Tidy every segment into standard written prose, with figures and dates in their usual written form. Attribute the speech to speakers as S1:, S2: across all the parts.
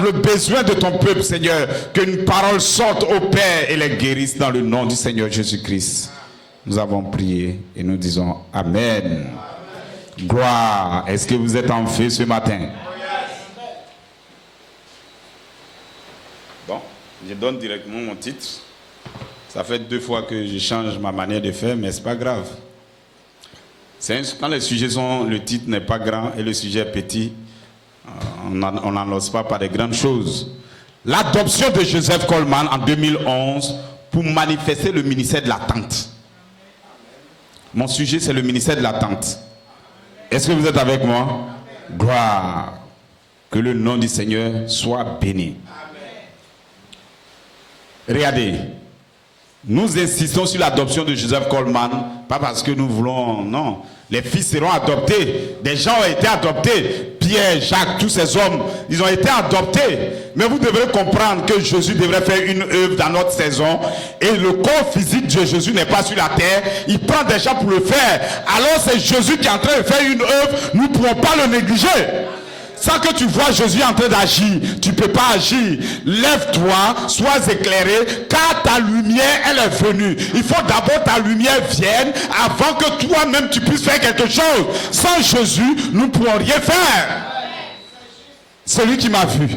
S1: le besoin de ton peuple, Seigneur. Qu'une parole sorte au Père et les guérisse dans le nom du Seigneur Jésus-Christ. Nous avons prié et nous disons Amen. Gloire. Est-ce que vous êtes en feu ce matin? Bon, je donne directement mon titre. Ça fait 2 fois que je change ma manière de faire, mais ce n'est pas grave. Quand les sujets sont, le titre n'est pas grand et le sujet est petit, on n'annonce pas par des grandes choses. L'adoption de Joseph Coleman en 2011 pour manifester le ministère de l'attente. Mon sujet, c'est le ministère de l'attente. Est-ce que vous êtes avec moi? Gloire. Que le nom du Seigneur soit béni. Regardez. Nous insistons sur l'adoption de Joseph Coleman, pas parce que nous voulons, non. Les fils seront adoptés. Des gens ont été adoptés. Pierre, Jacques, tous ces hommes, ils ont été adoptés. Mais vous devrez comprendre que Jésus devrait faire une œuvre dans notre saison. Et le corps physique de Jésus n'est pas sur la terre. Il prend des gens pour le faire. Alors c'est Jésus qui est en train de faire une œuvre. Nous ne pouvons pas le négliger. Sans que tu vois Jésus en train d'agir, tu ne peux pas agir. Lève-toi, sois éclairé, car ta lumière, elle est venue. Il faut d'abord ta lumière vienne avant que toi-même tu puisses faire quelque chose. Sans Jésus, nous ne pourrons rien faire. Celui qui m'a vu,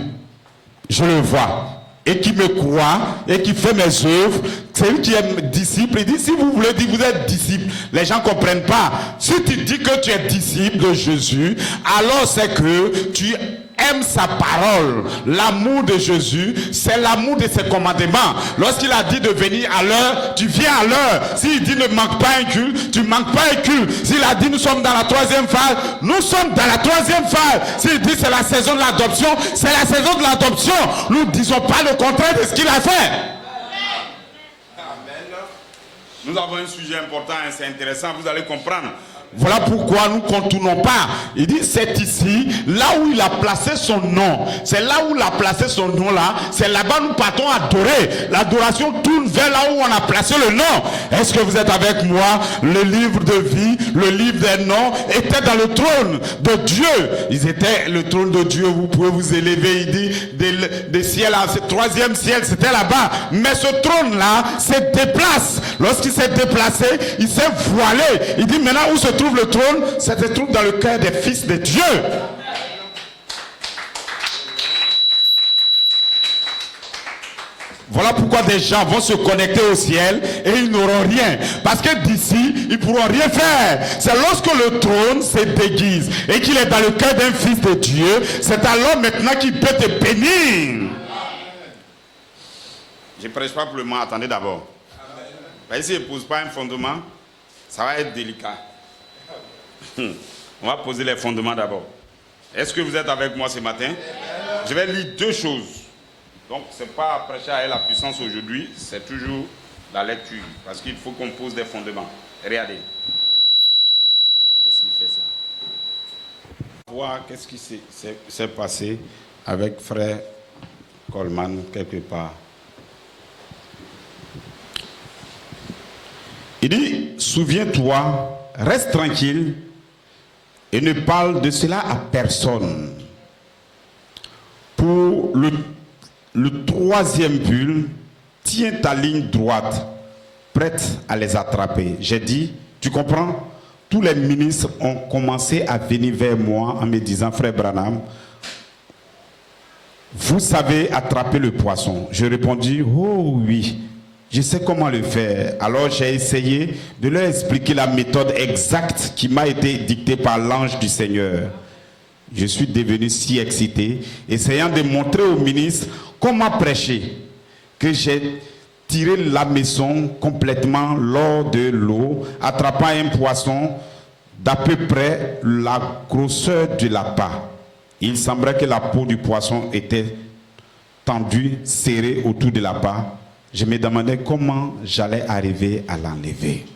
S1: je le vois, et qui me croit, et qui fait mes œuvres, celui qui est disciple, il dit, si vous voulez dire que vous êtes disciple, les gens ne comprennent pas. Si tu dis que tu es disciple de Jésus, alors c'est que tu aimes sa parole. L'amour de Jésus, c'est l'amour de ses commandements. Lorsqu'il a dit de venir à l'heure, tu viens à l'heure. S'il dit ne manque pas un culte, tu ne manques pas un culte. S'il a dit nous sommes dans la 3e phase, nous sommes dans la 3e phase. S'il dit c'est la saison de l'adoption, c'est la saison de l'adoption. Nous ne disons pas le contraire de ce qu'il a fait. Nous avons un sujet important et c'est intéressant, vous allez comprendre. Voilà pourquoi nous ne contournons pas. Il dit c'est ici, là où il a placé son nom. C'est là où il a placé son nom là. C'est là-bas nous partons adorer. L'adoration tourne vers là où on a placé le nom. Est-ce que vous êtes avec moi? Le livre de vie, le livre des noms était dans le trône de Dieu. Ils étaient le trône de Dieu. Vous pouvez vous élever. Il dit des ciels, ce 3e ciel c'était là-bas. Mais ce trône là se déplace. Lorsqu'il s'est déplacé, il s'est voilé. Il dit maintenant où se trouve le trône, ça se trouve dans le cœur des fils de Dieu. Voilà pourquoi des gens vont se connecter au ciel et ils n'auront rien. Parce que d'ici, ils ne pourront rien faire. C'est lorsque le trône se déguise et qu'il est dans le cœur d'un fils de Dieu, c'est alors maintenant qu'il peut te bénir. Je ne prêche pas pour le moment, attendez d'abord. S'il ne pose pas un fondement, ça va être délicat. On va poser les fondements d'abord. Est-ce que vous êtes avec moi ce matin? Je vais lire 2 choses. Donc, ce n'est pas prêcher à la puissance aujourd'hui, c'est toujours la lecture. Parce qu'il faut qu'on pose des fondements. Regardez. Qu'est-ce qu'il fait ça? Voir qu'est-ce qui s'est passé avec frère Coleman quelque part. Il dit, souviens-toi, reste tranquille et ne parle de cela à personne. Pour le 3e bulle, tiens ta ligne droite, prête à les attraper. J'ai dit, tu comprends? Tous les ministres ont commencé à venir vers moi en me disant, frère Branham, vous savez attraper le poisson. Je répondis, oh oui. Je sais comment le faire. Alors j'ai essayé de leur expliquer la méthode exacte qui m'a été dictée par l'ange du Seigneur. Je suis devenu si excité, essayant de montrer au ministre comment prêcher, que j'ai tiré l'hameçon complètement lors de l'eau, attrapant un poisson d'à peu près la grosseur de l'appât. Il semblait que la peau du poisson était tendue, serrée autour de l'appât. Je me demandais comment j'allais arriver à l'enlever.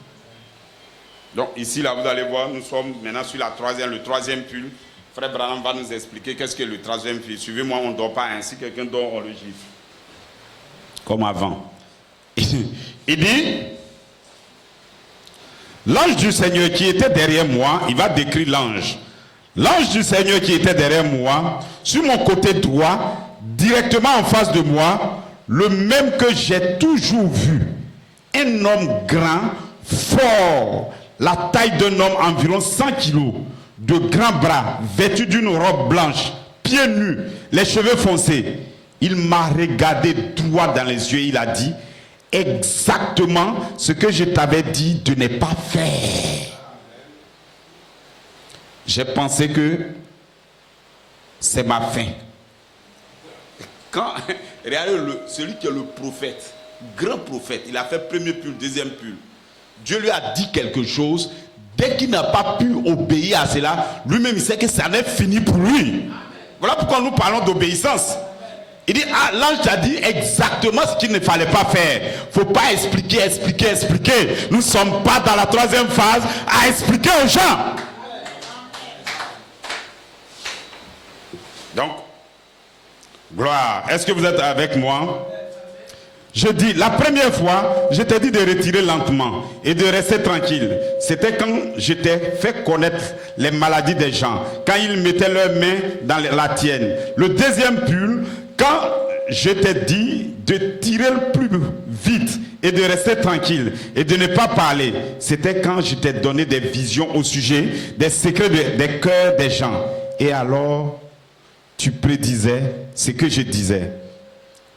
S1: Donc ici, là, vous allez voir, nous sommes maintenant sur le 3e pull. Frère Branham va nous expliquer qu'est-ce que le 3e pull. Suivez-moi, on ne dort pas. Si quelqu'un dort, on le gifle. Comme avant. Il dit, l'ange du Seigneur qui était derrière moi, il va décrire l'ange. L'ange du Seigneur qui était derrière moi, sur mon côté droit, directement en face de moi, le même que j'ai toujours vu. Un homme grand, fort, la taille d'un homme environ 100 kilos, de grands bras, vêtu d'une robe blanche, pieds nus, les cheveux foncés. Il m'a regardé droit dans les yeux, il a dit exactement ce que je t'avais dit de ne pas faire. J'ai pensé que c'est ma fin. Quand, regardez celui qui est le prophète, grand prophète, il a fait premier pull, deuxième pull. Dieu lui a dit quelque chose. Dès qu'il n'a pas pu obéir à cela, lui-même il sait que ça n'est fini pour lui. Voilà pourquoi nous parlons d'obéissance. Il dit, ah, l'ange t'a dit exactement ce qu'il ne fallait pas faire. Il ne faut pas expliquer. Nous ne sommes pas dans la troisième phase à expliquer aux gens. Donc, gloire, est-ce que vous êtes avec moi? Je dis, la première fois, je t'ai dit de retirer lentement et de rester tranquille. C'était quand je t'ai fait connaître les maladies des gens, quand ils mettaient leurs mains dans la tienne. Le deuxième pull, quand je t'ai dit de tirer plus vite et de rester tranquille et de ne pas parler, c'était quand je t'ai donné des visions au sujet des secrets des cœurs des gens. Et alors, tu prédisais ce que je disais.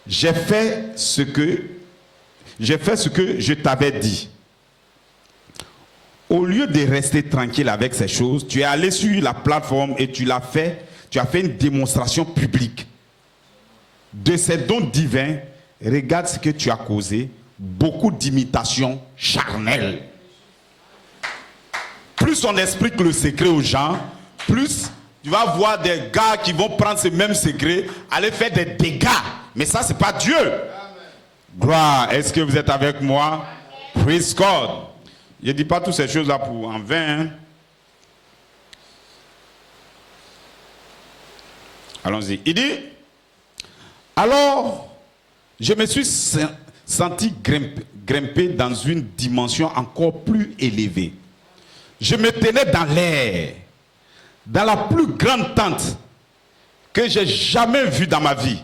S1: J'ai fait ce que je t'avais dit. Au lieu de rester tranquille avec ces choses, tu es allé sur la plateforme et tu as fait une démonstration publique de ces dons divins. Regarde ce que tu as causé, beaucoup d'imitations charnelles. Plus on explique le secret aux gens, plus tu vas voir des gars qui vont prendre ce même secret, aller faire des dégâts. Mais ça, c'est pas Dieu. Amen. Gloire, est-ce que vous êtes avec moi? Praise God. Je ne dis pas toutes ces choses-là pour en vain. Hein? Allons-y. Il dit, alors, je me suis senti grimper dans une dimension encore plus élevée. Je me tenais dans l'air, dans la plus grande tente que j'ai jamais vue dans ma vie.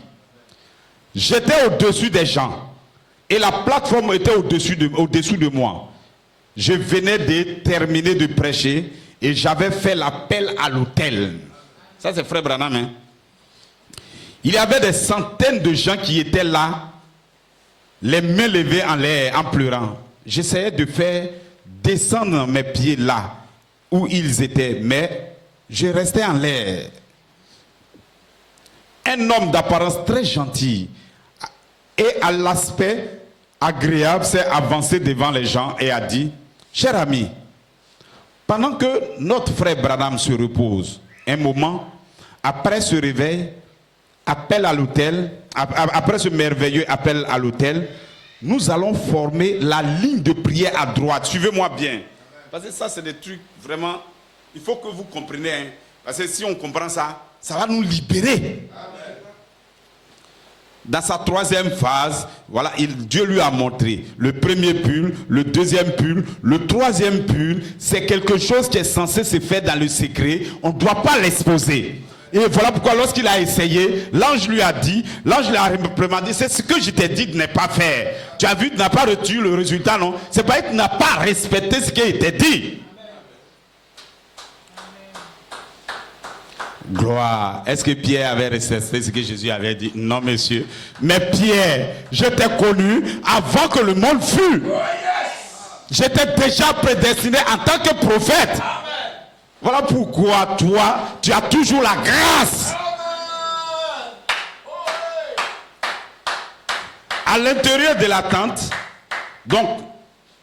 S1: J'étais au-dessus des gens et la plateforme était au-dessus de moi. Je venais de terminer de prêcher et j'avais fait l'appel à l'autel. Ça, c'est frère Branham. Hein? Il y avait des centaines de gens qui étaient là, les mains levées en l'air, en pleurant. J'essayais de faire descendre mes pieds là où ils étaient, mais je restais en l'air. Un homme d'apparence très gentil et à l'aspect agréable s'est avancé devant les gens et a dit, cher ami, pendant que notre frère Branham se repose, un moment, après ce réveil, appel à l'autel, après ce merveilleux appel à l'autel, nous allons former la ligne de prière à droite. Suivez-moi bien. Parce que ça, c'est des trucs vraiment, il faut que vous compreniez. Hein, parce que si on comprend ça, ça va nous libérer. Dans sa troisième phase, voilà, Dieu lui a montré le premier pull, le deuxième pull, le troisième pull. C'est quelque chose qui est censé se faire dans le secret. On ne doit pas l'exposer. Et voilà pourquoi lorsqu'il a essayé, l'ange lui a dit, l'ange lui a réprimandé, c'est ce que je t'ai dit de ne pas faire. Tu as vu, tu n'as pas retenu le résultat, non? C'est pas que tu n'as pas respecté ce qui était dit. Gloire. Est-ce que Pierre avait respecté ce que Jésus avait dit? Non, monsieur. Mais Pierre, je t'ai connu avant que le monde fût. J'étais déjà prédestiné en tant que prophète. Voilà pourquoi toi, tu as toujours la grâce. À l'intérieur de la tente, donc,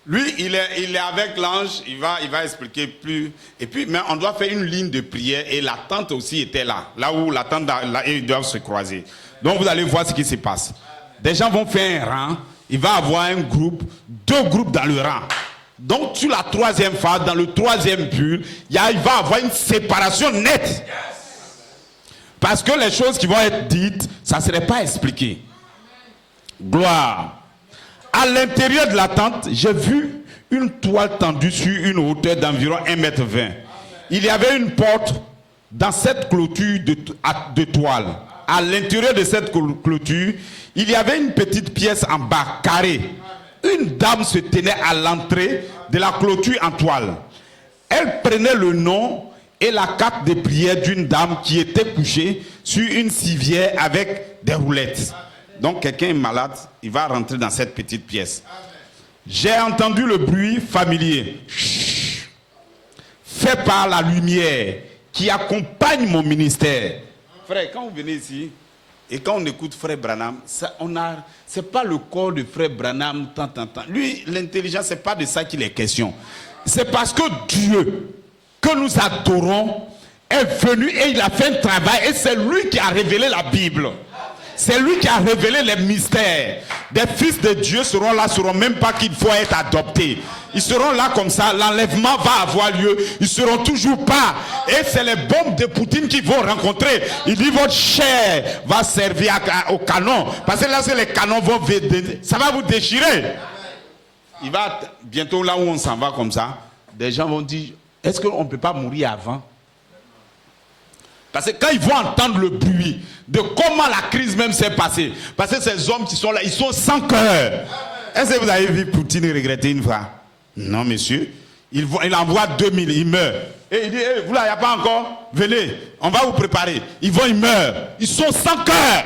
S1: lui, il est avec l'ange, il va expliquer plus. Et puis, mais on doit faire une ligne de prière et la tente aussi était là où la tente, là, ils doivent se croiser. Donc, vous allez voir ce qui se passe. Des gens vont faire un rang, il va y avoir un groupe, deux groupes dans le rang. Donc, sur la troisième phase, dans le troisième pull, il va y avoir une séparation nette. Parce que les choses qui vont être dites, ça ne serait pas expliqué. Gloire. À l'intérieur de la tente, j'ai vu une toile tendue sur une hauteur d'environ 1,20 m. Il y avait une porte dans cette clôture de toile. à l'intérieur de cette clôture, il y avait une petite pièce en bas, carrée. Une dame se tenait à l'entrée de la clôture en toile. Elle prenait le nom et la carte de prière d'une dame qui était couchée sur une civière avec des roulettes. Donc quelqu'un est malade, il va rentrer dans cette petite pièce. J'ai entendu le bruit familier fait par la lumière qui accompagne mon ministère. Frère, quand vous venez ici et quand on écoute Frère Branham, c'est pas le corps de Frère Branham tant. Lui, l'intelligence, c'est pas de ça qu'il est question. C'est parce que Dieu, que nous adorons, est venu et il a fait un travail et c'est lui qui a révélé la Bible. C'est lui qui a révélé les mystères. Des fils de Dieu seront là, seront même pas qu'il faut être adoptés. Ils seront là comme ça, l'enlèvement va avoir lieu. Ils seront toujours pas. Et c'est les bombes de Poutine qu'ils vont rencontrer. Il dit votre chair va servir au canon. Parce que là, c'est les canons vont, ça va vous déchirer. Il va bientôt là où on s'en va comme ça. Des gens vont dire, est-ce qu'on ne peut pas mourir avant? Parce que quand ils vont entendre le bruit de comment la crise même s'est passée, parce que ces hommes qui sont là, ils sont sans cœur. Est-ce que vous avez vu Poutine regretter une fois? Non, monsieur. Il envoie 2000, il meurt. Et il dit, hey, vous là, il n'y a pas encore? Venez, on va vous préparer. Ils meurent. Ils sont sans cœur.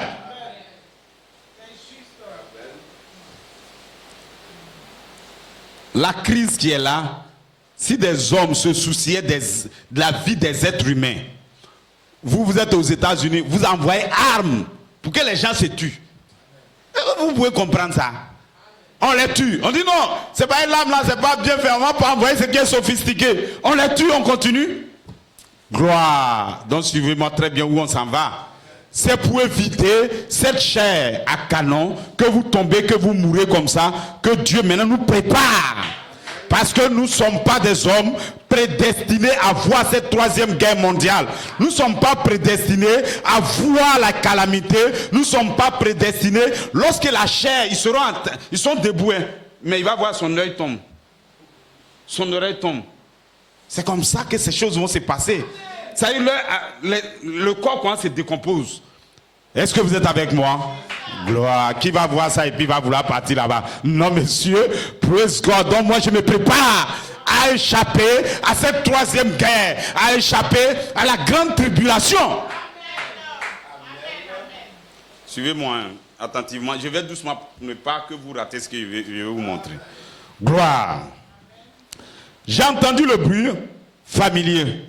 S1: La crise qui est là, si des hommes se souciaient de la vie des êtres humains, vous êtes aux États-Unis, vous envoyez armes pour que les gens se tuent. Vous pouvez comprendre ça. On les tue. On dit non, c'est pas une lame là, c'est pas bien fait. On va pas envoyer ce qui est sophistiqué. On les tue, on continue. Gloire. Donc suivez-moi très bien où on s'en va. C'est pour éviter cette chair à canon, que vous tombez, que vous mourrez comme ça, que Dieu maintenant nous prépare. Parce que nous ne sommes pas des hommes prédestinés à voir cette troisième guerre mondiale. Nous ne sommes pas prédestinés à voir la calamité. Nous ne sommes pas prédestinés. Lorsque la chair, ils sont debout, hein, mais il va voir son œil tombe. Son oreille tombe. C'est comme ça que ces choses vont se passer. Ça y est, le corps commence à se décompose. Est-ce que vous êtes avec moi? Gloire. Qui va voir ça et puis va vouloir partir là-bas? Non, monsieur. Praise God. Donc moi, je me prépare à échapper à cette troisième guerre, à échapper à la grande tribulation. Suivez-moi hein, attentivement. Je vais doucement pour ne pas que vous ratez ce que je vais vous montrer. Gloire. J'ai entendu le bruit familier.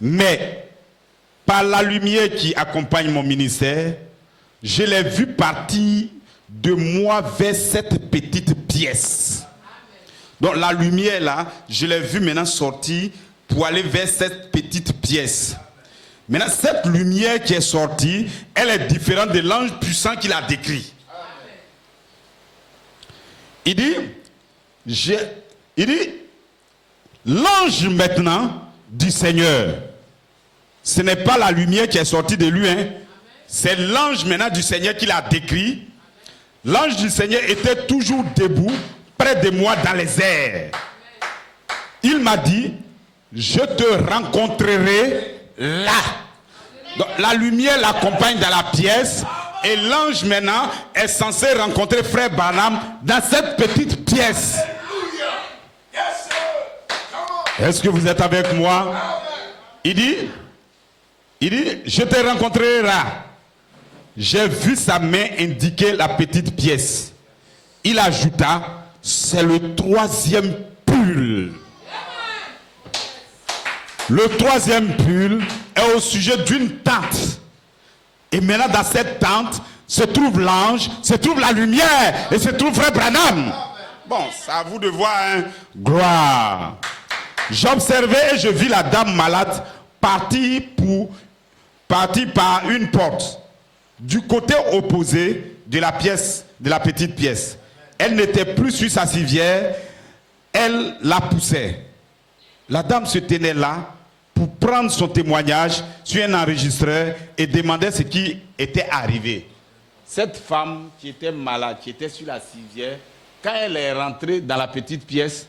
S1: Mais par la lumière qui accompagne mon ministère, je l'ai vu partir de moi vers cette petite pièce. Donc la lumière là, je l'ai vu maintenant sortir pour aller vers cette petite pièce. Maintenant cette lumière qui est sortie, elle est différente de l'ange puissant qu'il a décrit. Il dit, l'ange maintenant du Seigneur. Ce n'est pas la lumière qui est sortie de lui, hein. C'est l'ange maintenant du Seigneur qui l'a décrit. L'ange du Seigneur était toujours debout, près de moi dans les airs. Il m'a dit, je te rencontrerai là. Donc, la lumière l'accompagne dans la pièce et l'ange maintenant est censé rencontrer Frère Branham dans cette petite pièce. Est-ce que vous êtes avec moi? Il dit, je te rencontrerai là. J'ai vu sa main indiquer la petite pièce. Il ajouta, c'est le troisième pull. Le troisième pull est au sujet d'une tente. Et maintenant dans cette tente se trouve l'ange, se trouve la lumière et se trouve Frère Branham. Bon, c'est à vous de voir, hein. Gloire. J'observais et je vis la dame malade partir par une porte du côté opposé de la pièce, de la petite pièce. Elle n'était plus sur sa civière, elle la poussait. La dame se tenait là pour prendre son témoignage sur un enregistreur et demandait ce qui était arrivé. Cette femme qui était malade, qui était sur la civière, quand elle est rentrée dans la petite pièce,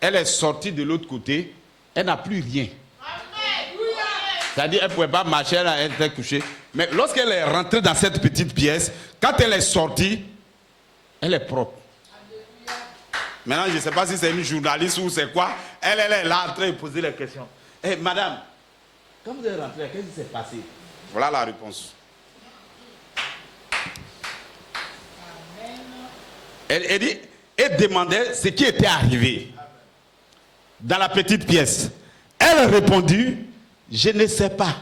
S1: elle est sortie de l'autre côté, elle n'a plus rien. C'est-à-dire qu'elle ne pouvait pas marcher, elle était couchée. Mais lorsqu'elle est rentrée dans cette petite pièce, quand elle est sortie, elle est propre. Maintenant, je ne sais pas si c'est une journaliste ou c'est quoi. Elle est là en train de poser les questions. Eh, madame, quand vous êtes rentrée, qu'est-ce qui s'est passé? Voilà la réponse. Elle dit, elle demandait ce qui était arrivé dans la petite pièce. Elle a répondu, je ne sais pas.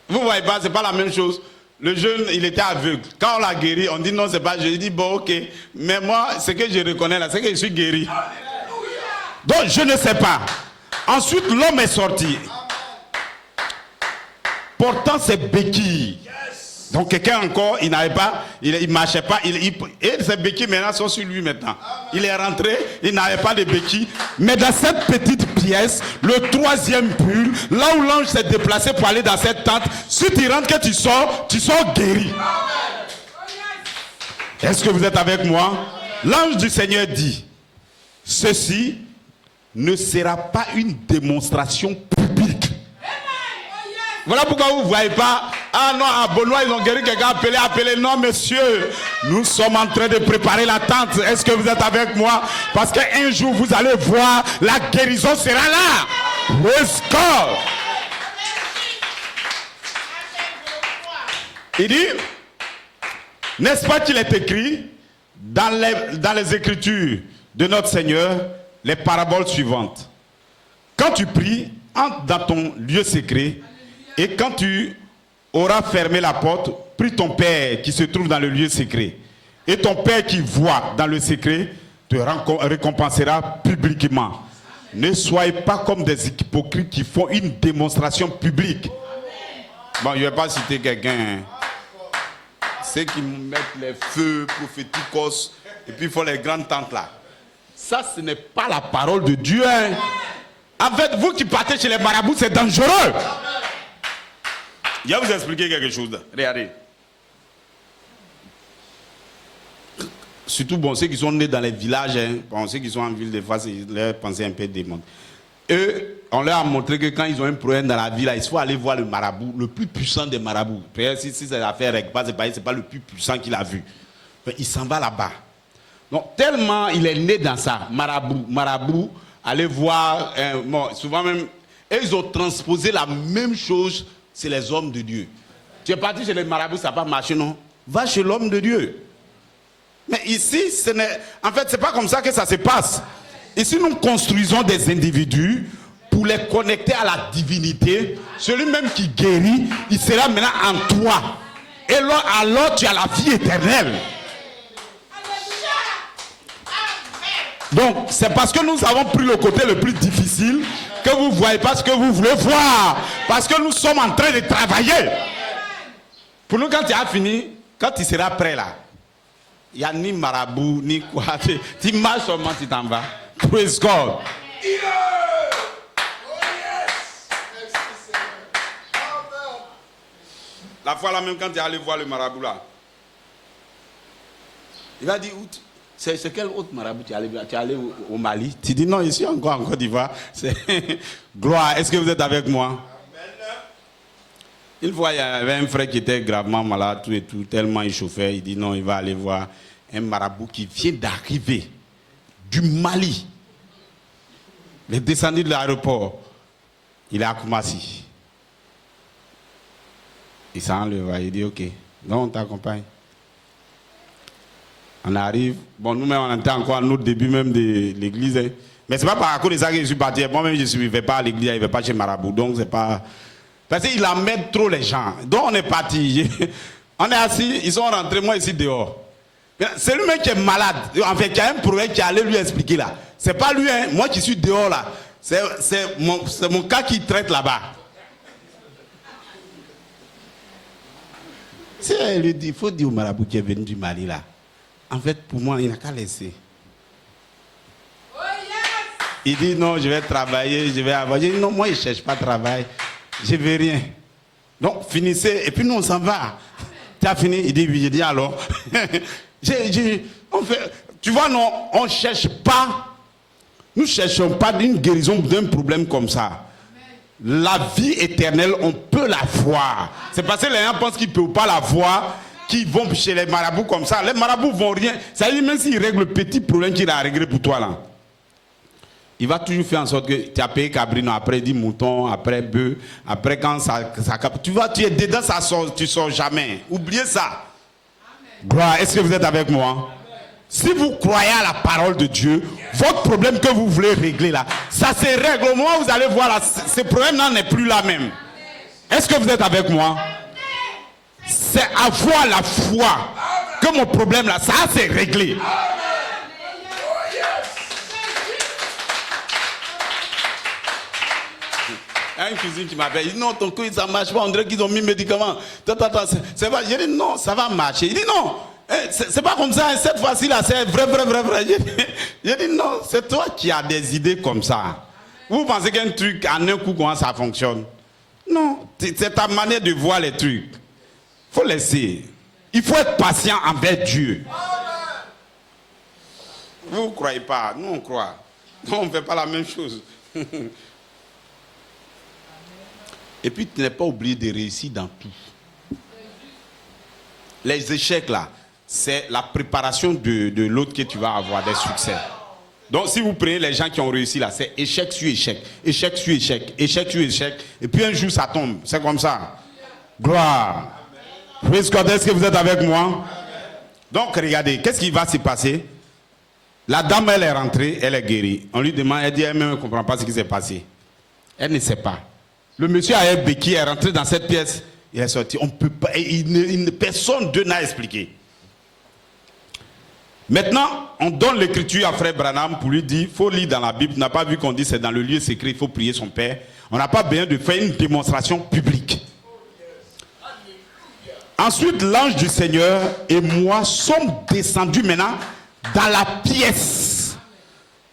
S1: Vous voyez pas, c'est pas la même chose. Le jeune, il était aveugle. Quand on l'a guéri, on dit non, c'est pas. Je lui dis bon, ok. Mais moi, ce que je reconnais là, c'est que je suis guéri. Donc, je ne sais pas. Ensuite, l'homme est sorti. Portant ses béquilles. Donc, quelqu'un encore, il n'avait pas, il marchait pas. Et ses béquilles maintenant sont sur lui maintenant. Il est rentré, il n'avait pas de béquilles. Mais dans cette petite pièce, le troisième pull, là où l'ange s'est déplacé pour aller dans cette tente, si tu rentres, que tu sors guéri. Est-ce que vous êtes avec moi? L'ange du Seigneur dit, ceci ne sera pas une démonstration publique. Voilà pourquoi vous ne voyez pas. Ah non, à Benoît, ils ont guéri quelqu'un, appelez. Non, monsieur, nous sommes en train de préparer la tente. Est-ce que vous êtes avec moi? Parce qu'un jour, vous allez voir, la guérison sera là. Praise God. Il dit, n'est-ce pas qu'il est écrit dans les Écritures de notre Seigneur, les paraboles suivantes. Quand tu pries, entre dans ton lieu secret, et quand tu auras fermé la porte, prie ton Père qui se trouve dans le lieu secret. Et ton Père qui voit dans le secret te récompensera publiquement. Ne soyez pas comme des hypocrites qui font une démonstration publique. Bon, je ne vais pas citer quelqu'un. Ceux qui mettent les feux prophéticos et puis font les grandes tentes là. Ça, ce n'est pas la parole de Dieu. Hein. En fait, vous qui partez chez les marabouts, c'est dangereux. Je vais vous expliquer quelque chose. Regardez. Surtout, bon, ceux qui sont nés dans les villages, hein, bon, ceux qui sont en ville, des fois, c'est leur pensée un peu démonte. Eux, on leur a montré que quand ils ont un problème dans la ville, il faut aller voir le marabout, le plus puissant des marabouts. Si c'est l'affaire avec pas, c'est pas le plus puissant qu'il a vu. Mais il s'en va là-bas. Donc, tellement il est né dans ça, marabout, allez voir, bon, souvent même, et ils ont transposé la même chose. C'est les hommes de Dieu. Tu es parti chez les marabouts, ça n'a pas marché, non? Va chez l'homme de Dieu. Mais ici, en fait, ce n'est pas comme ça que ça se passe. Ici, nous construisons des individus pour les connecter à la divinité. Celui-même qui guérit, il sera maintenant en toi. Et alors, tu as la vie éternelle. Donc, c'est parce que nous avons pris le côté le plus difficile que vous ne voyez pas ce que vous voulez voir. Parce que nous sommes en train de travailler. Pour nous, quand tu as fini, quand tu seras prêt là, il n'y a ni marabout, ni quoi. Tu marches seulement, tu t'en vas. Praise God. La fois là même, quand tu es allé voir le marabout là, il va dire, c'est quel autre marabout tu es allé au Mali? Tu dis non, ici encore en Côte d'Ivoire. Gloire, est-ce que vous êtes avec moi? Une fois, il y avait un frère qui était gravement malade, tout et tout, tellement il chauffait. Il dit non, il va aller voir un marabout qui vient d'arriver du Mali. Il est descendu de l'aéroport. Il est à Koumassi. Il s'enlève, il dit ok, donc on t'accompagne. On arrive, bon nous-mêmes on était encore à notre début même de l'église. Hein. Mais c'est pas par cause de ça que je suis parti. Moi-même je ne vais pas à l'église, je ne vais pas chez Marabout. Donc c'est pas... Parce qu'il emmène trop les gens. Donc on est parti. On est assis, ils sont rentrés, moi ici dehors. C'est lui-même qui est malade. En fait, il y a un problème qui allait lui expliquer là. C'est pas lui, hein. Moi qui suis dehors là. C'est mon cas qui traite là-bas. Il faut dire au Marabout qui est venu du Mali là. En fait, pour moi, il n'a qu'à laisser. Oh yes! Il dit non, je vais travailler, je vais avoir. Je dis non, moi, il ne cherche pas de travail. Je ne veux rien. Donc, finissez. Et puis, nous, on s'en va. Tu as fini? Il dit oui. Je dis alors. Tu vois, non, on ne cherche pas. Nous ne cherchons pas une guérison d'un problème comme ça. la vie éternelle, on peut la voir. C'est parce que les gens pensent qu'ils ne peuvent pas la voir, qu'ils vont chez les marabouts comme ça. Les marabouts vont rien. Ça veut dire même s'ils règlent le petit problème qu'il a réglé pour toi là. Il va toujours faire en sorte que tu as payé cabrino, après 10 moutons, après bœuf, après quand ça tu vois, tu es dedans, ça sort, tu sors jamais. Oubliez ça. Gloire, est-ce que vous êtes avec moi? Si vous croyez à la parole de Dieu, votre problème que vous voulez régler là, ça se règle. Au moment où vous allez voir là, ce problème-là n'est plus là même. Est-ce que vous êtes avec moi? C'est avoir la foi que mon problème là, ça s'est réglé. Il y a une cuisine qui m'appelle, il dit non, ton couille ça marche pas, on dirait qu'ils ont mis médicaments. C'est pas, j'ai dit non, ça va marcher. Il dit non, c'est pas comme ça, cette fois-ci là, c'est vrai. J'ai dit non, c'est toi qui as des idées comme ça. Vous pensez qu'un truc, en un coup, comment ça fonctionne? Non, c'est ta manière de voir les trucs. Il faut laisser. Il faut être patient envers Dieu. Vous ne croyez pas, nous on croit. Nous on ne fait pas la même chose. Et puis, tu n'es pas obligé de réussir dans tout. Les échecs, là, c'est la préparation de l'autre que tu vas avoir, des succès. Donc, si vous prenez les gens qui ont réussi, là, c'est échec sur échec, échec sur échec, échec sur échec. Et puis, un jour, ça tombe. C'est comme ça. Gloire. Est-ce que vous êtes avec moi? Donc, regardez, qu'est-ce qui va se passer? La dame, elle est rentrée, elle est guérie. On lui demande, elle dit, elle-même ne comprend pas ce qui s'est passé. Elle ne sait pas. Le monsieur a un béquille, est rentré dans cette pièce, il est sorti. On peut pas, personne d'eux n'a expliqué. Maintenant, on donne l'écriture à frère Branham pour lui dire, il faut lire dans la Bible. On n'a pas vu qu'on dit c'est dans le lieu secret, il faut prier son Père. On n'a pas besoin de faire une démonstration publique. Ensuite, l'ange du Seigneur et moi sommes descendus maintenant dans la pièce.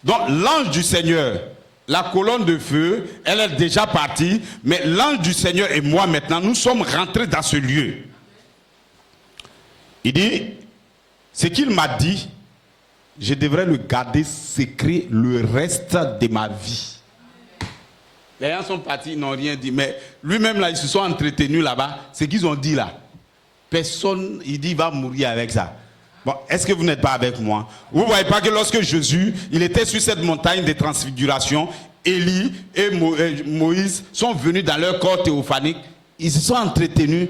S1: Donc, l'ange du Seigneur, la colonne de feu, elle est déjà partie, mais l'ange du Seigneur et moi maintenant, nous sommes rentrés dans ce lieu. Il dit, ce qu'il m'a dit, je devrais le garder secret le reste de ma vie. Les gens sont partis, ils n'ont rien dit, mais lui-même là, ils se sont entretenus là-bas, ce qu'ils ont dit là. Personne, il dit, il va mourir avec ça. Bon, est-ce que vous n'êtes pas avec moi? Vous ne voyez pas que lorsque Jésus, il était sur cette montagne de transfiguration, Élie et Moïse sont venus dans leur corps théophanique, ils se sont entretenus.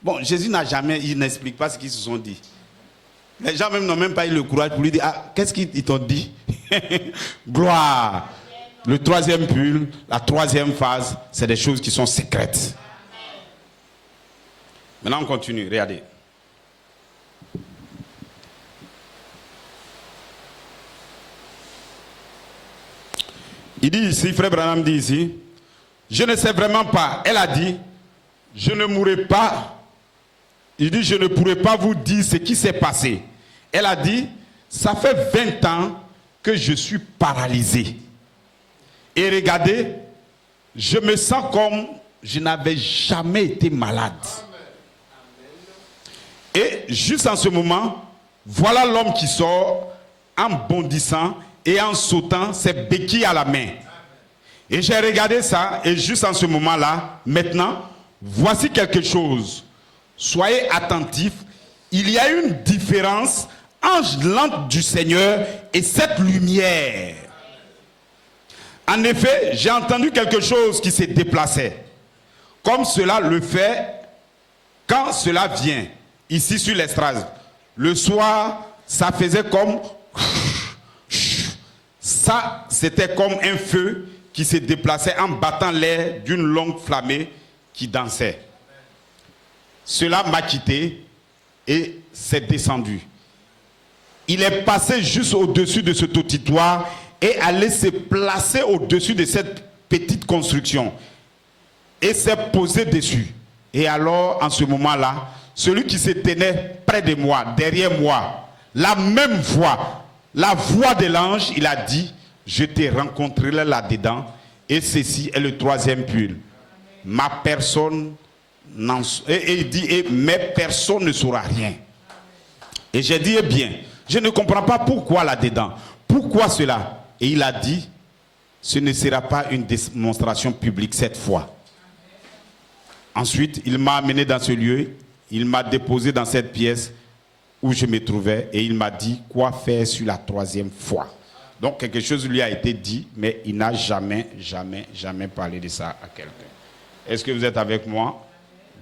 S1: Bon, Jésus n'a jamais, il n'explique pas ce qu'ils se sont dit. Les gens même n'ont même pas eu le courage pour lui dire, ah, qu'est-ce qu'ils t'ont dit? Gloire. Le troisième pull, la troisième phase, c'est des choses qui sont secrètes. Maintenant, on continue, regardez. Il dit ici, frère Branham dit ici, je ne sais vraiment pas. Elle a dit, je ne mourrai pas. Il dit, je ne pourrai pas vous dire ce qui s'est passé. Elle a dit, ça fait 20 ans que je suis paralysé. Et regardez, je me sens comme je n'avais jamais été malade. Et juste en ce moment, voilà l'homme qui sort en bondissant et en sautant, ses béquilles à la main. Et j'ai regardé ça, et juste en ce moment-là, maintenant, voici quelque chose. Soyez attentifs, il y a une différence entre l'ange du Seigneur et cette lumière. En effet, j'ai entendu quelque chose qui s'est déplacé. Comme cela le fait quand cela vient, ici sur l'estrade. Le soir, ça faisait comme... Ça, c'était comme un feu qui se déplaçait en battant l'air d'une longue flammée qui dansait. Cela m'a quitté et s'est descendu. Il est passé juste au-dessus de ce auditoire et allait se placer au-dessus de cette petite construction et s'est posé dessus. Et alors, en ce moment-là, celui qui se tenait près de moi, derrière moi, la même voix, la voix de l'ange, il a dit, je te rencontrerai là-dedans et ceci est le troisième pull. Ma personne, et il dit, mais personne ne saura rien. Et j'ai dit, eh bien, je ne comprends pas pourquoi là-dedans. Pourquoi cela? Et il a dit, ce ne sera pas une démonstration publique cette fois. Ensuite, il m'a amené dans ce lieu, il m'a déposé dans cette pièce où je me trouvais et il m'a dit quoi faire sur la troisième fois. Donc quelque chose lui a été dit, mais il n'a jamais parlé de ça à quelqu'un. Est-ce que vous êtes avec moi?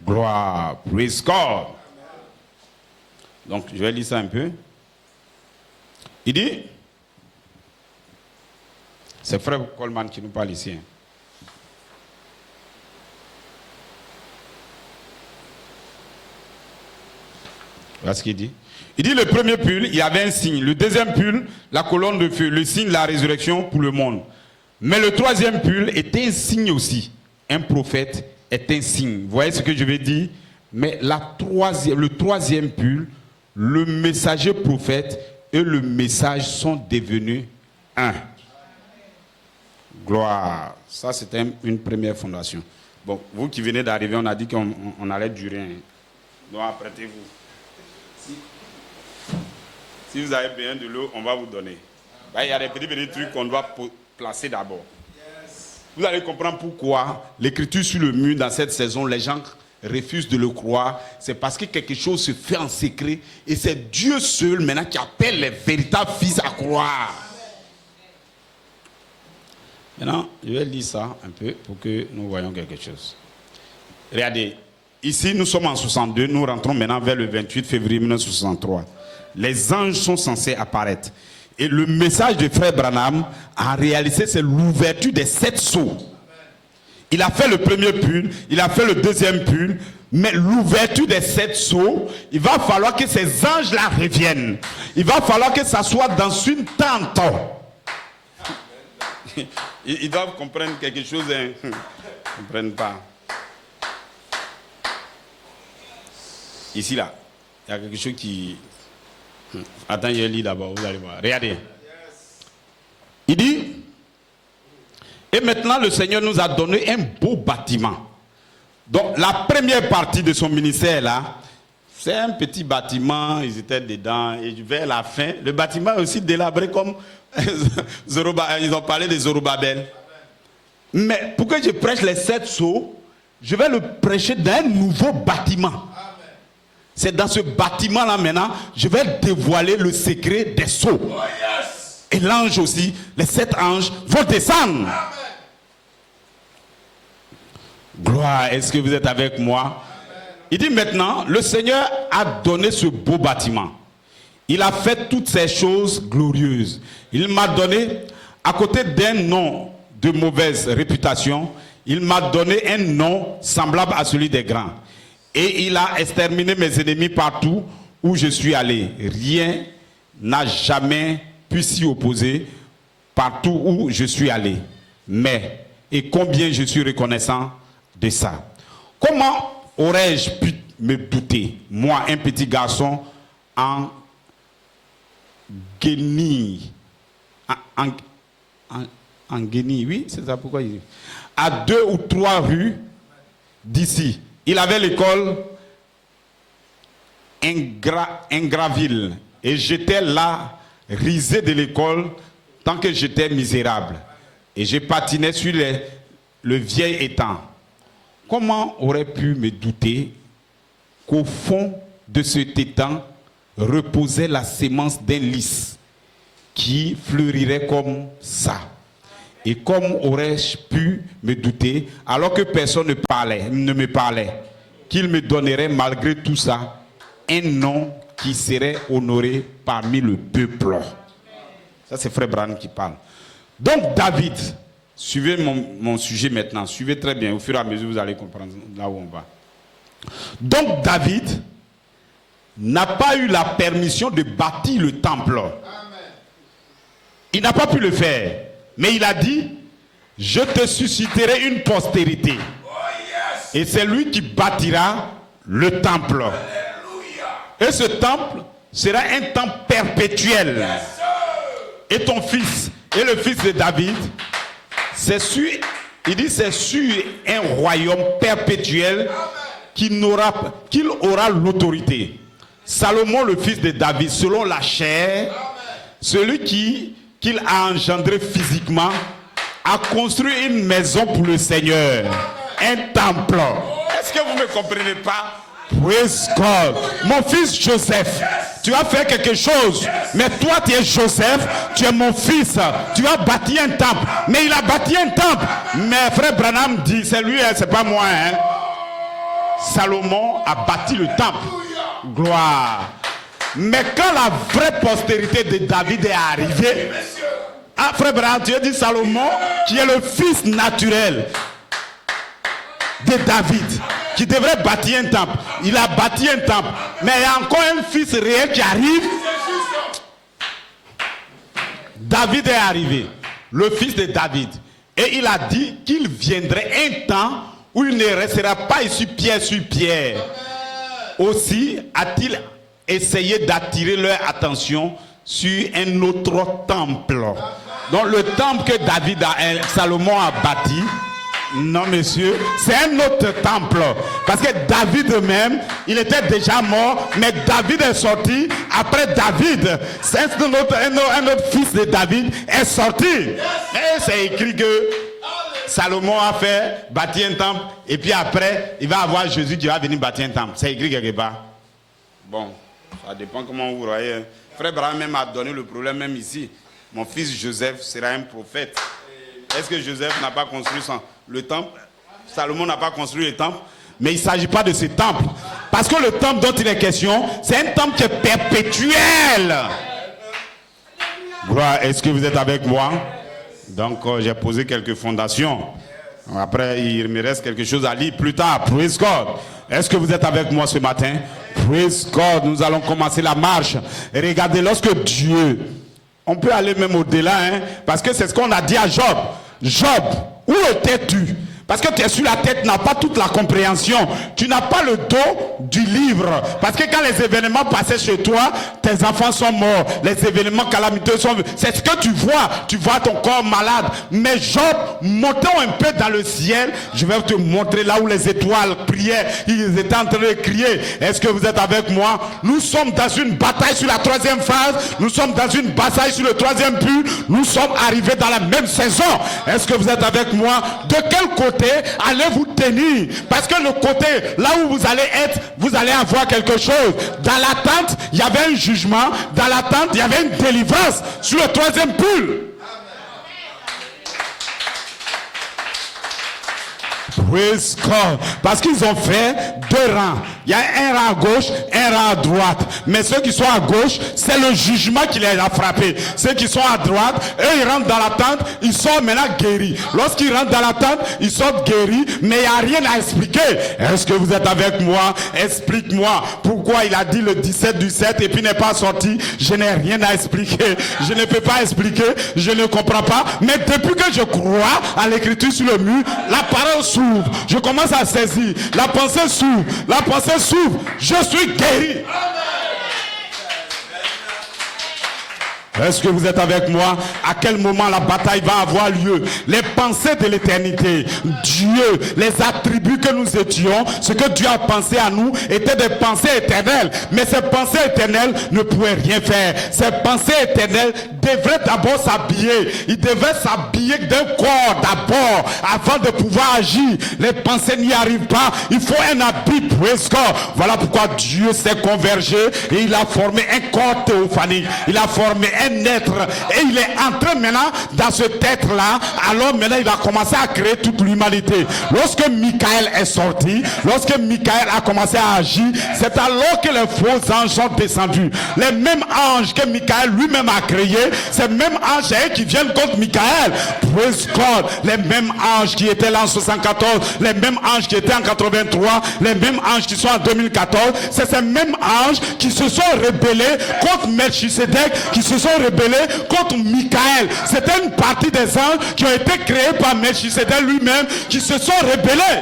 S1: Gloire, praise God. Donc je vais lire ça un peu. Il dit, c'est frère Coleman qui nous parle ici. Voilà ce qu'il dit. Il dit le premier pull, il y avait un signe. Le deuxième pull, la colonne de feu, le signe de la résurrection pour le monde. Mais le troisième pull était un signe aussi. Un prophète est un signe. Vous voyez ce que je veux dire? Mais le troisième pull, le messager prophète et le message sont devenus un. Gloire. Ça, c'était une première fondation. Bon, vous qui venez d'arriver, on a dit qu'on allait durer. Donc, apprêtez-vous. Si vous avez besoin de l'eau, on va vous donner. Il y a des petits trucs qu'on doit placer d'abord. Vous allez comprendre pourquoi l'écriture sur le mur dans cette saison, les gens refusent de le croire. C'est parce que quelque chose se fait en secret et c'est Dieu seul maintenant qui appelle les véritables fils à croire. Maintenant, je vais lire ça un peu pour que nous voyons quelque chose. Regardez, ici nous sommes en 62, nous rentrons maintenant vers le 28 février 1963. Les anges sont censés apparaître. Et le message de frère Branham, en réalité, c'est l'ouverture des 7 sceaux. Il a fait le premier pull, il a fait le deuxième pull, mais l'ouverture des 7 sceaux, il va falloir que ces anges-là reviennent. Il va falloir que ça soit dans une tente. Ils doivent comprendre quelque chose, hein. Ils ne comprennent pas. Ici, là, il y a quelque chose qui... Attends, je lis d'abord, vous allez voir. Regardez. Il dit, et maintenant le Seigneur nous a donné un beau bâtiment. Donc la première partie de son ministère là, c'est un petit bâtiment, ils étaient dedans, et vers la fin, le bâtiment est aussi délabré comme ils ont parlé de Zorobabel. Mais pour que je prêche les 7 sceaux, je vais le prêcher dans un nouveau bâtiment. C'est dans ce bâtiment-là maintenant, je vais dévoiler le secret des sceaux. Oh yes. Et l'ange aussi, les 7 anges vont descendre. Amen. Gloire, est-ce que vous êtes avec moi? Amen. Il dit maintenant, le Seigneur a donné ce beau bâtiment. Il a fait toutes ces choses glorieuses. Il m'a donné, à côté d'un nom de mauvaise réputation, il m'a donné un nom semblable à celui des grands. Et il a exterminé mes ennemis partout où je suis allé. Rien n'a jamais pu s'y opposer partout où je suis allé. Mais, et combien je suis reconnaissant de ça. Comment aurais-je pu me douter, moi, un petit garçon en Guénie, en Guénie, oui, c'est ça pourquoi il dit. À 2 ou 3 rues d'ici. Il avait l'école Ingraville et j'étais là, risé de l'école, tant que j'étais misérable. Et je patinais sur le vieil étang. Comment aurais pu me douter qu'au fond de cet étang reposait la sémence d'un lys qui fleurirait comme ça? Et comme aurais-je pu me douter, alors que personne ne me parlait, qu'il me donnerait malgré tout ça un nom qui serait honoré parmi le peuple. Ça c'est frère Branham qui parle. Donc David, suivez mon sujet maintenant, suivez très bien, au fur et à mesure vous allez comprendre là où on va. Donc David n'a pas eu la permission de bâtir le temple. Il n'a pas pu le faire. Mais il a dit, je te susciterai une postérité. Oh yes. Et c'est lui qui bâtira le temple. Alléluia. Et ce temple sera un temple perpétuel. Yes, et ton fils, et le fils de David, c'est sur, il dit c'est sur un royaume perpétuel qu'il aura l'autorité. Salomon, le fils de David, selon la chair, celui qu'il a engendré physiquement, a construit une maison pour le Seigneur, un temple. Est-ce que vous ne me comprenez pas? Praise God. Mon fils Joseph, tu as fait quelque chose, mais toi tu es Joseph, tu es mon fils, tu as bâti un temple. Mais il a bâti un temple. Mais frère Branham dit, c'est lui, c'est pas moi. Hein. Salomon a bâti le temple. Gloire. Mais quand la vraie postérité de David est arrivée, ah frère Branham, tu as dit Salomon, qui est le fils naturel de David, qui devrait bâtir un temple. Il a bâti un temple. Mais il y a encore un fils réel qui arrive. David est arrivé, le fils de David. Et il a dit qu'il viendrait un temps où il ne restera pas ici pierre sur pierre. Aussi a-t-il essayé d'attirer leur attention sur un autre temple. Donc le temple que Salomon a bâti, non monsieur, c'est un autre temple. Parce que David même, il était déjà mort, mais David est sorti après David. C'est un autre fils de David est sorti. Et c'est écrit que Salomon a fait bâtir un temple, et puis après, il va avoir Jésus qui va venir bâtir un temple. C'est écrit quelque part. Bon, ça dépend comment vous voyez. Frère Branham même a donné le problème même ici. Mon fils Joseph sera un prophète. Est-ce que Joseph n'a pas construit le temple? Salomon n'a pas construit le temple. Mais il ne s'agit pas de ce temple. Parce que le temple dont il est question, c'est un temple qui est perpétuel. Gloire, est-ce que vous êtes avec moi? Donc j'ai posé quelques fondations. Après, il me reste quelque chose à lire plus tard. Praise God. Est-ce que vous êtes avec moi ce matin? Praise God. Nous allons commencer la marche. Et regardez, lorsque Dieu... On peut aller même au-delà, hein, parce que c'est ce qu'on a dit à Job. Job, où étais-tu? Parce que tu es sur la tête, tu n'as pas toute la compréhension. Tu n'as pas le dos du livre. Parce que quand les événements passaient chez toi, tes enfants sont morts. Les événements calamiteux sont... C'est ce que tu vois. Tu vois ton corps malade. Mais Job, montons un peu dans le ciel. Je vais te montrer là où les étoiles priaient. Ils étaient en train de crier. Est-ce que vous êtes avec moi? Nous sommes dans une bataille sur la troisième phase. Nous sommes dans une bataille sur le troisième but. Nous sommes arrivés dans la même saison. Est-ce que vous êtes avec moi? De quel côté allez-vous tenir? Parce que le côté là où vous allez être, vous allez avoir quelque chose. Dans la tente, il y avait un jugement. Dans la tente, il y avait une délivrance. Sur le troisième pull. Praise God. Parce qu'ils ont fait deux rangs. Il y a un rang à gauche, un rang à droite. Mais ceux qui sont à gauche, c'est le jugement qui les a frappés. Ceux qui sont à droite, eux, ils rentrent dans la tente, ils sont maintenant guéris. Lorsqu'ils rentrent dans la tente, ils sont guéris, mais il n'y a rien à expliquer. Est-ce que vous êtes avec moi? Explique-moi pourquoi il a dit le 17 du 7 et puis n'est pas sorti. Je n'ai rien à expliquer. Je ne peux pas expliquer. Je ne comprends pas. Mais depuis que je crois à l'écriture sur le mur, la parole s'ouvre. Je commence à saisir. La pensée s'ouvre. La pensée s'ouvre. Je suis guéri. Est-ce que vous êtes avec moi? À quel moment la bataille va avoir lieu? Les pensées de l'éternité, Dieu, les attributs que nous étions, ce que Dieu a pensé à nous, étaient des pensées éternelles. Mais ces pensées éternelles ne pouvaient rien faire. Ces pensées éternelles devraient d'abord s'habiller. Ils devaient s'habiller d'un corps d'abord, avant de pouvoir agir. Les pensées n'y arrivent pas. Il faut un habit presque. Voilà pourquoi Dieu s'est convergé et il a formé un corps théophanique. Il a formé un être et il est entré maintenant dans ce être là. Alors maintenant il va commencer à créer toute l'humanité. Lorsque Michael est sorti, lorsque Michael a commencé à agir, c'est alors que les faux anges sont descendus. Les mêmes anges que Michael lui-même a créés, ces mêmes anges qui viennent contre Michael. Praise God. Les mêmes anges qui étaient là en 74, les mêmes anges qui étaient en 83, les mêmes anges qui sont en 2014, c'est ces mêmes anges qui se sont rebellés contre Melchisedec, qui se sont rebellés contre Michael. C'était une partie des anges qui ont été créés par Melchisedec lui-même, qui se sont rebellés.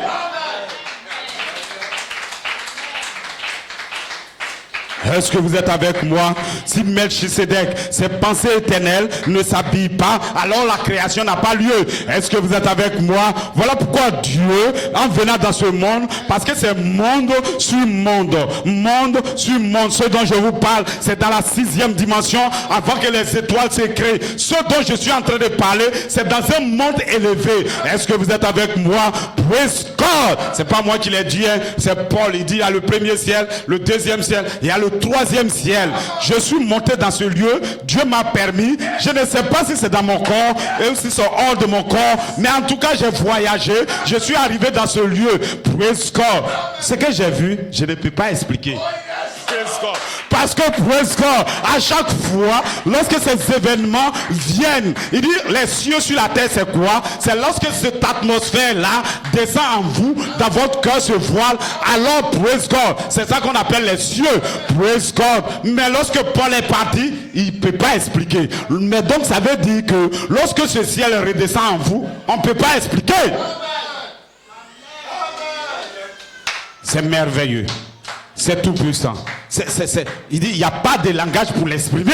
S1: Est-ce que vous êtes avec moi? Si Melchisedec, ses pensées éternelles ne s'habillent pas, alors la création n'a pas lieu. Est-ce que vous êtes avec moi? Voilà pourquoi Dieu, en venant dans ce monde, parce que c'est monde sur monde, monde sur monde. Ce dont je vous parle, c'est dans la 6e dimension, avant que les étoiles se créent. Ce dont je suis en train de parler, c'est dans un monde élevé. Est-ce que vous êtes avec moi? Praise God. C'est pas moi qui l'ai dit, hein. C'est Paul. Il dit, il y a le premier ciel, le deuxième ciel, il y a le 3e ciel. Je suis monté dans ce lieu, Dieu m'a permis, je ne sais pas si c'est dans mon corps et si c'est hors de mon corps, mais en tout cas j'ai voyagé, je suis arrivé dans ce lieu. Praise God. Ce que j'ai vu, je ne peux pas expliquer. Parce que praise God, à chaque fois, lorsque ces événements viennent, il dit les cieux sur la terre, c'est quoi? C'est lorsque cette atmosphère-là descend en vous, dans votre cœur se voile, alors praise God. C'est ça qu'on appelle les cieux. Praise God. Mais lorsque Paul est parti, il ne peut pas expliquer. Mais donc ça veut dire que lorsque ce ciel redescend en vous, on ne peut pas expliquer. C'est merveilleux. C'est tout puissant. Il dit, il n'y a pas de langage pour l'exprimer.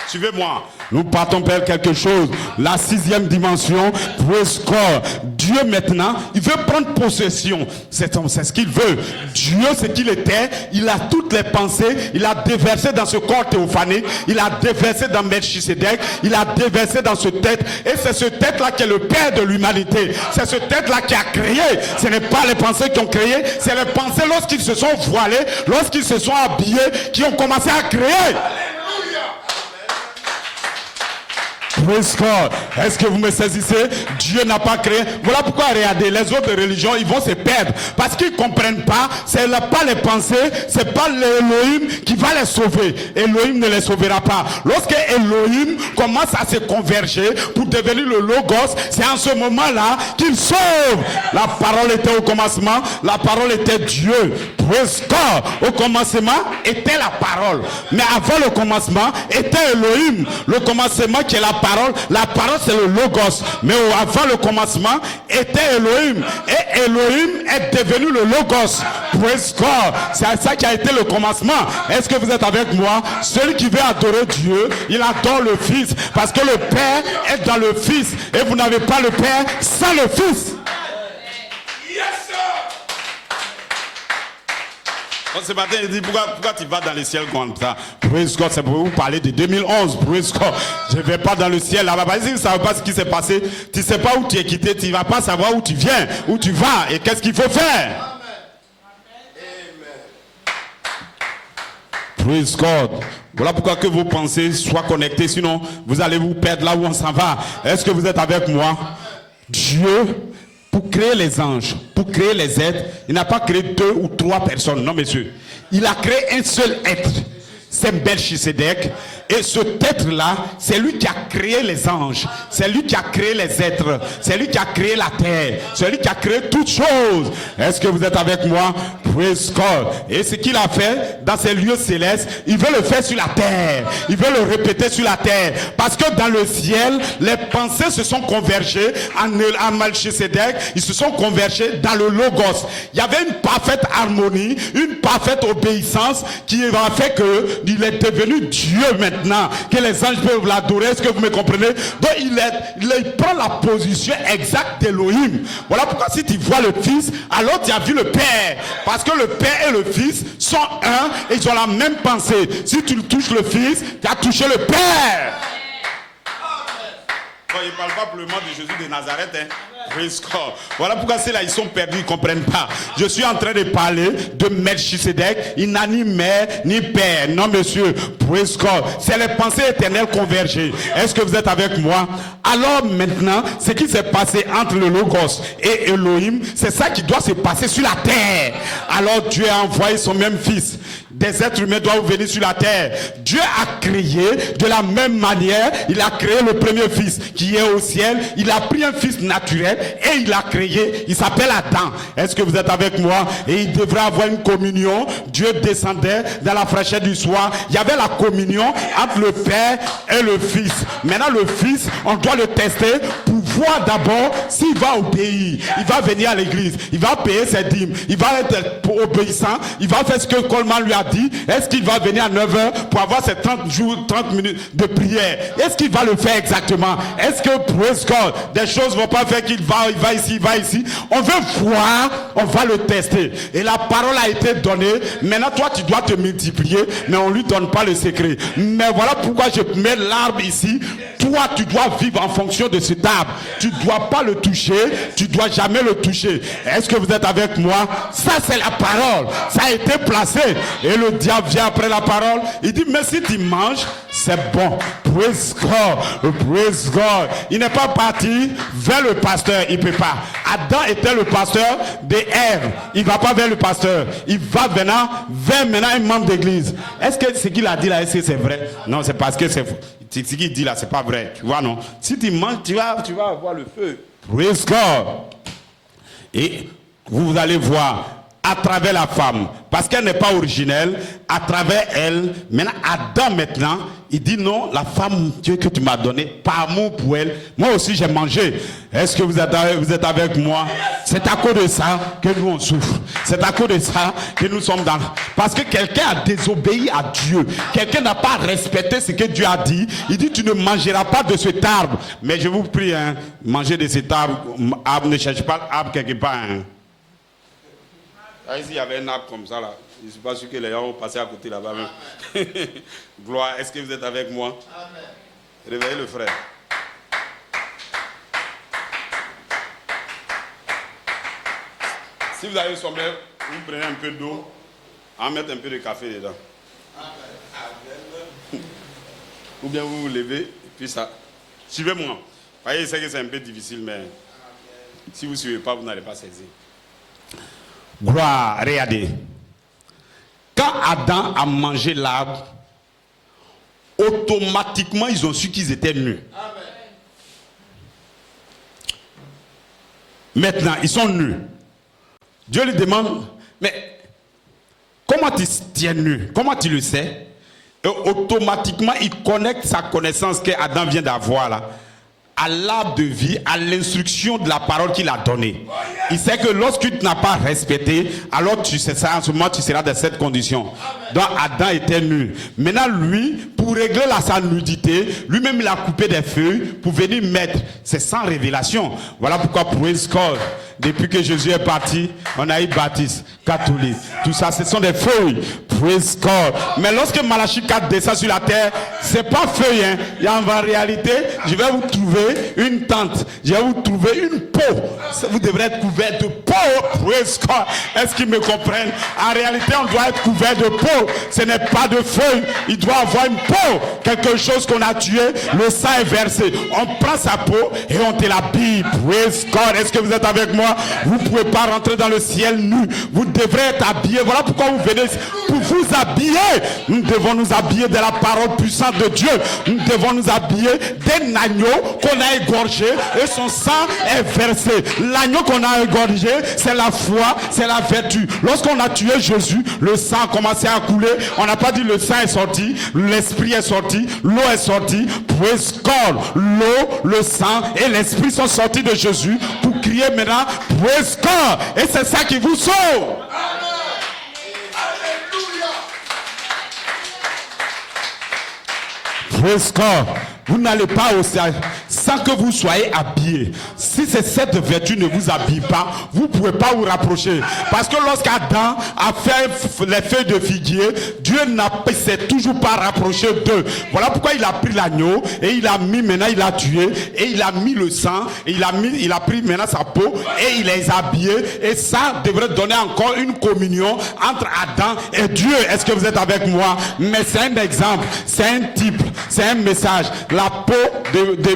S1: Suivez-moi. Nous partons vers quelque chose. La 6e dimension. Praise God. Dieu maintenant, il veut prendre possession. C'est ce qu'il veut. Dieu, ce qu'il était, il a toutes les pensées. Il a déversé dans ce corps théophanique. Il a déversé dans Melchisedec. Il a déversé dans ce tête. Et c'est ce tête-là qui est le père de l'humanité. C'est ce tête-là qui a créé. Ce n'est pas les pensées qui ont créé. C'est les pensées lorsqu'ils se sont voilés, lorsqu'ils se sont habillés, qui ont commencé à créer. Praise God. Est-ce que vous me saisissez? Dieu n'a pas créé. Voilà pourquoi, regardez, les autres religions, ils vont se perdre. Parce qu'ils ne comprennent pas, c'est pas les pensées, c'est pas l'Elohim qui va les sauver. Elohim ne les sauvera pas. Lorsque Elohim commence à se converger pour devenir le Logos, c'est en ce moment-là qu'il sauve. La parole était au commencement, la parole était Dieu. Praise God. Au commencement était la parole. Mais avant le commencement était Elohim. Le commencement qui est la parole c'est le Logos, mais avant le commencement était Elohim, et Elohim est devenu le Logos. Praise God. C'est ça qui a été le commencement. Est-ce que vous êtes avec moi? Celui qui veut adorer Dieu, il adore le Fils, parce que le Père est dans le Fils, et vous n'avez pas le Père sans le Fils. Ce matin, il dit, pourquoi tu vas dans le ciel comme ça? Praise God, c'est pour vous parler de 2011. Praise God. Je ne vais pas dans le ciel là-bas. Si vous ne savez pas ce qui s'est passé, tu ne sais pas où tu es quitté, tu ne vas pas savoir où tu viens, où tu vas et qu'est-ce qu'il faut faire. Amen. Praise God. Voilà pourquoi que vos pensées soient connectées, sinon vous allez vous perdre là où on s'en va. Est-ce que vous êtes avec moi? Dieu, pour créer les anges, pour créer les êtres, il n'a pas créé 2 ou 3 personnes. Non, monsieur. Il a créé un seul être. C'est Melchisedec. Et ce être-là, c'est lui qui a créé les anges. C'est lui qui a créé les êtres. C'est lui qui a créé la terre. C'est lui qui a créé toutes choses. Est-ce que vous êtes avec moi? Praise God. Et ce qu'il a fait dans ces lieux célestes, il veut le faire sur la terre. Il veut le répéter sur la terre. Parce que dans le ciel, les pensées se sont convergées en Melchisedec. Ils se sont convergés dans le Logos. Il y avait une parfaite harmonie, une parfaite obéissance qui a fait qu'il est devenu Dieu maintenant, que les anges peuvent l'adorer. Est-ce que vous me comprenez? Donc il prend la position exacte d'Elohim. Voilà pourquoi si tu vois le Fils, alors tu as vu le Père. Parce que le Père et le Fils sont un et ils ont la même pensée. Si tu touches le Fils, tu as touché le Père. Bon, il ne parle pas pour le nom de Jésus de Nazareth. Voilà pourquoi ceux-là, ils sont perdus, ils ne comprennent pas. Je suis en train de parler de Melchisedec. Il n'a ni mère, ni père. Non, monsieur. C'est les pensées éternelles convergées. Est-ce que vous êtes avec moi? Alors maintenant, ce qui s'est passé entre le Logos et Elohim, c'est ça qui doit se passer sur la terre. Alors Dieu a envoyé son même Fils. Des êtres humains doivent venir sur la terre. Dieu a créé de la même manière. Il a créé le premier Fils qui est au ciel. Il a pris un Fils naturel et il a créé. Il s'appelle Adam. Est-ce que vous êtes avec moi? Et il devrait avoir une communion. Dieu descendait dans la fraîcheur du soir. Il y avait la communion entre le Père et le Fils. Maintenant le Fils, on doit le tester pour Vois d'abord s'il va obéir. Il va venir à l'église. Il va payer ses dîmes. Il va être obéissant. Il va faire ce que Coleman lui a dit. Est-ce qu'il va venir à 9h pour avoir ses 30 jours, 30 minutes de prière? Est-ce qu'il va le faire exactement? Est-ce que, praise God, des choses ne vont pas faire qu'il va ici, il va ici? On veut voir, on va le tester. Et la parole a été donnée. Maintenant, toi, tu dois te multiplier, mais on ne lui donne pas le secret. Mais voilà pourquoi je mets l'arbre ici. Toi, tu dois vivre en fonction de cet arbre. Tu ne dois pas le toucher. Tu ne dois jamais le toucher. Est-ce que vous êtes avec moi? Ça, c'est la parole. Ça a été placé. Et le diable vient après la parole. Il dit, mais si tu manges, c'est bon. Praise God. Praise God. Il n'est pas parti vers le pasteur. Il ne peut pas. Adam était le pasteur de Ève. Il ne va pas vers le pasteur. Il va vers maintenant un membre d'église. Est-ce que ce qu'il a dit là, est-ce que c'est vrai? Non, c'est parce que c'est ce qu'il dit là, c'est pas vrai. Tu vois, non? Si tu manges, tu vas avoir le feu. Praise God. Et vous allez voir à travers la femme, parce qu'elle n'est pas originelle, à travers elle, maintenant Adam maintenant, il dit non, la femme Dieu que tu m'as donnée, par amour pour elle, moi aussi j'ai mangé. Est-ce que vous êtes avec moi? C'est à cause de ça que nous on souffre. C'est à cause de ça que nous sommes dans... Parce que quelqu'un a désobéi à Dieu. Quelqu'un n'a pas respecté ce que Dieu a dit. Il dit tu ne mangeras pas de cet arbre. Mais je vous prie, hein, manger de cet arbre, ne cherche pas l'arbre quelque part. Hein. Là, ici, il y avait un arbre comme ça, là. Je ne suis pas sûr que les gens vont passer à côté là-bas même. Gloire, est-ce que vous êtes avec moi? Amen. Réveillez le frère. Si vous avez une sombrelle, vous prenez un peu d'eau, en mettre un peu de café dedans. Amen. Ou bien vous vous levez, et puis ça. Suivez-moi. Vous voyez, je sais que c'est un peu difficile, mais si vous ne suivez pas, vous n'allez pas saisir. Gloire, regardez. Quand Adam a mangé l'arbre, automatiquement ils ont su qu'ils étaient nus. Amen. Maintenant, ils sont nus. Dieu lui demande, mais comment tu tiens nu? Comment tu le sais? Et automatiquement, il connecte sa connaissance qu'Adam vient d'avoir là à l'arbre de vie, à l'instruction de la parole qu'il a donnée. Il sait que lorsque tu n'as pas respecté, alors tu sais ça, en ce moment tu seras dans cette condition. Donc Adam était nu. Maintenant lui, pour régler sa nudité, lui-même il a coupé des feuilles pour venir mettre. C'est sans révélation. Voilà pourquoi praise God. Depuis que Jésus est parti, on a eu baptiste, catholique. Tout ça, ce sont des feuilles. Praise God. Mais lorsque Malachie 4 descend sur la terre, c'est pas feuille. Hein. Et en réalité, je vais vous trouver une tente. Je vais vous trouver une peau. Vous devrez être couvert de peau. Praise God. Est-ce qu'ils me comprennent? En réalité, on doit être couvert de peau. Ce n'est pas de feuilles. Il doit avoir une peau. Quelque chose qu'on a tué, le sang est versé. On prend sa peau et on te l'habille. Praise God. Est-ce que vous êtes avec moi? Vous ne pouvez pas rentrer dans le ciel nu. Vous devrez être habillé. Voilà pourquoi vous venez pour vous habiller. Nous devons nous habiller de la parole puissante de Dieu. Nous devons nous habiller d'un agneau qu'on a égorgé et son sang est versé. L'agneau qu'on a égorgé, c'est la foi, c'est la vertu. Lorsqu'on a tué Jésus, le sang a commencé à couler. On n'a pas dit le sang est sorti, l'esprit est sorti, l'eau est sortie. Praise God. L'eau, le sang et l'esprit sont sortis de Jésus pour crier maintenant praise God. Et c'est ça qui vous sauve. Praise God. Vous n'allez pas au ciel sans que vous soyez habillés. Si cette vertu ne vous habille pas, vous ne pouvez pas vous rapprocher. Parce que lorsqu'Adam a fait les feuilles de figuier, Dieu ne s'est toujours pas rapproché d'eux. Voilà pourquoi il a pris l'agneau et il a mis, maintenant il a tué, et il a mis le sang, et il a pris maintenant sa peau et il les a habillés. Et ça devrait donner encore une communion entre Adam et Dieu. Est-ce que vous êtes avec moi? Mais c'est un exemple, c'est un type, c'est un message. La peau de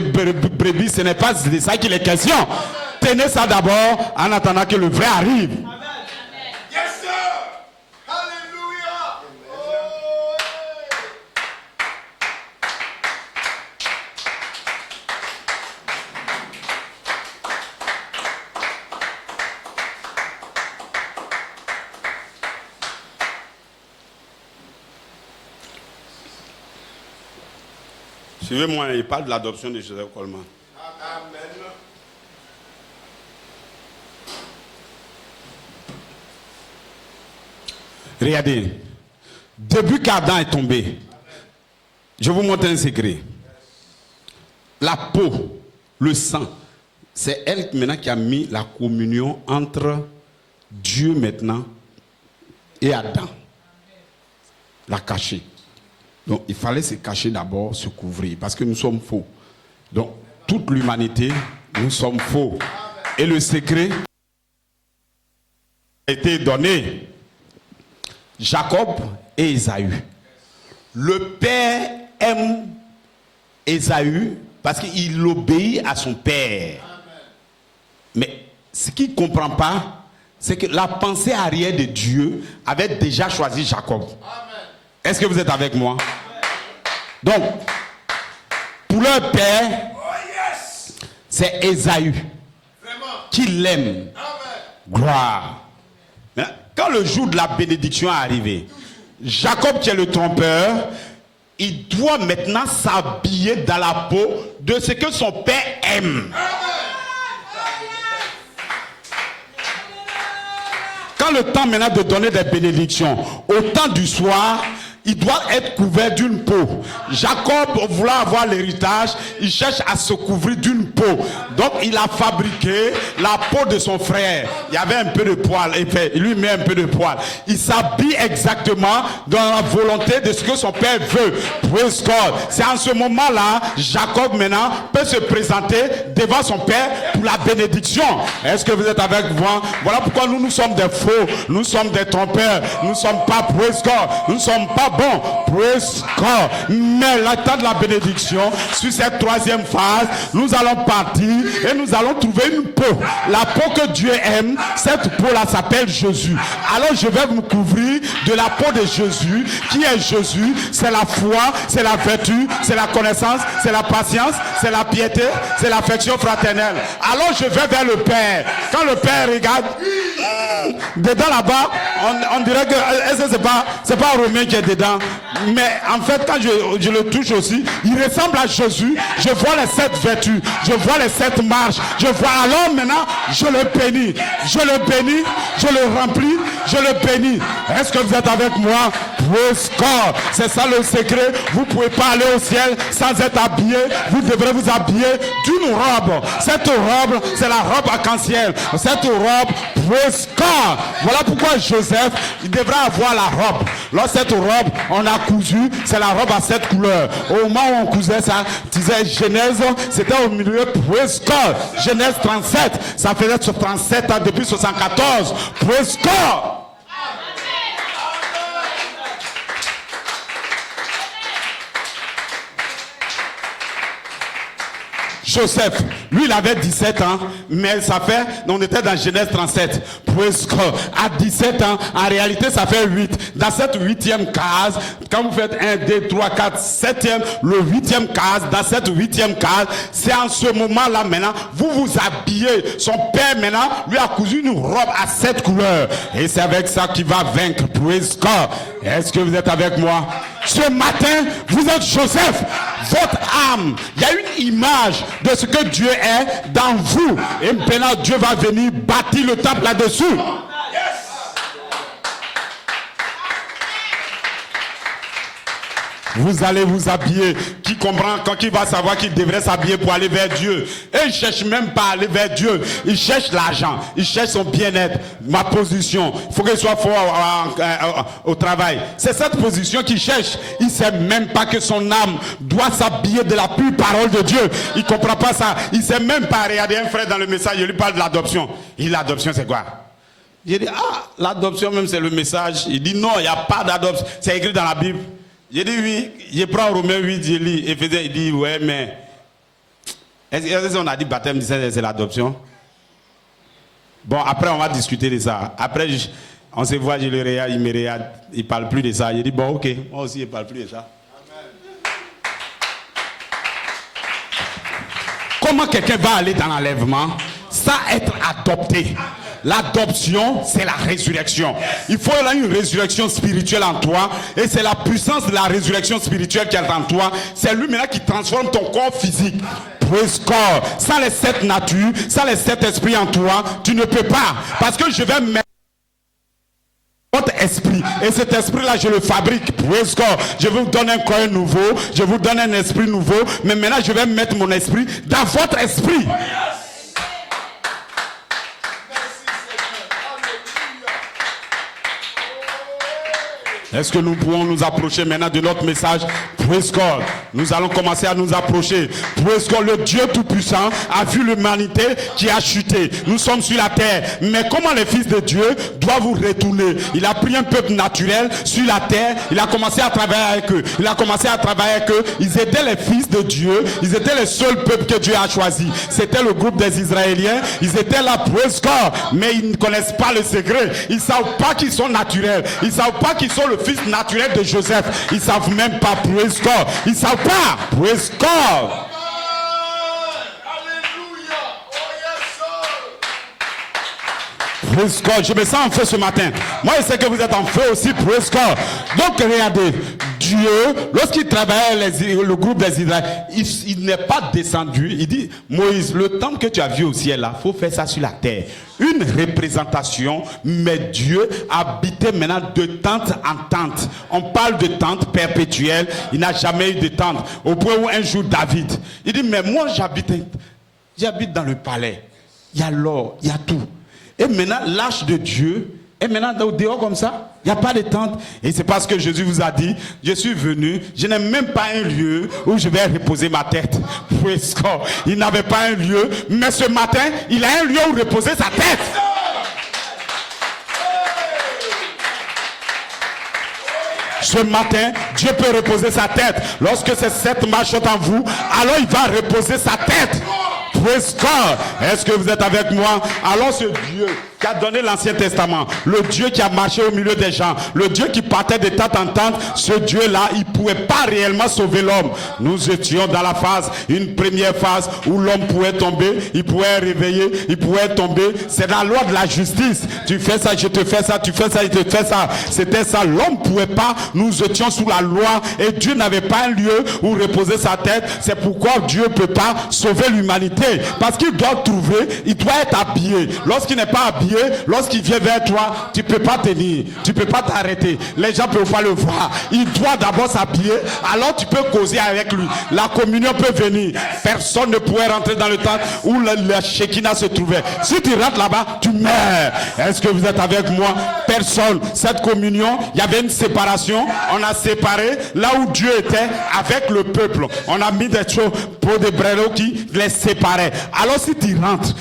S1: brebis, ce n'est pas de ça qu'il est question. Tenez ça d'abord en attendant que le vrai arrive.
S2: Yes, sir. Alléluia.
S1: Suivez-moi, il parle de l'adoption de Joseph Coleman.
S2: Amen.
S1: Regardez. Depuis qu'Adam est tombé, je vous montre un secret. La peau, le sang, c'est elle maintenant qui a mis la communion entre Dieu maintenant et Adam. La cacher. Donc il fallait se cacher d'abord, se couvrir, parce que nous sommes faux. Donc toute l'humanité, nous sommes faux. Et le secret a été donné. Jacob et Ésaü. Le père aime Ésaü parce qu'il obéit à son père. Mais ce qu'il ne comprend pas, c'est que la pensée arrière de Dieu avait déjà choisi Jacob. Est-ce que vous êtes avec moi? Donc, pour leur père, c'est Ésaü qui l'aime. Gloire. Maintenant, quand le jour de la bénédiction est arrivé, Jacob qui est le trompeur, il doit maintenant s'habiller dans la peau de ce que son père aime. Quand le temps maintenant de donner des bénédictions, au temps du soir, il doit être couvert d'une peau. Jacob, voulant avoir l'héritage, il cherche à se couvrir d'une peau. Donc il a fabriqué la peau de son frère. Il y avait un peu de poil, et il lui met un peu de poil. Il s'habille exactement dans la volonté de ce que son père veut. Praise God. C'est en ce moment-là, Jacob maintenant peut se présenter devant son père pour la bénédiction. Est-ce que vous êtes avec moi? Voilà pourquoi nous sommes des faux, nous sommes des trompeurs, nous ne sommes pas, praise God, nous ne sommes pas bon, praise God. Mais le temps de la bénédiction, sur cette troisième phase, nous allons partir et nous allons trouver une peau. La peau que Dieu aime, cette peau-là s'appelle Jésus. Alors je vais vous couvrir de la peau de Jésus. Qui est Jésus? C'est la foi, c'est la vertu, c'est la connaissance, c'est la patience, c'est la piété, c'est l'affection fraternelle. Alors je vais vers le Père. Quand le Père regarde, dedans là-bas, on dirait que c'est pas Romain qui est dedans. Mais en fait, quand je le touche aussi, il ressemble à Jésus. Je vois les 7 vertus, je vois les 7 marches. Je vois, alors maintenant, je le bénis. Je le bénis, je le remplis, je le bénis. Est-ce que vous êtes avec moi? Praise God. C'est ça le secret. Vous ne pouvez pas aller au ciel sans être habillé. Vous devrez vous habiller d'une robe. Cette robe, c'est la robe arc-en-ciel. Cette robe, praise God. Voilà pourquoi Joseph, il devrait avoir la robe. Là, cette robe, on a cousu, c'est la robe à 7 couleurs. Au moment où on cousait ça, tu disais Genèse, c'était au milieu, praise God. Genèse 37, ça faisait 37 ans depuis 74. Praise God. Joseph, lui il avait 17 ans, mais ça fait, on était dans Genèse 37, à 17 ans, en réalité ça fait 8. Dans cette 8e case, quand vous faites 1, 2, 3, 4, 7e, le 8e case, dans cette 8e case, c'est en ce moment-là maintenant, vous vous habillez. Son père maintenant, lui a cousu une robe à 7 couleurs. Et c'est avec ça qu'il va vaincre. Praise God. Est-ce que vous êtes avec moi? Ce matin, vous êtes Joseph. Votre âme, il y a une image de ce que Dieu est dans vous. Et maintenant, Dieu va venir bâtir le temple là-dessus. Vous allez vous habiller. Qui comprend quand il va savoir qu'il devrait s'habiller pour aller vers Dieu. Et il ne cherche même pas à aller vers Dieu. Il cherche l'argent. Il cherche son bien-être. Ma position. Il faut qu'il soit fort au travail. C'est cette position qu'il cherche. Il ne sait même pas que son âme doit s'habiller de la pure parole de Dieu. Il ne comprend pas ça. Il ne sait même pas. Regardez un frère dans le message. Il lui parle de l'adoption. Il dit l'adoption c'est quoi? Il dit l'adoption même c'est le message. Il dit non, il n'y a pas d'adoption. C'est écrit dans la Bible. J'ai dit oui, je prends Romains 8, je lis, et il dit ouais, mais est-ce qu'on a dit baptême, c'est l'adoption? Bon, après on va discuter de ça. Après, on se voit, je le regarde, il me regarde, il ne parle plus de ça. Je dis bon, ok, moi aussi, je ne parle plus de ça. Comment quelqu'un va aller dans l'enlèvement sans être adopté? L'adoption, c'est la résurrection. Il faut une résurrection spirituelle en toi. Et c'est la puissance de la résurrection spirituelle qui est en toi. C'est lui maintenant qui transforme ton corps physique. Praise God. Sans les 7 natures, sans les 7 esprits en toi, tu ne peux pas. Parce que je vais mettre votre esprit. Et cet esprit-là, je le fabrique. Praise God. Je vous donne un corps nouveau. Je vous donne un esprit nouveau. Mais maintenant, je vais mettre mon esprit dans votre esprit. Est-ce que nous pouvons nous approcher maintenant de notre message? Praise God. Nous allons commencer à nous approcher. Praise God. Le Dieu Tout-Puissant a vu l'humanité qui a chuté. Nous sommes sur la terre. Mais comment les fils de Dieu doivent vous retourner? Il a pris un peuple naturel sur la terre. Il a commencé à travailler avec eux. Ils étaient les fils de Dieu. Ils étaient les seuls peuples que Dieu a choisis. C'était le groupe des Israéliens. Ils étaient là, praise God. Mais ils ne connaissent pas le secret. Ils ne savent pas qu'ils sont naturels. Ils ne savent pas qu'ils sont le fils naturel de Joseph. Ils ne savent même pas, praise God. Ils ne savent pas, praise God. Praise God. Je me sens en feu ce matin. Moi, je sais que vous êtes en feu aussi, praise God. Donc, regardez, Dieu, lorsqu'il travaillait le groupe des Israéliens, il n'est pas descendu. Il dit, Moïse, le temple que tu as vu au ciel là, il faut faire ça sur la terre. Une représentation, mais Dieu habitait maintenant de tente en tente. On parle de tente perpétuelle. Il n'a jamais eu de tente. Au point où un jour David, il dit, mais moi j'habite dans le palais. Il y a l'or, il y a tout. Et maintenant, l'arche de Dieu est maintenant au dehors comme ça. Il n'y a pas de tente. Et c'est parce que Jésus vous a dit, je suis venu, je n'ai même pas un lieu où je vais reposer ma tête. Praise God. Il n'avait pas un lieu, mais ce matin, il a un lieu où reposer sa tête. Ce matin, Dieu peut reposer sa tête. Lorsque ces 7 marches sont en vous, alors il va reposer sa tête. Praise God. Est-ce que vous êtes avec moi? Alors ce Dieu qui a donné l'Ancien Testament, le Dieu qui a marché au milieu des gens, le Dieu qui partait de tente en tente, ce Dieu-là, il ne pouvait pas réellement sauver l'homme. Nous étions dans la phase, une première phase où l'homme pouvait tomber, il pouvait réveiller, il pouvait tomber. C'est la loi de la justice. Tu fais ça, je te fais ça, tu fais ça, je te fais ça. C'était ça. L'homme ne pouvait pas. Nous étions sous la loi et Dieu n'avait pas un lieu où reposer sa tête. C'est pourquoi Dieu ne peut pas sauver l'humanité. Parce qu'il doit trouver, il doit être habillé. Lorsqu'il n'est pas habillé, lorsqu'il vient vers toi, tu ne peux pas tenir, tu ne peux pas t'arrêter. Les gens ne peuvent pas le voir. Il doit d'abord s'habiller, alors tu peux causer avec lui. La communion peut venir. Personne ne pourrait rentrer dans le temple où la Shekinah se trouvait. Si tu rentres là-bas, tu meurs. Est-ce que vous êtes avec moi? Personne. Cette communion, il y avait une séparation. On a séparé là où Dieu était avec le peuple. On a mis des choses pour des brélots qui les séparaient. Alors si tu rentres,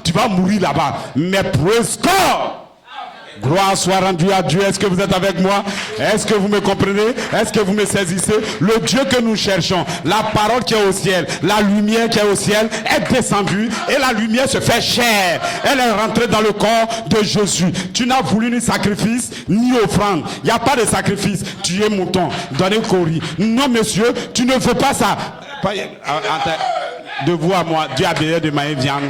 S1: tu vas mourir là-bas. Mais praise God. Gloire soit rendue à Dieu. Est-ce que vous êtes avec moi? Est-ce que vous me comprenez? Est-ce que vous me saisissez? Le Dieu que nous cherchons, la parole qui est au ciel, la lumière qui est au ciel est descendue et la lumière se fait chair. Elle est rentrée dans le corps de Jésus. Tu n'as voulu ni sacrifice ni offrande. Il n'y a pas de sacrifice. Tu es mouton, donnez cori. Non monsieur, tu ne veux pas ça. De vous à moi, Dieu a béni de ma viande.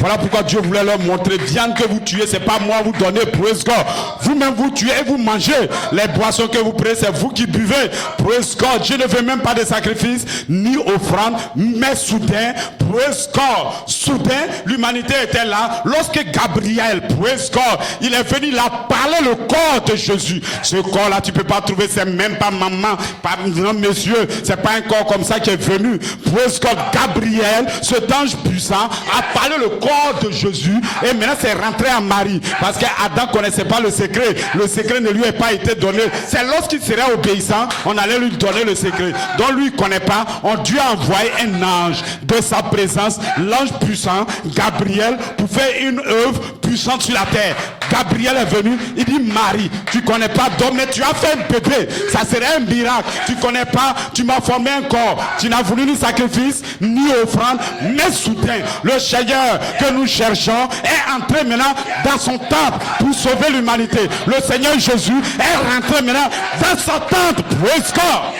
S1: Voilà pourquoi Dieu voulait leur montrer, viande que vous tuez, c'est pas moi vous donnez, praise God. Vous-même vous tuez et vous mangez. Les boissons que vous prenez, c'est vous qui buvez. Praise God. Dieu ne veut même pas de sacrifice, ni offrande, mais soudain, praise God. Soudain, l'humanité était là. Lorsque Gabriel, praise God, il est venu, il a parlé le corps de Jésus. Ce corps-là, tu peux pas trouver, c'est même pas maman, pas non monsieur, c'est pas un corps comme ça qui est venu. Praise God. Gabriel, cet ange puissant, a parlé le corps de Jésus et maintenant c'est rentré en Marie parce qu'Adam ne connaissait pas le secret. Le secret ne lui a pas été donné. C'est lorsqu'il serait obéissant, on allait lui donner le secret. Donc lui il ne connaît pas. Dieu a envoyé un ange de sa présence, l'ange puissant, Gabriel, pour faire une œuvre puissante sur la terre. Gabriel est venu, il dit Marie, tu ne connais pas d'homme, mais tu as fait un bébé. Ça serait un miracle. Tu ne connais pas, tu m'as formé un corps. Tu n'as voulu ni sacrifice, ni offrande, mais soudain, le Seigneur que nous cherchons est entré maintenant dans son temple pour sauver l'humanité. Le Seigneur Jésus est rentré maintenant dans son temple. Praise God.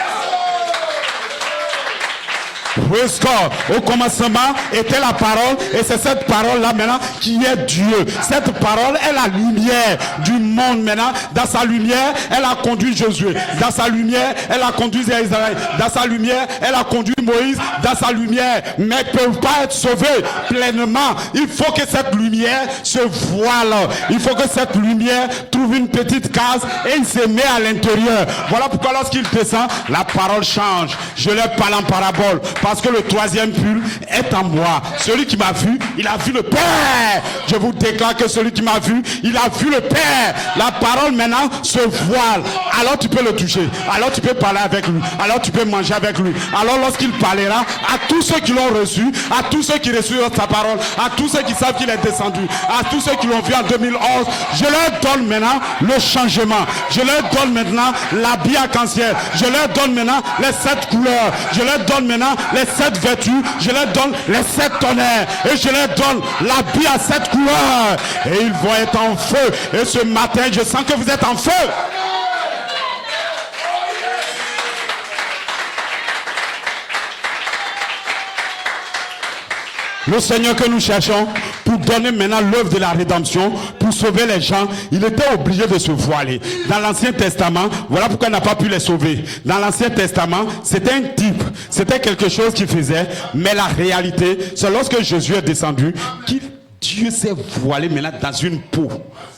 S1: Praise God. Au commencement était la parole, et c'est cette parole-là maintenant qui est Dieu. Cette parole est la lumière du monde maintenant. Dans sa lumière, elle a conduit Josué. Dans sa lumière, elle a conduit Israël. Dans sa lumière, elle a conduit Moïse. Dans sa lumière, mais ils ne peuvent pas être sauvés pleinement. Il faut que cette lumière se voile. Il faut que cette lumière trouve une petite case et il se met à l'intérieur. Voilà pourquoi lorsqu'il descend, la parole change. Je leur parle en parabole parce que le troisième pull est en moi. Celui qui m'a vu, il a vu le Père. Je vous déclare que celui qui m'a vu, il a vu le Père. La parole maintenant se voile. Alors tu peux le toucher. Alors tu peux parler avec lui. Alors tu peux manger avec lui. Alors lorsqu'il parlera à tous ceux qui l'ont reçu, à tous ceux qui reçurent sa parole, à tous ceux qui savent qu'il est descendu, à tous ceux qui l'ont vu en 2011, je leur donne maintenant le changement. Je leur donne maintenant l'habit arc-en-ciel. Je leur donne maintenant les 7 couleurs. Je leur donne maintenant les 7 vertus. Je leur donne les 7 tonnerres. Et je leur donne l'habit à 7 couleurs. Et ils vont être en feu. Et ce matin, je sens que vous êtes en feu. Le Seigneur que nous cherchons pour donner maintenant l'œuvre de la rédemption, pour sauver les gens, il était obligé de se voiler. Dans l'Ancien Testament, voilà pourquoi il n'a pas pu les sauver. Dans l'Ancien Testament, c'était un type, c'était quelque chose qu'il faisait, mais la réalité, c'est lorsque Jésus est descendu, Dieu s'est voilé maintenant dans une peau.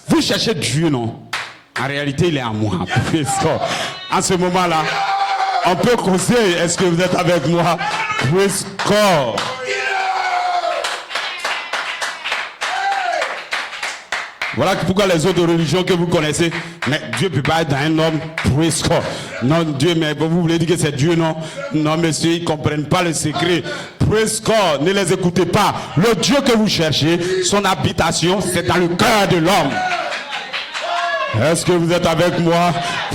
S1: Vous cherchez Dieu, non? En réalité, il est en moi. En ce moment-là, on peut causer. Est-ce que vous êtes avec moi? Praise God. Voilà pourquoi les autres religions que vous connaissez, mais Dieu ne peut pas être dans un homme, praise God. Non, Dieu, mais vous voulez dire que c'est Dieu, non? Non, monsieur, ils ne comprennent pas le secret. Praise God, ne les écoutez pas. Le Dieu que vous cherchez, son habitation, c'est dans le cœur de l'homme. Est-ce que vous êtes avec moi?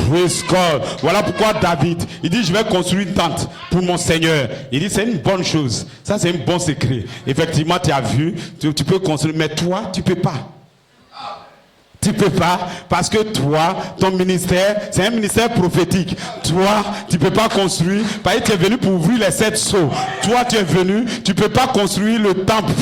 S1: Praise God. Voilà pourquoi David, il dit, je vais construire une tente pour mon Seigneur. Il dit, c'est une bonne chose. Ça, c'est un bon secret. Effectivement, tu as vu, tu peux construire, mais toi, tu ne peux pas. Tu peux pas, parce que toi, ton ministère, c'est un ministère prophétique. Toi, tu peux pas construire, parce que tu es venu pour ouvrir les 7 sceaux. Toi, tu es venu, tu peux pas construire le temple,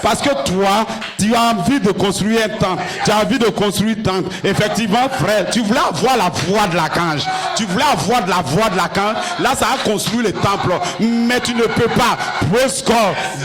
S1: parce que toi, tu as envie de construire un temple. Tu as envie de construire un temple. Effectivement, frère, tu voulais avoir la voix de l'archange. Tu voulais avoir la voix de l'archange. Là, ça a construit le temple. Mais tu ne peux pas.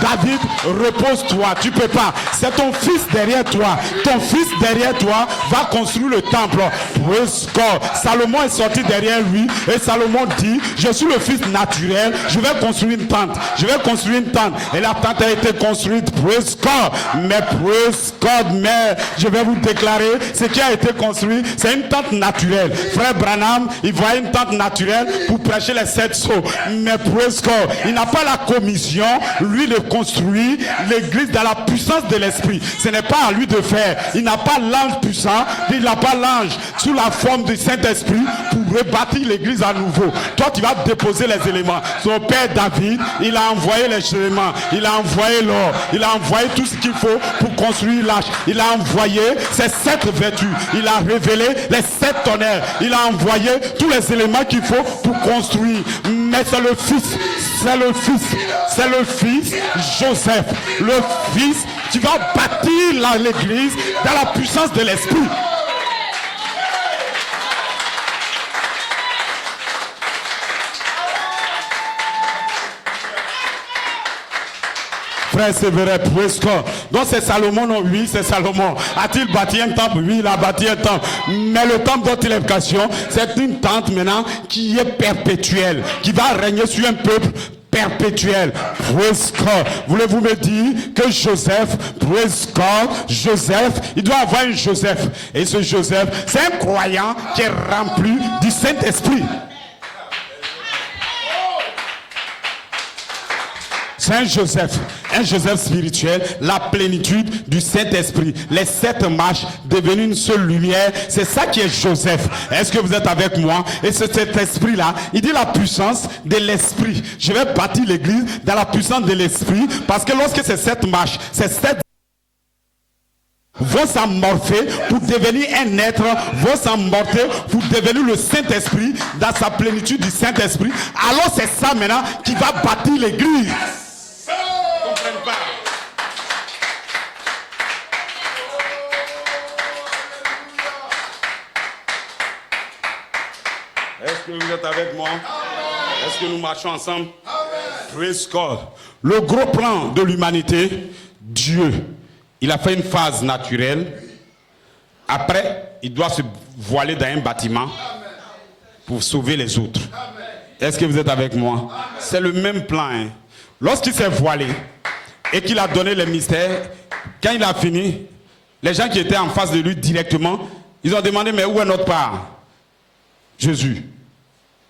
S1: David, repose-toi. Tu peux pas. C'est ton fils derrière toi. Ton fils derrière toi va construire le temple. Praise God. Salomon est sorti derrière lui et Salomon dit, je suis le fils naturel, je vais construire une tente. Je vais construire une tente. Et la tente a été construite. Praise God. Mais praise God, mais je vais vous déclarer, ce qui a été construit, c'est une tente naturelle. Frère Branham, il voit une tente naturelle pour prêcher les 7 sceaux. Mais praise God, il n'a pas la commission, lui, de construire l'église dans la puissance de l'esprit. Ce n'est pas à lui de faire. Il n'a pas l'ange puissant, il n'a pas l'ange sous la forme du Saint-Esprit pour rebâtir l'église à nouveau. Toi, tu vas déposer les éléments. Son père David, il a envoyé les éléments, il a envoyé l'or, il a envoyé tout ce qu'il faut pour construire l'arche. Il a envoyé ses 7 vertus, il a révélé les 7 tonnerres, il a envoyé tous les éléments qu'il faut pour construire. Mais c'est le fils, c'est le fils Joseph, le fils qui va bâtir l'église dans la puissance de l'esprit. Frère, c'est vrai, presque. Donc c'est Salomon, non? Oui, c'est Salomon. A-t-il bâti un temple? Oui, il a bâti un temple. Mais le temple dont il est question, c'est une tente maintenant qui est perpétuelle, qui va régner sur un peuple perpétuel. Praise God. Voulez-vous me dire que Joseph, praise God, Joseph, il doit avoir un Joseph. Et ce Joseph, c'est un croyant qui est rempli du Saint-Esprit. C'est un Joseph spirituel, la plénitude du Saint-Esprit. Les 7 marches devenues une seule lumière, c'est ça qui est Joseph. Est-ce que vous êtes avec moi? Et cet esprit-là, il dit la puissance de l'esprit. Je vais bâtir l'église dans la puissance de l'esprit, parce que lorsque c'est 7 marches, c'est 7 vont s'amorpher pour devenir un être, vont s'amorpher pour devenir le Saint-Esprit dans sa plénitude du Saint-Esprit. Alors c'est ça maintenant qui va bâtir l'église. Comprennent pas. Est-ce que vous êtes avec moi? Est-ce que nous marchons ensemble? Praise God. Le gros plan de l'humanité, Dieu, il a fait une phase naturelle. Après, il doit se voiler dans un bâtiment pour sauver les autres. Est-ce que vous êtes avec moi? C'est le même plan. Hein. Lorsqu'il s'est voilé et qu'il a donné les mystères, quand il a fini, les gens qui étaient en face de lui directement, ils ont demandé, mais où est notre part? Jésus,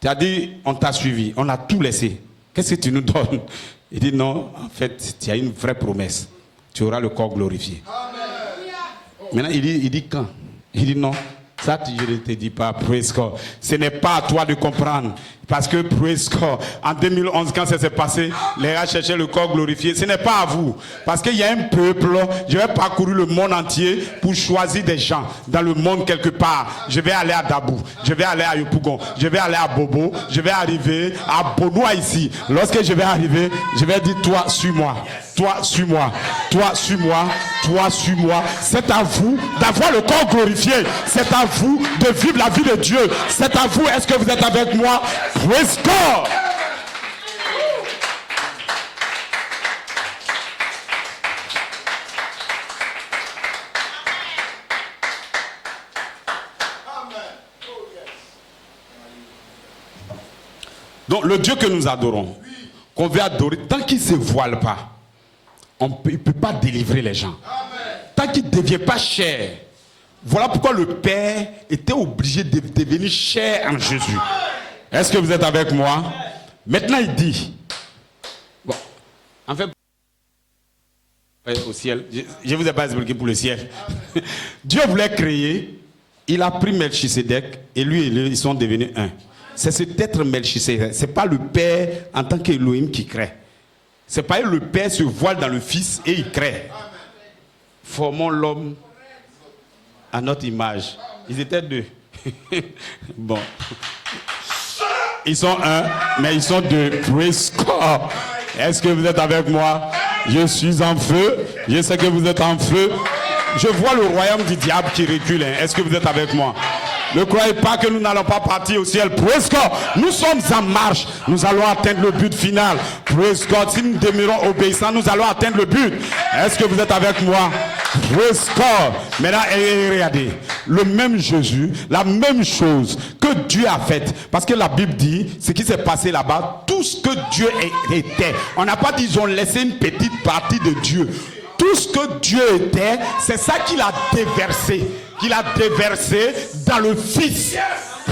S1: tu as dit, on t'a suivi, on a tout laissé. Qu'est-ce que tu nous donnes? Il dit, non, en fait, tu as une vraie promesse. Tu auras le corps glorifié. Amen. Maintenant, il dit quand? Il dit non. Ça, je ne te dis pas, praise God. Ce n'est pas à toi de comprendre. Parce que, praise God, en 2011, quand ça s'est passé, les gars cherchaient le corps glorifié. Ce n'est pas à vous. Parce qu'il y a un peuple, je vais parcourir le monde entier pour choisir des gens dans le monde quelque part. Je vais aller à Dabou, je vais aller à Yopougon, je vais aller à Bobo, je vais arriver à Bonoa ici. Lorsque je vais arriver, je vais dire, toi, suis-moi. Toi, suis-moi. Toi, suis-moi. Toi, suis-moi. C'est à vous d'avoir le corps glorifié. C'est à vous de vivre la vie de Dieu. C'est à vous. Est-ce que vous êtes avec moi? Praise God. Donc le Dieu que nous adorons, qu'on veut adorer, tant qu'il ne se voile pas, il ne peut pas délivrer les gens. Tant qu'il ne devient pas cher. Voilà pourquoi le Père était obligé de devenir cher en Jésus. Est-ce que vous êtes avec moi? Maintenant il dit, bon, en fait, au ciel, je ne vous ai pas expliqué pour le ciel. Dieu voulait créer, il a pris Melchisedec et lui et lui, ils sont devenus un. C'est cet être Melchisedec, ce n'est pas le Père en tant qu'Élohim qui crée. C'est pas le Père se voile dans le Fils et il crée. Formons l'homme à notre image. Ils étaient deux. Bon. Ils sont un, mais ils sont deux. Praise God. Est-ce que vous êtes avec moi? Je suis en feu. Je sais que vous êtes en feu. Je vois le royaume du diable qui recule. Est-ce que vous êtes avec moi? Ne croyez pas que nous n'allons pas partir au ciel. Praise God. Nous sommes en marche. Nous allons atteindre le but final. Praise God. Si nous demeurons obéissants, nous allons atteindre le but. Est-ce que vous êtes avec moi? Praise God. Maintenant, regardez. Le même Jésus, la même chose que Dieu a faite. Parce que la Bible dit, ce qui s'est passé là-bas, tout ce que Dieu était. On n'a pas dit, ils ont laissé une petite partie de Dieu. Tout ce que Dieu était, c'est ça qu'il a déversé. Qu'il a déversé dans le Fils.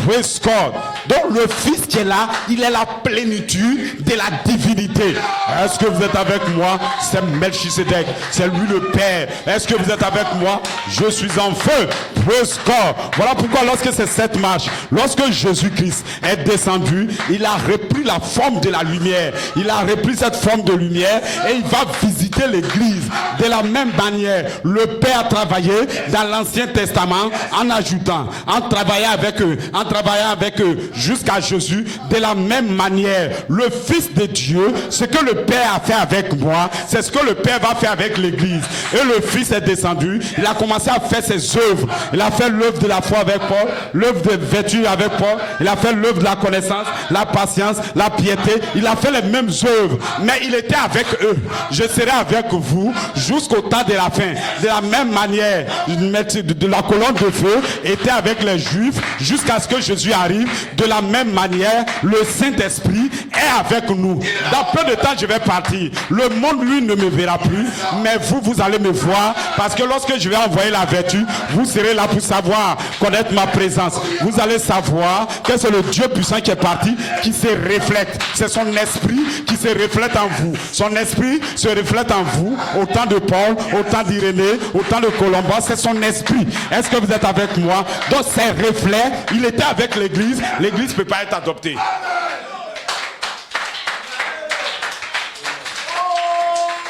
S1: Praise God. Donc le Fils qui est là, il est la plénitude de la divinité. Est-ce que vous êtes avec moi? C'est Melchisedec, c'est lui le Père. Est-ce que vous êtes avec moi? Je suis en feu. Praise God. Voilà pourquoi lorsque c'est cette marche, lorsque Jésus-Christ est descendu, il a repris la forme de la lumière. Il a repris cette forme de lumière et il va visiter l'église. De la même manière, le Père a travaillé dans l'Ancien Testament en ajoutant, en travaillant avec eux jusqu'à Jésus. De la même manière, le Fils de Dieu, ce que le Père a fait avec moi, c'est ce que le Père va faire avec l'église. Et le Fils est descendu, il a commencé à faire ses œuvres. Il a fait l'œuvre de la foi avec Paul, l'œuvre de vertu avec Paul, il a fait l'œuvre de la connaissance, la patience, la piété. Il a fait les mêmes œuvres, mais il était avec eux. Je serai avec vous jusqu'au temps de la fin. De la même manière, de la colonne de feu était avec les Juifs jusqu'à ce que Jésus arrive. De la même manière, le Saint-Esprit est avec nous. Dans peu de temps, je vais partir. Le monde, lui, ne me verra plus, mais vous allez me voir, parce que lorsque je vais envoyer la vertu, vous serez là pour savoir, connaître ma présence. Vous allez savoir que c'est le Dieu puissant qui est parti, qui se reflète. C'est son esprit qui se reflète en vous. Son esprit se reflète en vous, au temps de Paul, au temps d'Irénée, au temps de Colomba. C'est son esprit. Est-ce que vous êtes avec moi? Donc ces reflets, il était avec l'église. L'église ne peut pas être adoptée.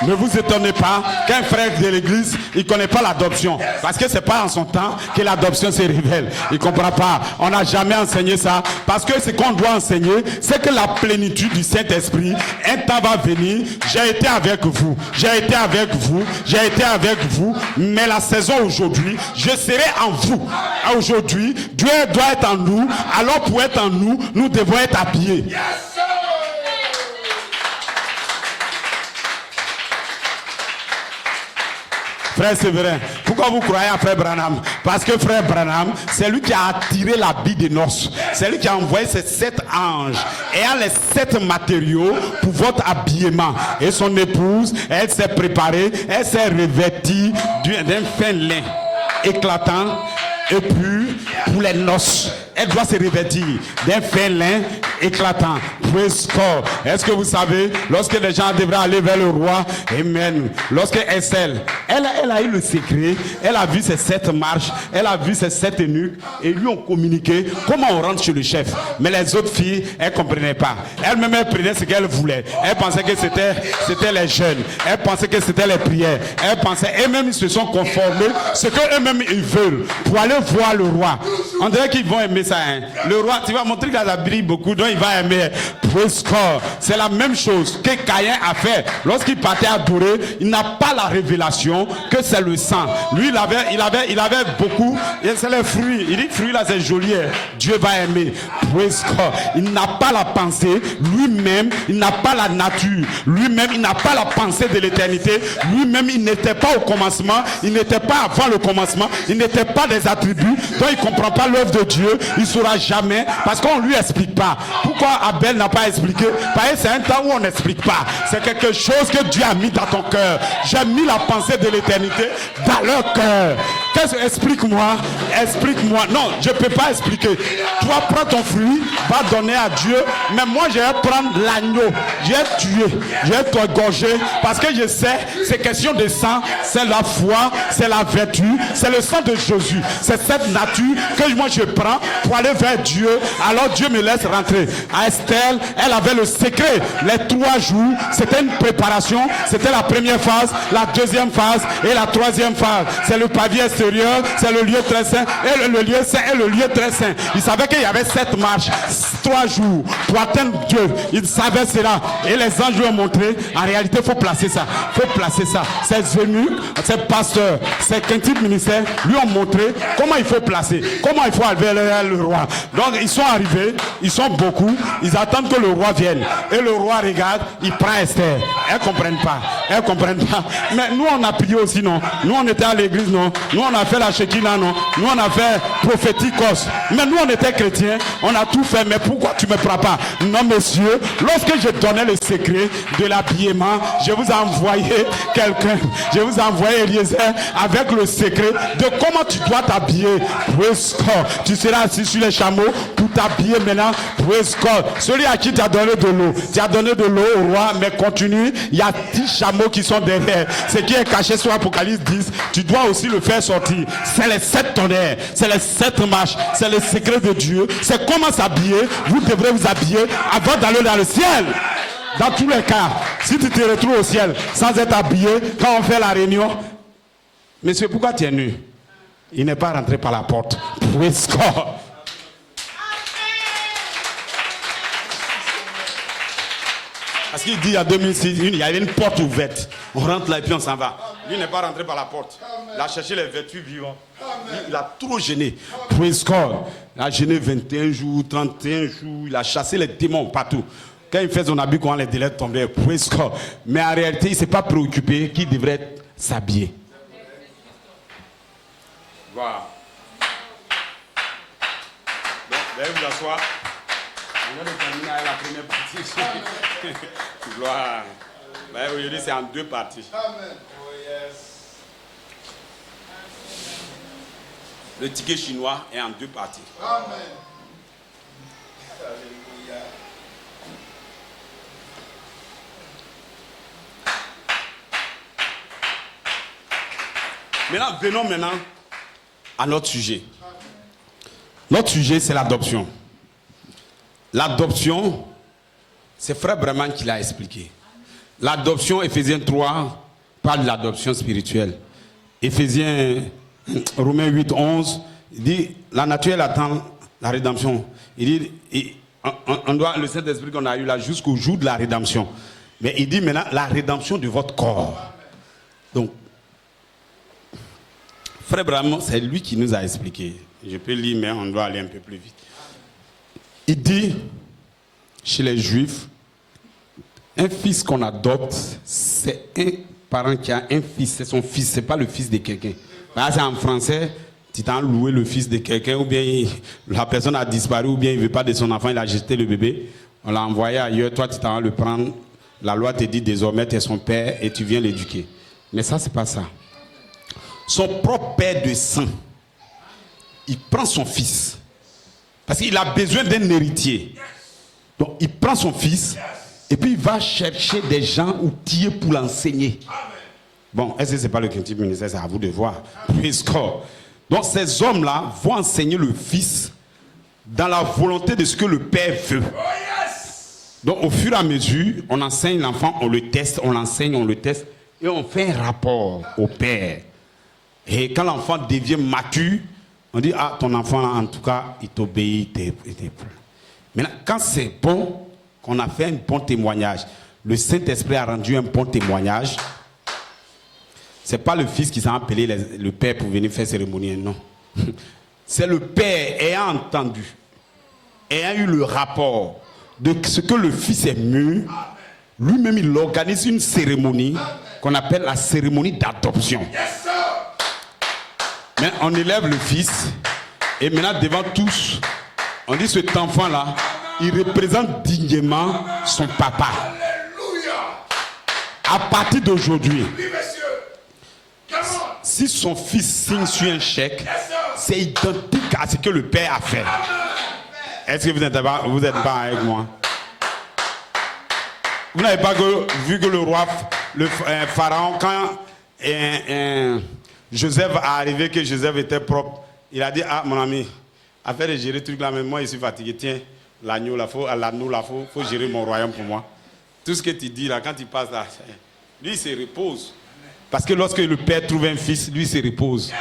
S1: Ne vous étonnez pas qu'un frère de l'église, il ne connaît pas l'adoption. Parce que ce n'est pas en son temps que l'adoption se révèle. Il ne comprend pas. On n'a jamais enseigné ça. Parce que ce qu'on doit enseigner, c'est que la plénitude du Saint-Esprit, un temps va venir. J'ai été avec vous. J'ai été avec vous. J'ai été avec vous. Mais la saison aujourd'hui, je serai en vous. Aujourd'hui, Dieu doit être en nous. Alors pour être en nous, nous devons être habillés. Frère Séverin, pourquoi vous croyez à Frère Branham? Parce que Frère Branham, c'est lui qui a attiré l'habit des noces. C'est lui qui a envoyé ces 7 anges ayant les 7 matériaux pour votre habillement. Et son épouse, elle s'est préparée, elle s'est revêtie d'un fin lin éclatant et puis pour les noces. Elle doit se revêtir d'un fin lin éclatant. Praise God. Est-ce que vous savez, lorsque les gens devraient aller vers le roi, amen. Lorsque Estelle, elle a eu le secret, elle a vu ces 7 marches, elle a vu ces 7 eunuques et lui ont communiqué comment on rentre chez le chef. Mais les autres filles, elles ne comprenaient pas. Elles-mêmes, elles prenaient ce qu'elles voulaient. Elles pensaient que c'était les jeûnes. Elles pensaient que c'était les prières. Elles pensaient, elles-mêmes, ils se sont conformés ce qu'eux-mêmes ils veulent pour aller voir le roi. On dirait qu'ils vont aimer ça. Hein. Le roi, tu vas montrer qu'il a brille beaucoup, donc il va aimer. C'est la même chose que Caïn a fait. Lorsqu'il partait adorer, il n'a pas la révélation que c'est le sang. Lui, il avait beaucoup. Et c'est les fruits. Il dit fruits là, c'est joli. Hein. Dieu va aimer. Il n'a pas la pensée. Lui-même, il n'a pas la nature. Lui-même, il n'a pas la pensée de l'éternité. Lui-même, il n'était pas au commencement. Il n'était pas avant le commencement. Il n'était pas des attributs. Donc, il ne comprend pas l'œuvre de Dieu. Il ne saura jamais parce qu'on ne lui explique pas. Pourquoi Abel n'a pas expliqué? Parce que c'est un temps où on n'explique pas. C'est quelque chose que Dieu a mis dans ton cœur. J'ai mis la pensée de l'éternité dans leur cœur. Explique-moi. Explique-moi. Non, je ne peux pas expliquer. Toi, prends ton fruit, va donner à Dieu. Mais moi, je vais prendre l'agneau. Je vais tuer. Je vais t'égorger. Parce que je sais, c'est question de sang. C'est la foi. C'est la vertu. C'est le sang de Jésus. C'est cette nature que moi je prends pour aller vers Dieu. Alors Dieu me laisse rentrer. À Estelle, elle avait le secret. Les 3 jours, c'était une préparation. C'était la première phase, la deuxième phase et la troisième phase. C'est le pavillon extérieur, c'est le lieu très saint et le lieu saint et le lieu très saint. Il savait qu'il y avait 7 marches, 3 jours pour atteindre Dieu. Il savait cela. Et les anges lui ont montré. En réalité, il faut placer ça. Il faut placer ça. Ces eunuques, ces pasteurs, ces quintiles ministères lui ont montré comment il faut placer, comment il faut aller vers le roi. Donc ils sont arrivés, ils sont beaucoup, ils attendent que le roi vienne. Et le roi regarde, il prend Esther. Elles ne comprennent pas. Elles ne comprennent pas. Mais nous on a prié aussi, non? Nous on était à l'église, non? Nous on a fait la Shekinah, non? Nous on a fait prophéticos. Mais nous on était chrétiens, on a tout fait. Mais pourquoi tu ne me prends pas? Non monsieur, lorsque je donnais le secret de l'habillement, je vous ai envoyé quelqu'un. Je vous ai envoyé Eliezer avec le secret de comment tu dois t'habiller. Tu seras assis sur les chameaux pour t'habiller maintenant. Celui à qui tu as donné de l'eau, tu as donné de l'eau au roi, mais continue. Il y a 10 chameaux qui sont derrière. Ce qui est caché sur Apocalypse 10, tu dois aussi le faire sortir. C'est les 7 tonnerres, c'est les 7 marches, c'est le secret de Dieu. C'est comment s'habiller. Vous devrez vous habiller avant d'aller dans le ciel. Dans tous les cas, si tu te retrouves au ciel sans être habillé, quand on fait la réunion, monsieur, pourquoi tu es nu? Il n'est pas rentré par la porte. Praise God. Parce qu'il dit en 2006, il y avait une porte ouverte. On rentre là et puis on s'en va. Lui n'est pas rentré par la porte. Il a cherché les vertus vivantes. Il a trop gêné. Praise God. Il a gêné 21 jours, 31 jours. Il a chassé les démons partout. Quand il fait son habit, quand les délais tombaient, praise God. Mais en réalité, il ne s'est pas préoccupé qu'il devrait s'habiller. Voilà. Donc, veuillez vous asseoir. On va terminer avec la première partie. Gloire. Aujourd'hui, c'est en 2 parties.
S2: Amen. Oh yes.
S1: Le ticket chinois est en 2 parties.
S2: Amen. Alléluia.
S1: Maintenant, venons maintenant à notre sujet. Notre sujet, c'est l'adoption. L'adoption, c'est Frère Branham qui l'a expliqué. L'adoption, Éphésiens 3, parle de l'adoption spirituelle. Romains 8, 11, il dit, la nature, elle attend la rédemption. Il dit, on doit, le Saint-Esprit qu'on a eu là jusqu'au jour de la rédemption. Mais il dit maintenant, la rédemption de votre corps. Donc, Frère Branham, c'est lui qui nous a expliqué. Je peux lire, mais on doit aller un peu plus vite. Il dit, chez les Juifs, un fils qu'on adopte, c'est un parent qui a un fils, c'est son fils, c'est pas le fils de quelqu'un. Là, c'est en français, tu t'as loué le fils de quelqu'un, ou bien la personne a disparu, ou bien il ne veut pas de son enfant, il a jeté le bébé, on l'a envoyé ailleurs, toi tu t'en vas le prendre, la loi te dit désormais tu es son père et tu viens l'éduquer. Mais ça, c'est pas ça. Son propre père de sang, il prend son fils, parce qu'il a besoin d'un héritier. Donc il prend son fils, et puis il va chercher des gens outillés pour l'enseigner. Bon, est-ce que ce n'est pas le quintième ministère? C'est à vous de voir. Praise God. Donc ces hommes-là vont enseigner le fils dans la volonté de ce que le père veut. Donc au fur et à mesure, on enseigne l'enfant, on le teste, on l'enseigne, on le teste, et on fait un rapport au père. Et quand l'enfant devient mature, on dit, ah, ton enfant, là, en tout cas, il t'obéit, il t'est prêt. Maintenant, quand c'est bon, qu'on a fait un bon témoignage, le Saint-Esprit a rendu un bon témoignage, c'est pas le fils qui s'est appelé le père pour venir faire cérémonie, non. C'est le père ayant entendu, ayant eu le rapport de ce que le fils est mûr, lui-même il organise une cérémonie qu'on appelle la cérémonie d'adoption. Mais on élève le fils et maintenant devant tous, on dit cet enfant-là, il représente dignement son papa. À partir d'aujourd'hui, si son fils signe sur un chèque, c'est identique à ce que le père a fait. Est-ce que vous n'êtes pas avec moi? Vous n'avez pas vu que le roi, le pharaon, quand Joseph est arrivé, que Joseph était propre, il a dit, ah mon ami, affaire de gérer ce truc là, mais moi je suis fatigué, tiens, l'agneau là, faut gérer mon royaume pour moi. Tout ce que tu dis là, quand il passe là, lui il se repose. Parce que lorsque le père trouve un fils, lui il se repose.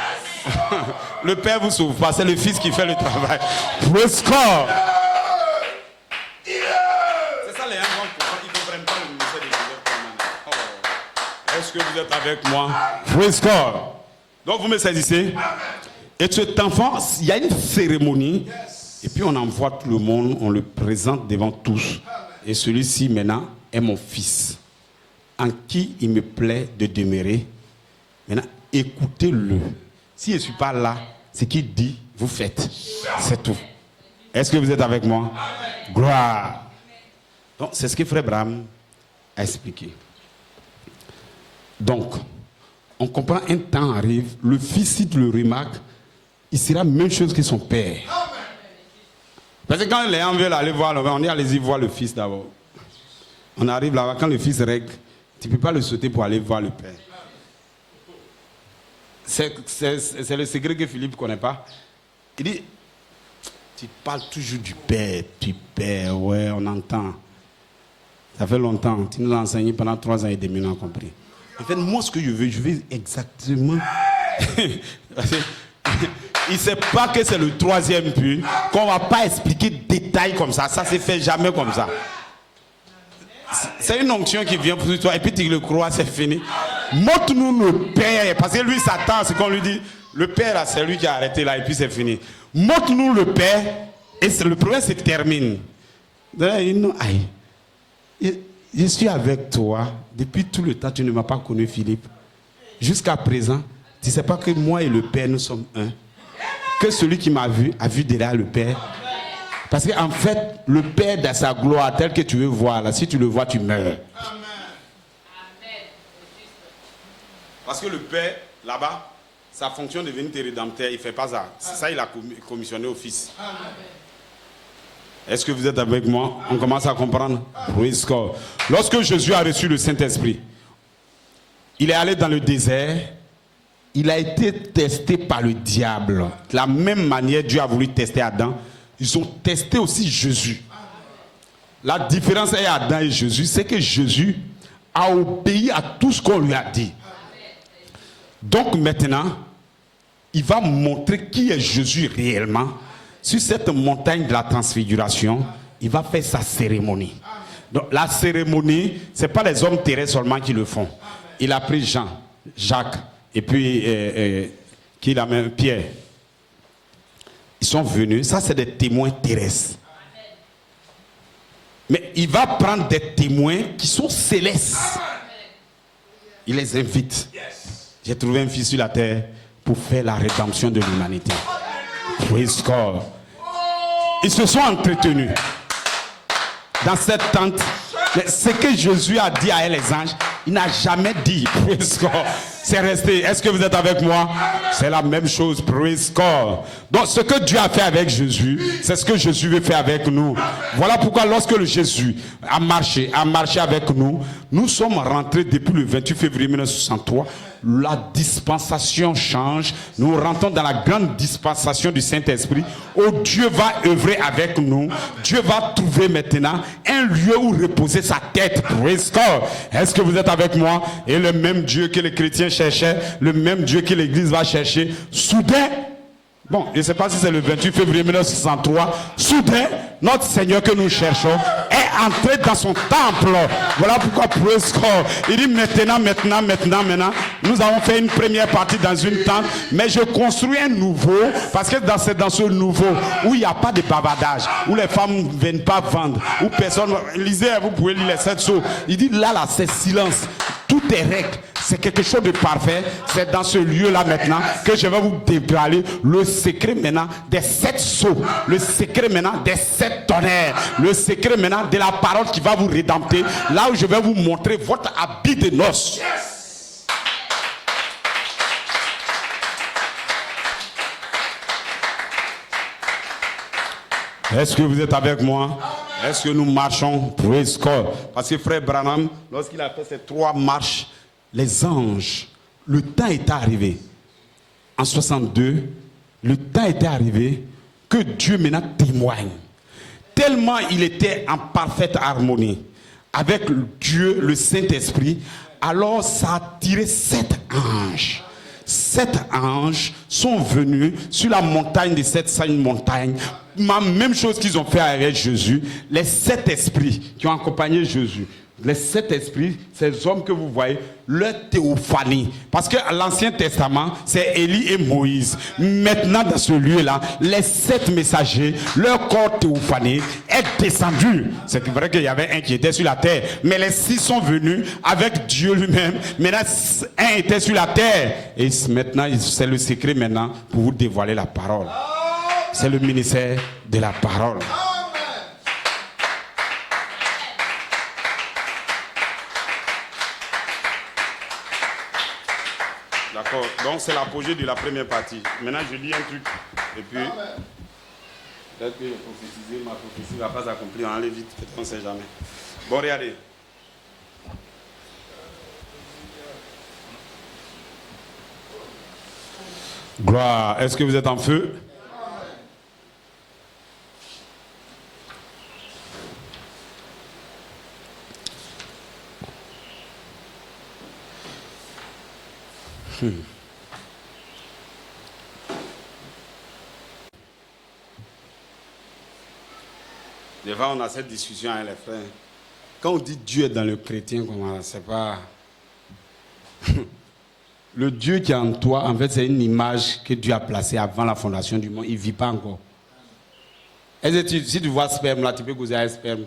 S1: Le père vous sauve pas, c'est le fils qui fait le travail. Praise God. C'est ça les gens, ils ne comprennent pas le ministère de Joseph. Oh. Est-ce que vous êtes avec moi? Praise God. Donc vous me saisissez? Et cet enfant, il y a une cérémonie, et puis on envoie tout le monde, on le présente devant tous. Et celui-ci maintenant est mon fils, en qui il me plaît de demeurer. Maintenant, écoutez-le. Si je ne suis pas là, ce qu'il dit, vous faites. C'est tout. Est-ce que vous êtes avec moi? Gloire. Donc, c'est ce que Frère Branham a expliqué. Donc, on comprend, un temps arrive, le fils, si tu le remarques, il sera la même chose que son père. Parce que quand les gens veulent aller voir, on dit allez-y voir le fils d'abord. On arrive là-bas, quand le fils règle, tu ne peux pas le sauter pour aller voir le père. C'est le secret que Philippe ne connaît pas. Il dit, tu parles toujours du père, ouais, on entend. Ça fait longtemps, tu nous as enseigné pendant 3 ans et demi, on a compris. En fait, moi, ce que je veux exactement... Il ne sait pas que c'est le 3e but, qu'on ne va pas expliquer détail comme ça. Ça ne se fait jamais comme ça. C'est une onction qui vient pour toi, et puis tu le crois, c'est fini. Montre-nous le père, parce que lui s'attend à ce qu'on lui dit. Le père, là, c'est lui qui a arrêté là, et puis c'est fini. Montre-nous le père, et le problème se termine. Aïe, je suis avec toi, depuis tout le temps, tu ne m'as pas connu, Philippe. Jusqu'à présent, tu ne sais pas que moi et le père, nous sommes un. Que celui qui m'a vu, a vu déjà le père. Parce qu'en fait, le père dans sa gloire, tel que tu veux voir, là, si tu le vois, tu meurs. Amen. Parce que le père, là-bas, sa fonction de venir te rédempteur, il ne fait pas ça. C'est ça, il a commissionné au fils. Amen. Est-ce que vous êtes avec moi? On commence à comprendre. Praise God. Lorsque Jésus a reçu le Saint-Esprit, il est allé dans le désert. Il a été testé par le diable. De la même manière, Dieu a voulu tester Adam. Ils ont testé aussi Jésus. La différence entre Adam et Jésus, c'est que Jésus a obéi à tout ce qu'on lui a dit. Donc maintenant, il va montrer qui est Jésus réellement. Sur cette montagne de la transfiguration, il va faire sa cérémonie. Donc la cérémonie, ce n'est pas les hommes terrestres seulement qui le font. Il a pris Jean, Jacques, et puis qui l'a même Pierre. Ils sont venus, ça c'est des témoins terrestres. Mais il va prendre des témoins qui sont célestes. Il les invite. J'ai trouvé un fils sur la terre pour faire la rédemption de l'humanité. Praise God. Ils se sont entretenus dans cette tente. Mais ce que Jésus a dit à les anges, il n'a jamais dit. Praise God. C'est resté. Est-ce que vous êtes avec moi? C'est la même chose. Praise God. Donc ce que Dieu a fait avec Jésus, c'est ce que Jésus veut faire avec nous. Voilà pourquoi lorsque le Jésus a marché avec nous, nous sommes rentrés depuis le 28 février 1963. La dispensation change. Nous rentrons dans la grande dispensation du Saint-Esprit où Dieu va œuvrer avec nous. Dieu va trouver maintenant un lieu où reposer sa tête. Praise God. Est-ce que vous êtes avec moi? Et le même Dieu que les chrétiens cherchaient, le même Dieu que l'Église va chercher, soudain, bon, je ne sais pas si c'est le 28 février 1963, soudain, notre Seigneur que nous cherchons est entré dans son temple. Voilà pourquoi, praise God, il dit maintenant, nous avons fait une première partie dans une tente, mais je construis un nouveau, parce que dans ce nouveau, où il n'y a pas de bavardage, où les femmes ne viennent pas vendre, où personne, lisez, vous pouvez lire les 7 sceaux, il dit là, c'est silence, tout est règle. C'est quelque chose de parfait. C'est dans ce lieu-là maintenant que je vais vous dévoiler le secret maintenant des 7 sceaux. Le secret maintenant des 7 tonnerres. Le secret maintenant de la parole qui va vous rédempter. Là où je vais vous montrer votre habit de noces. Est-ce que vous êtes avec moi? Est-ce que nous marchons? Praise God. Parce que frère Branham, lorsqu'il a fait ces 3 marches, les anges, le temps était arrivé. En 62, le temps était arrivé que Dieu maintenant témoigne. Tellement il était en parfaite harmonie avec Dieu, le Saint-Esprit, alors ça a tiré 7 anges. 7 anges sont venus sur la montagne des 7 saintes montagnes. La même chose qu'ils ont fait avec Jésus. Les 7 esprits qui ont accompagné Jésus. Les 7 esprits, ces hommes que vous voyez, leur théophanie. Parce que l'Ancien Testament, c'est Élie et Moïse. Maintenant, dans ce lieu-là, les 7 messagers, leur corps théophanique est descendu. C'est vrai qu'il y avait un qui était sur la terre, mais les 6 sont venus avec Dieu lui-même. Maintenant, un était sur la terre. Et maintenant, c'est le secret maintenant pour vous dévoiler la parole. C'est le ministère de la parole. D'accord, donc c'est l'apogée de la première partie. Maintenant je lis un truc. Et puis, peut-être que ma prophétie ne va pas accomplir. On allait vite, peut-être on ne sait jamais. Bon, regardez. Gloire, est-ce que vous êtes en feu? Des fois, on a cette discussion avec les frères. Quand on dit Dieu est dans le chrétien, comment c'est pas. Le Dieu qui est en toi, en fait, c'est une image que Dieu a placée avant la fondation du monde. Il ne vit pas encore. Si tu vois sperme là, tu peux causer un sperme.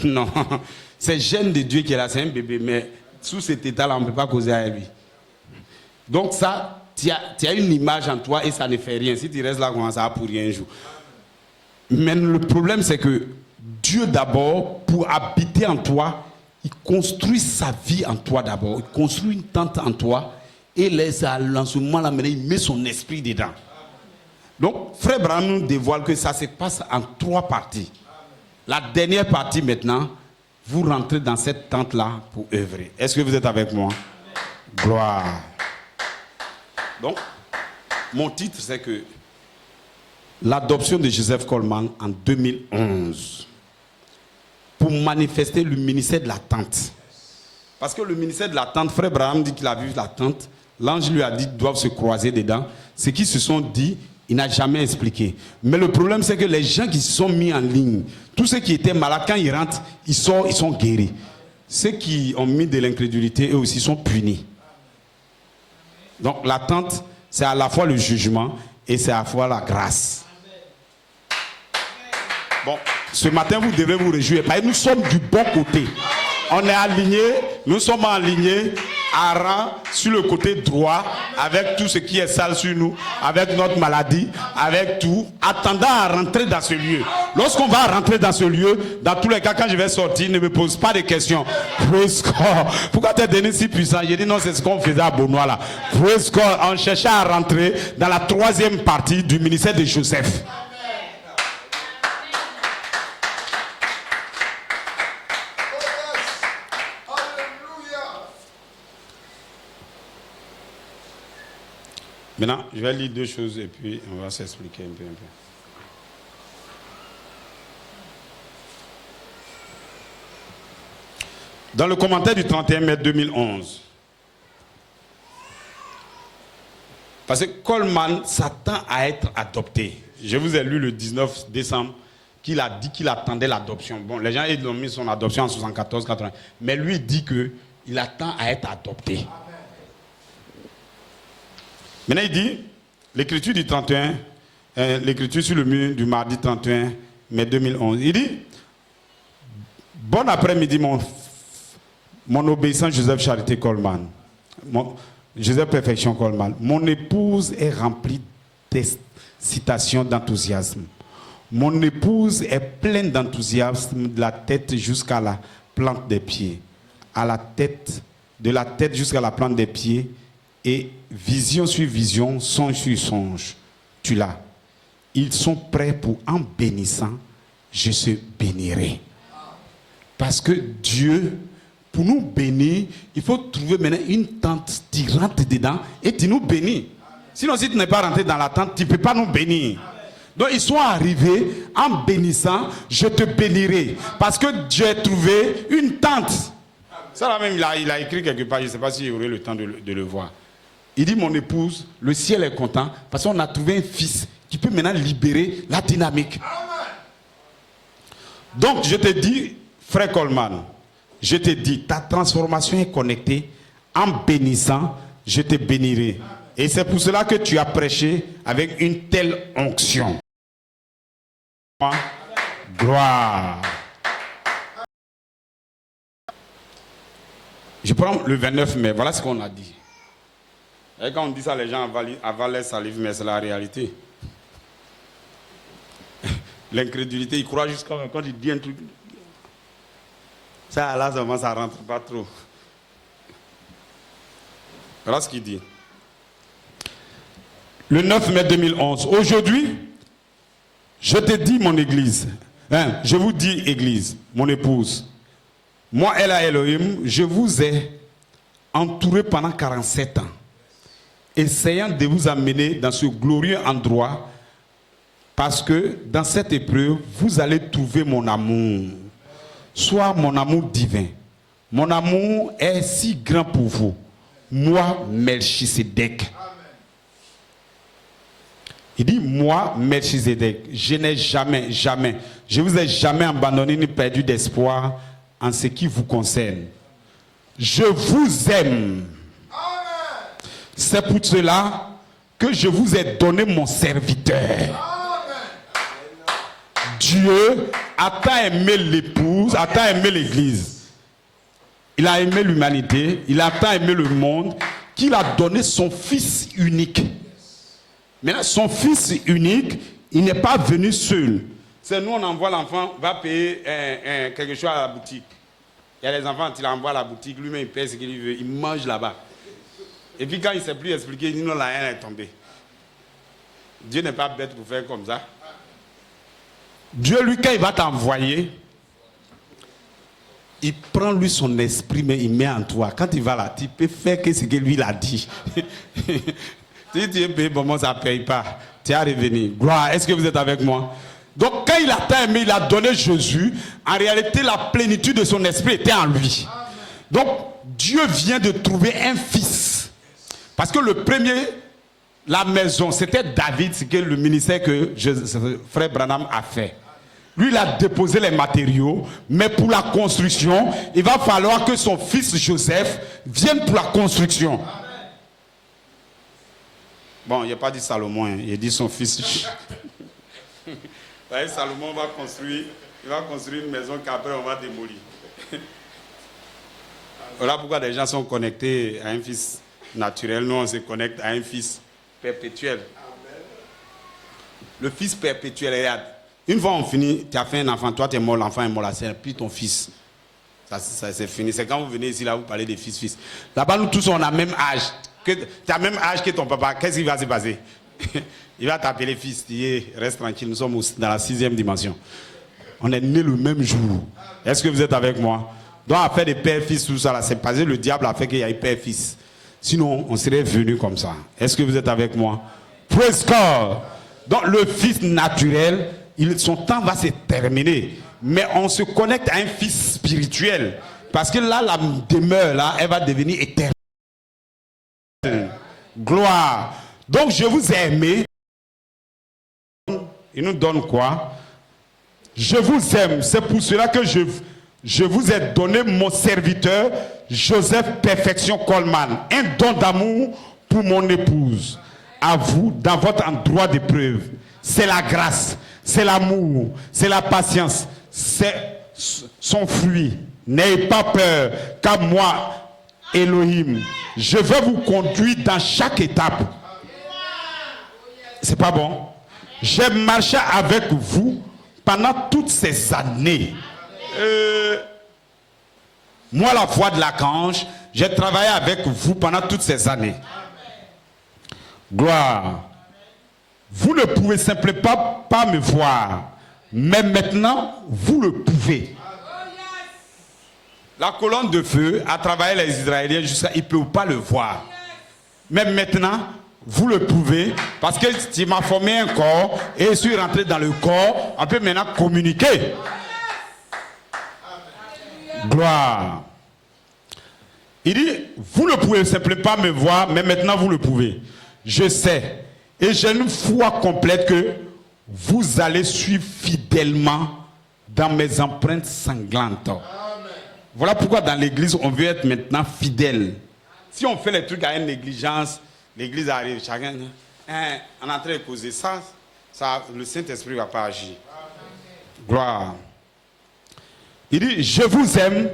S1: Non. C'est le gène de Dieu qui est là, c'est un bébé, mais sous cet état-là, on ne peut pas causer avec lui. Donc ça, tu as une image en toi et ça ne fait rien. Si tu restes là, ça va pour rien un jour. Mais le problème, c'est que Dieu d'abord, pour habiter en toi, il construit sa vie en toi d'abord. Il construit une tente en toi et en ce moment-là, il met son esprit dedans. Donc, Frère Branham nous dévoile que ça se passe en 3 parties. La dernière partie maintenant, vous rentrez dans cette tente-là pour œuvrer. Est-ce que vous êtes avec moi? Gloire. Donc, mon titre, c'est que l'adoption de Joseph Coleman en 2011 pour manifester le ministère de la tente. Parce que le ministère de la tente, frère Abraham dit qu'il a vu la tente. L'ange lui a dit qu'ils doivent se croiser dedans. Ce qu'ils se sont dit, il n'a jamais expliqué. Mais le problème, c'est que les gens qui se sont mis en ligne, tous ceux qui étaient malades, quand ils rentrent, ils sont guéris. Ceux qui ont mis de l'incrédulité, eux aussi, sont punis. Donc l'attente, c'est à la fois le jugement et c'est à la fois la grâce. Bon, ce matin, vous devez vous réjouir. Parce que nous sommes du bon côté. On est alignés, nous sommes alignés à rang sur le côté droit, avec tout ce qui est sale sur nous, avec notre maladie, avec tout, attendant à rentrer dans ce lieu. Lorsqu'on va rentrer dans ce lieu, dans tous les cas, quand je vais sortir, ne me pose pas de questions. Praise God. Pourquoi tu es devenu si puissant? J'ai dit non, c'est ce qu'on faisait à Beaunois là. Praise God. On cherchait à rentrer dans la troisième partie du ministère de Joseph. Maintenant, je vais lire deux choses et puis on va s'expliquer un peu. Dans le commentaire du 31 mai 2011, parce que Coleman s'attend à être adopté. Je vous ai lu le 19 décembre qu'il a dit qu'il attendait l'adoption. Bon, les gens ils ont mis son adoption en 74-80, mais lui il dit qu'il attend à être adopté. Maintenant, il dit, l'écriture du 31, l'écriture sur le mur du mardi 31 mai 2011, il dit, bon après-midi, mon obéissant Joseph Charité Coleman, Joseph Perfection Coleman, mon épouse est remplie d'excitation, d'enthousiasme. Mon épouse est pleine d'enthousiasme de la tête jusqu'à la plante des pieds. De la tête jusqu'à la plante des pieds. Et vision sur vision, songe sur songe, tu l'as. Ils sont prêts pour, en bénissant, je se bénirai. Parce que Dieu, pour nous bénir, il faut trouver maintenant une tente, tu rentres dedans et tu nous bénis. Sinon, si tu n'es pas rentré dans la tente, tu ne peux pas nous bénir. Donc, ils sont arrivés en bénissant, je te bénirai. Parce que Dieu a trouvé une tente. Ça là même, il a écrit quelque part, je ne sais pas s'il y aurait le temps de le voir. Il dit, mon épouse, le ciel est content parce qu'on a trouvé un fils qui peut maintenant libérer la dynamique. Donc, je te dis, frère Coleman, je te dis, ta transformation est connectée. En bénissant, je te bénirai. Et c'est pour cela que tu as prêché avec une telle onction. Gloire. Je prends le 29 mai, voilà ce qu'on a dit. Et quand on dit ça, les gens avalent les salives, mais c'est la réalité. L'incrédulité, ils croient jusqu'à quand il dit un truc. Ça, là, ça ne rentre pas trop. Voilà ce qu'il dit. Le 9 mai 2011. Aujourd'hui, je te dis, mon église, je vous dis, église, mon épouse, moi, Ella Elohim, je vous ai entouré pendant 47 ans. Essayant de vous amener dans ce glorieux endroit, parce que dans cette épreuve, vous allez trouver mon amour, soit mon amour divin. Mon amour est si grand pour vous. Moi, Melchisedec. Il dit, moi, Melchisedec, je n'ai jamais, je vous ai jamais abandonné ni perdu d'espoir en ce qui vous concerne. Je vous aime. C'est pour cela que je vous ai donné mon serviteur. Dieu a tant aimé l'épouse, a tant aimé l'église. Il a aimé l'humanité, il a tant aimé le monde, qu'il a donné son fils unique. Maintenant, son fils unique, il n'est pas venu seul. C'est nous, on envoie l'enfant, va payer quelque chose à la boutique. Il y a les enfants, il envoie à la boutique, lui-même il paye ce qu'il veut, il mange là-bas. Et puis quand il ne sait plus expliquer, il dit non, la haine est tombée. Dieu n'est pas bête pour faire comme ça. Dieu, lui, quand il va t'envoyer, il prend lui son esprit, mais il met en toi. Quand il va là, tu peux faire que ce que lui il a dit. Si tu es payé, bon, ça ne paye pas. Tu es revenu. Gloire, est-ce que vous êtes avec moi? Donc quand il a tant aimé, il a donné Jésus. En réalité, la plénitude de son esprit était en lui. Donc, Dieu vient de trouver un fils. Parce que le premier, la maison, c'était David, c'est le ministère que frère Branham a fait. Lui, il a déposé les matériaux, mais pour la construction, il va falloir que son fils Joseph vienne pour la construction. Bon, il n'a pas dit Salomon, hein, il a dit son fils. Salomon va construire, il va construire une maison qu'après on va démolir. Voilà pourquoi les gens sont connectés à un fils naturel. Nous, on se connecte à un fils perpétuel. Le fils perpétuel, regarde. Une fois on finit, tu as fait un enfant, toi tu es mort, l'enfant est mort, là, c'est puis ton fils. Ça c'est fini. C'est quand vous venez ici, là, vous parlez des fils. Là-bas, nous tous, on a le même âge. Tu as le même âge que ton papa. Qu'est-ce qui va se passer? Il va t'appeler fils. Reste tranquille, nous sommes dans la 6e dimension. On est nés le même jour. Est-ce que vous êtes avec moi? Donc, à faire des pères-fils, tout ça, là, c'est passé. Le diable a fait qu'il y ait père-fils. Sinon, on serait venu comme ça. Est-ce que vous êtes avec moi? Praise God. Donc, le fils naturel, son temps va se terminer. Mais on se connecte à un fils spirituel. Parce que là, la demeure, là, elle va devenir éternelle. Gloire. Donc, je vous ai aimé. Il nous donne quoi? Je vous aime. C'est pour cela que je vous ai donné mon serviteur, Joseph Perfection Coleman. Un don d'amour pour mon épouse. À vous, dans votre endroit d'épreuve. C'est la grâce. C'est l'amour, c'est la patience, c'est son fruit. N'ayez pas peur, car moi, Elohim, je vais vous conduire dans chaque étape. C'est pas bon? J'ai marché avec vous pendant toutes ces années. Moi, la voix de l'archange, j'ai travaillé avec vous pendant toutes ces années. Gloire. Vous ne pouvez simplement pas me voir, mais maintenant, vous le pouvez. La colonne de feu a travaillé les Israéliens jusqu'à ils ne peuvent pas le voir. Mais maintenant, vous le pouvez, parce que tu m'as formé un corps et je suis rentré dans le corps, on peut maintenant communiquer. Gloire. Il dit, vous ne pouvez simplement pas me voir, mais maintenant vous le pouvez. Je sais. Et j'ai une foi complète que vous allez suivre fidèlement dans mes empreintes sanglantes. Amen. Voilà pourquoi dans l'église, on veut être maintenant fidèle. Si on fait les trucs à une négligence, l'église arrive, chacun, on est en train de causer ça, le Saint-Esprit ne va pas agir. Amen. Gloire. Il dit, je vous aime,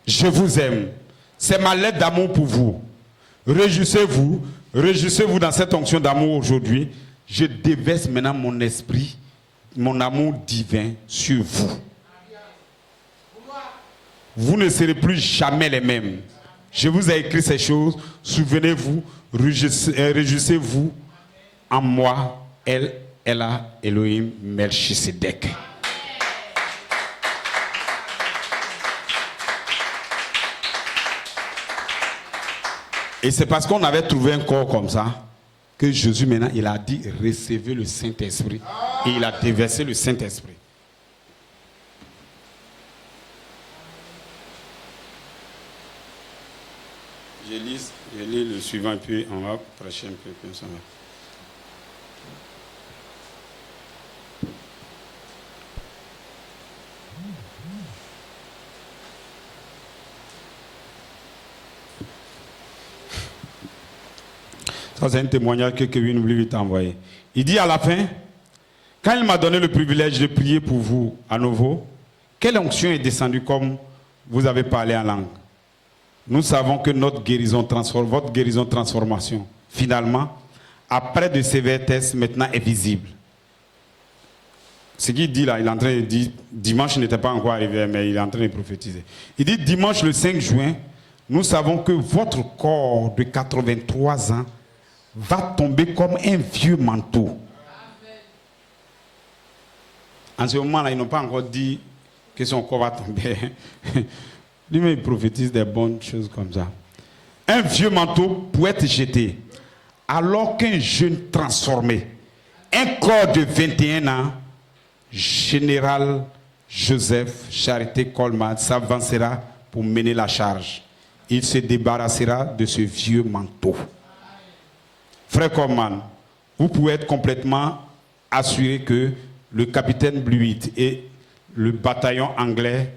S1: je vous aime. C'est ma lettre d'amour pour vous. Réjouissez-vous. Réjouissez-vous dans cette onction d'amour aujourd'hui. Je déverse maintenant mon esprit, mon amour divin sur vous. Vous ne serez plus jamais les mêmes. Je vous ai écrit ces choses. Souvenez-vous, réjouissez-vous en moi, Ella, Elohim, Melchisedec. Et c'est parce qu'on avait trouvé un corps comme ça que Jésus maintenant, il a dit recevez le Saint-Esprit. Et il a déversé le Saint-Esprit. Je lis le suivant et puis on va prêcher un peu comme ça. Ça, c'est un témoignage que Kevin Blivy t'a envoyé. Il dit à la fin, quand il m'a donné le privilège de prier pour vous à nouveau, quelle onction est descendue comme vous avez parlé en langue? Nous savons que notre guérison votre guérison transformation, finalement, après de sévères tests, maintenant est visible. Ce qu'il dit là, il est en train de dire, dimanche n'était pas encore arrivé, mais il est en train de prophétiser. Il dit, dimanche le 5 juin, nous savons que votre corps de 83 ans va tomber comme un vieux manteau. En ce moment-là, ils n'ont pas encore dit que son corps va tomber. Lui-même, il prophétise des bonnes choses comme ça. Un vieux manteau pour être jeté, alors qu'un jeune transformé, un corps de 21 ans, général Joseph Charité Coleman s'avancera pour mener la charge. il se débarrassera de ce vieux manteau. Frère Coleman, vous pouvez être complètement assuré que le capitaine Blewett et le bataillon anglais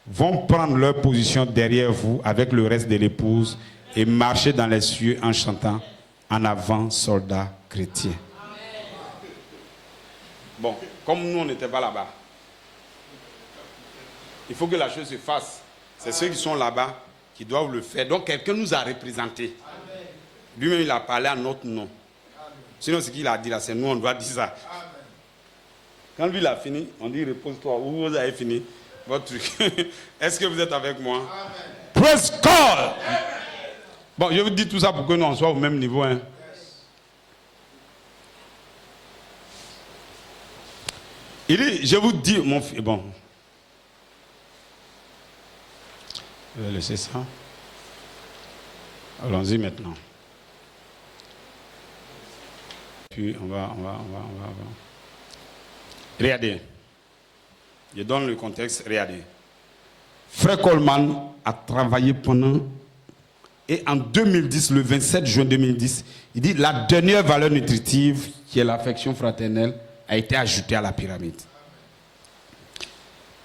S1: vont prendre leur position derrière vous avec le reste de l'épouse et marcher dans les cieux en chantant « En avant, soldats chrétiens ». Bon, comme nous, on n'était pas là-bas, il faut que la chose se fasse. C'est ceux qui sont là-bas qui doivent le faire. Donc, quelqu'un nous a représentés. Lui-même, il a parlé à notre nom. Sinon, ce qu'il a dit là, c'est nous, on doit dire ça. Quand lui, il a fini, on dit repose-toi. Vous avez fini votre truc. Est-ce que vous êtes avec moi? Praise God! Bon, je vous dis tout ça pour que nous en soyons au même niveau. Hein. Il dit, je vous dis, mon fils, bon. Je vais laisser ça. Allons-y maintenant. Puis on va. Regardez. Je donne le contexte, regardez. Frère Coleman a travaillé pendant... Et en 2010, le 27 juin 2010, il dit la dernière valeur nutritive, qui est l'affection fraternelle, a été ajoutée à la pyramide.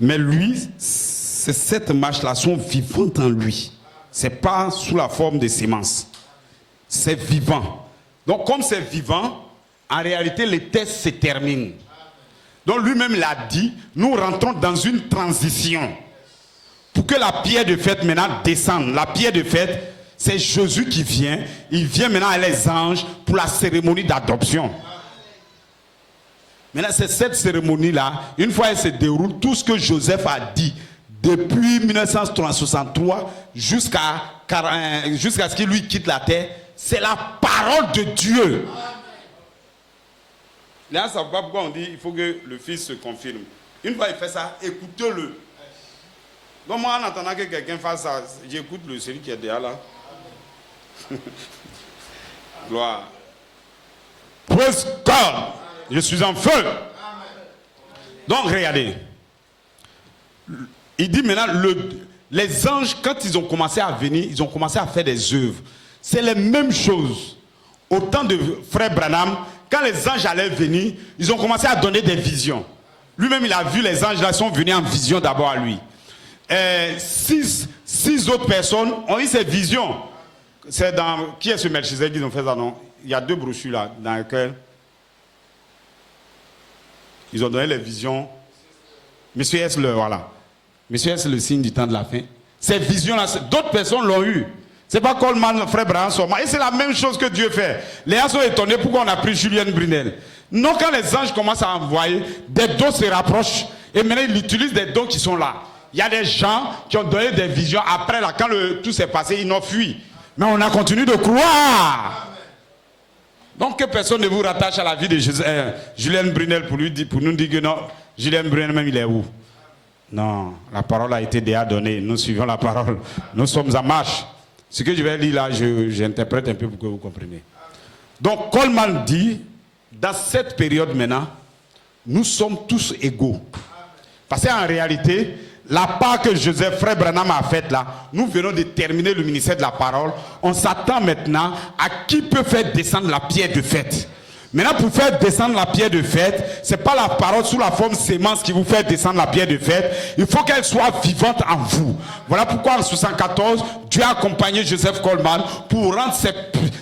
S1: Mais lui, cette marche-là sont vivantes en lui. Ce n'est pas sous la forme de sémences. C'est vivant. Donc comme c'est vivant, en réalité, les tests se terminent. Donc lui-même l'a dit, nous rentrons dans une transition. Pour que la pierre de fête maintenant descende. La pierre de fête, c'est Jésus qui vient. Il vient maintenant avec les anges pour la cérémonie d'adoption. Maintenant, c'est cette cérémonie-là, une fois elle se déroule, tout ce que Joseph a dit depuis 1963 jusqu'à ce qu'il lui quitte la terre, c'est la parole de Dieu. Là, ça ne savent pas pourquoi on dit il faut que le Fils se confirme. Une fois il fait ça, écoutez-le. Donc moi, en attendant que quelqu'un fasse ça, j'écoute celui qui est derrière là. Gloire. Praise God. Je suis en feu. Donc regardez. Il dit maintenant, les anges, quand ils ont commencé à venir, ils ont commencé à faire des œuvres. C'est les mêmes choses. Au temps de frère Branham, quand les anges allaient venir, ils ont commencé à donner des visions. Lui-même, il a vu les anges là, sont venus en vision d'abord à lui. Six autres personnes ont eu ces visions. C'est dans... Qui est ce Melchizedek qui ont fait ça, non? Il y a 2 brochures là, dans lesquelles ils ont donné les visions. Monsieur S. Voilà. Monsieur S. le signe du temps de la fin. Ces visions-là, d'autres personnes l'ont eu. C'est pas Coleman, frère Branham seulement. Et c'est la même chose que Dieu fait. Les gens sont étonnés pourquoi on a pris Julien Brunel. Non, quand les anges commencent à envoyer, des dons se rapprochent. Et maintenant, ils utilisent des dons qui sont là. Il y a des gens qui ont donné des visions. Après, là, quand tout s'est passé, ils n'ont fui. Mais on a continué de croire. Donc que personne ne vous rattache à la vie de Julien Brunel pour nous dire que non, Julien Brunel même il est où? Non, la parole a été déjà donnée. Nous suivons la parole. Nous sommes en marche. Ce que je vais lire là, j'interprète un peu pour que vous compreniez. Donc Coleman dit, dans cette période maintenant, nous sommes tous égaux. Parce qu'en réalité, la part que Joseph Frère Branham a faite là, nous venons de terminer le ministère de la parole. On s'attend maintenant à qui peut faire descendre la pierre de fête. Maintenant, pour faire descendre la pierre de fête, ce n'est pas la parole sous la forme sémence qui vous fait descendre la pierre de fête. Il faut qu'elle soit vivante en vous. Voilà pourquoi en 1974, Dieu a accompagné Joseph Coleman pour rendre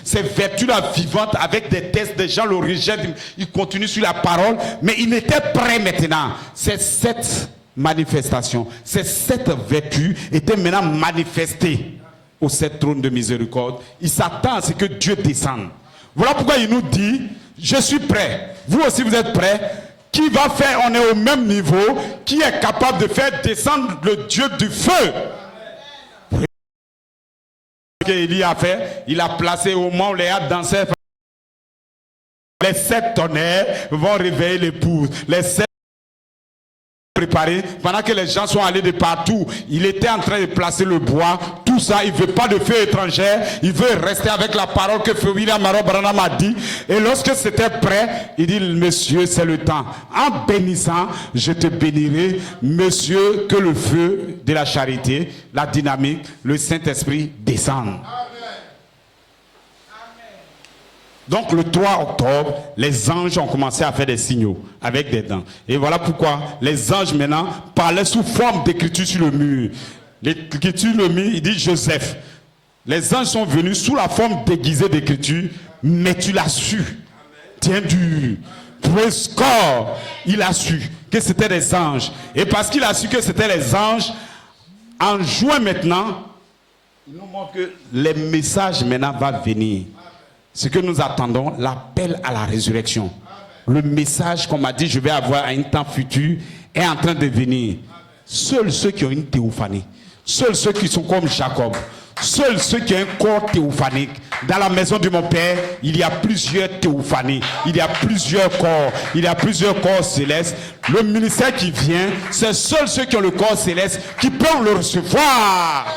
S1: ces vertus-là vivantes avec des tests. Des gens le rejettent, ils continuent sur la parole, mais il était prêt maintenant. C'est cette manifestation, c'est cette vertu était maintenant manifestée au sept trône de miséricorde. Il s'attend à ce que Dieu descende. Voilà pourquoi il nous dit, je suis prêt. Vous aussi vous êtes prêts. Qui va faire, on est au même niveau, qui est capable de faire descendre le Dieu du feu. Qu'Élie a fait, il a placé au moment où les hâtes dansaient. Les 7 tonnerres vont réveiller l'épouse. Les 7 préparés, pendant que les gens sont allés de partout, il était en train de placer le bois. Tout tout ça, il ne veut pas de feu étrangère, il veut rester avec la parole que Frère William Marron Branham a dit. Et lorsque c'était prêt, il dit, monsieur, c'est le temps. En bénissant, je te bénirai, monsieur, que le feu de la charité, la dynamique, le Saint-Esprit descendent. Donc le 3 octobre, les anges ont commencé à faire des signaux avec des dents. Et voilà pourquoi les anges maintenant parlaient sous forme d'écriture sur le mur. L'écriture sur le mur, il dit Joseph. Les anges sont venus sous la forme déguisée d'écriture, mais tu l'as su. Tiens dur. Praise God. Il a su que c'était des anges. Et parce qu'il a su que c'était les anges, en juin maintenant, il nous montre que les messages maintenant vont venir. Ce que nous attendons, l'appel à la résurrection. Le message qu'on m'a dit, je vais avoir à un temps futur, est en train de venir. Seuls ceux qui ont une théophanie, seuls ceux qui sont comme Jacob, seuls ceux qui ont un corps théophanique. Dans la maison de mon père, il y a plusieurs théophanies, il y a plusieurs corps, il y a plusieurs corps célestes. Le ministère qui vient, c'est seuls ceux qui ont le corps céleste qui peuvent le recevoir.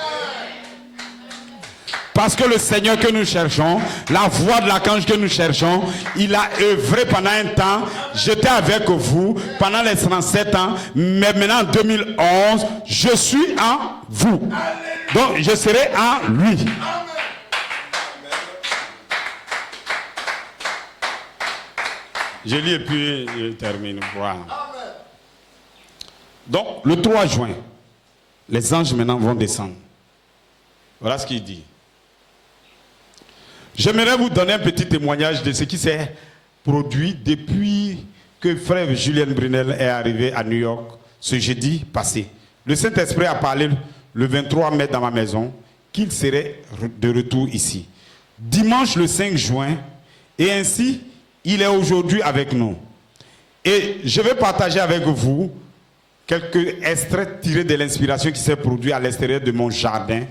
S1: Parce que le Seigneur que nous cherchons, la voix de l'archange que nous cherchons, il a œuvré pendant un temps. J'étais avec vous pendant les 37 ans. Mais maintenant, en 2011, je suis en vous. Donc, je serai en lui. Je lis et puis je termine. Voilà. Donc, le 3 juin, les anges maintenant vont descendre. Voilà ce qu'il dit. J'aimerais vous donner un petit témoignage de ce qui s'est produit depuis que frère Julien Brunel est arrivé à New York ce jeudi passé. Le Saint-Esprit a parlé le 23 mai dans ma maison qu'il serait de retour ici. Dimanche le 5 juin, et ainsi, il est aujourd'hui avec nous. Et je vais partager avec vous quelques extraits tirés de l'inspiration qui s'est produite à l'extérieur de mon jardin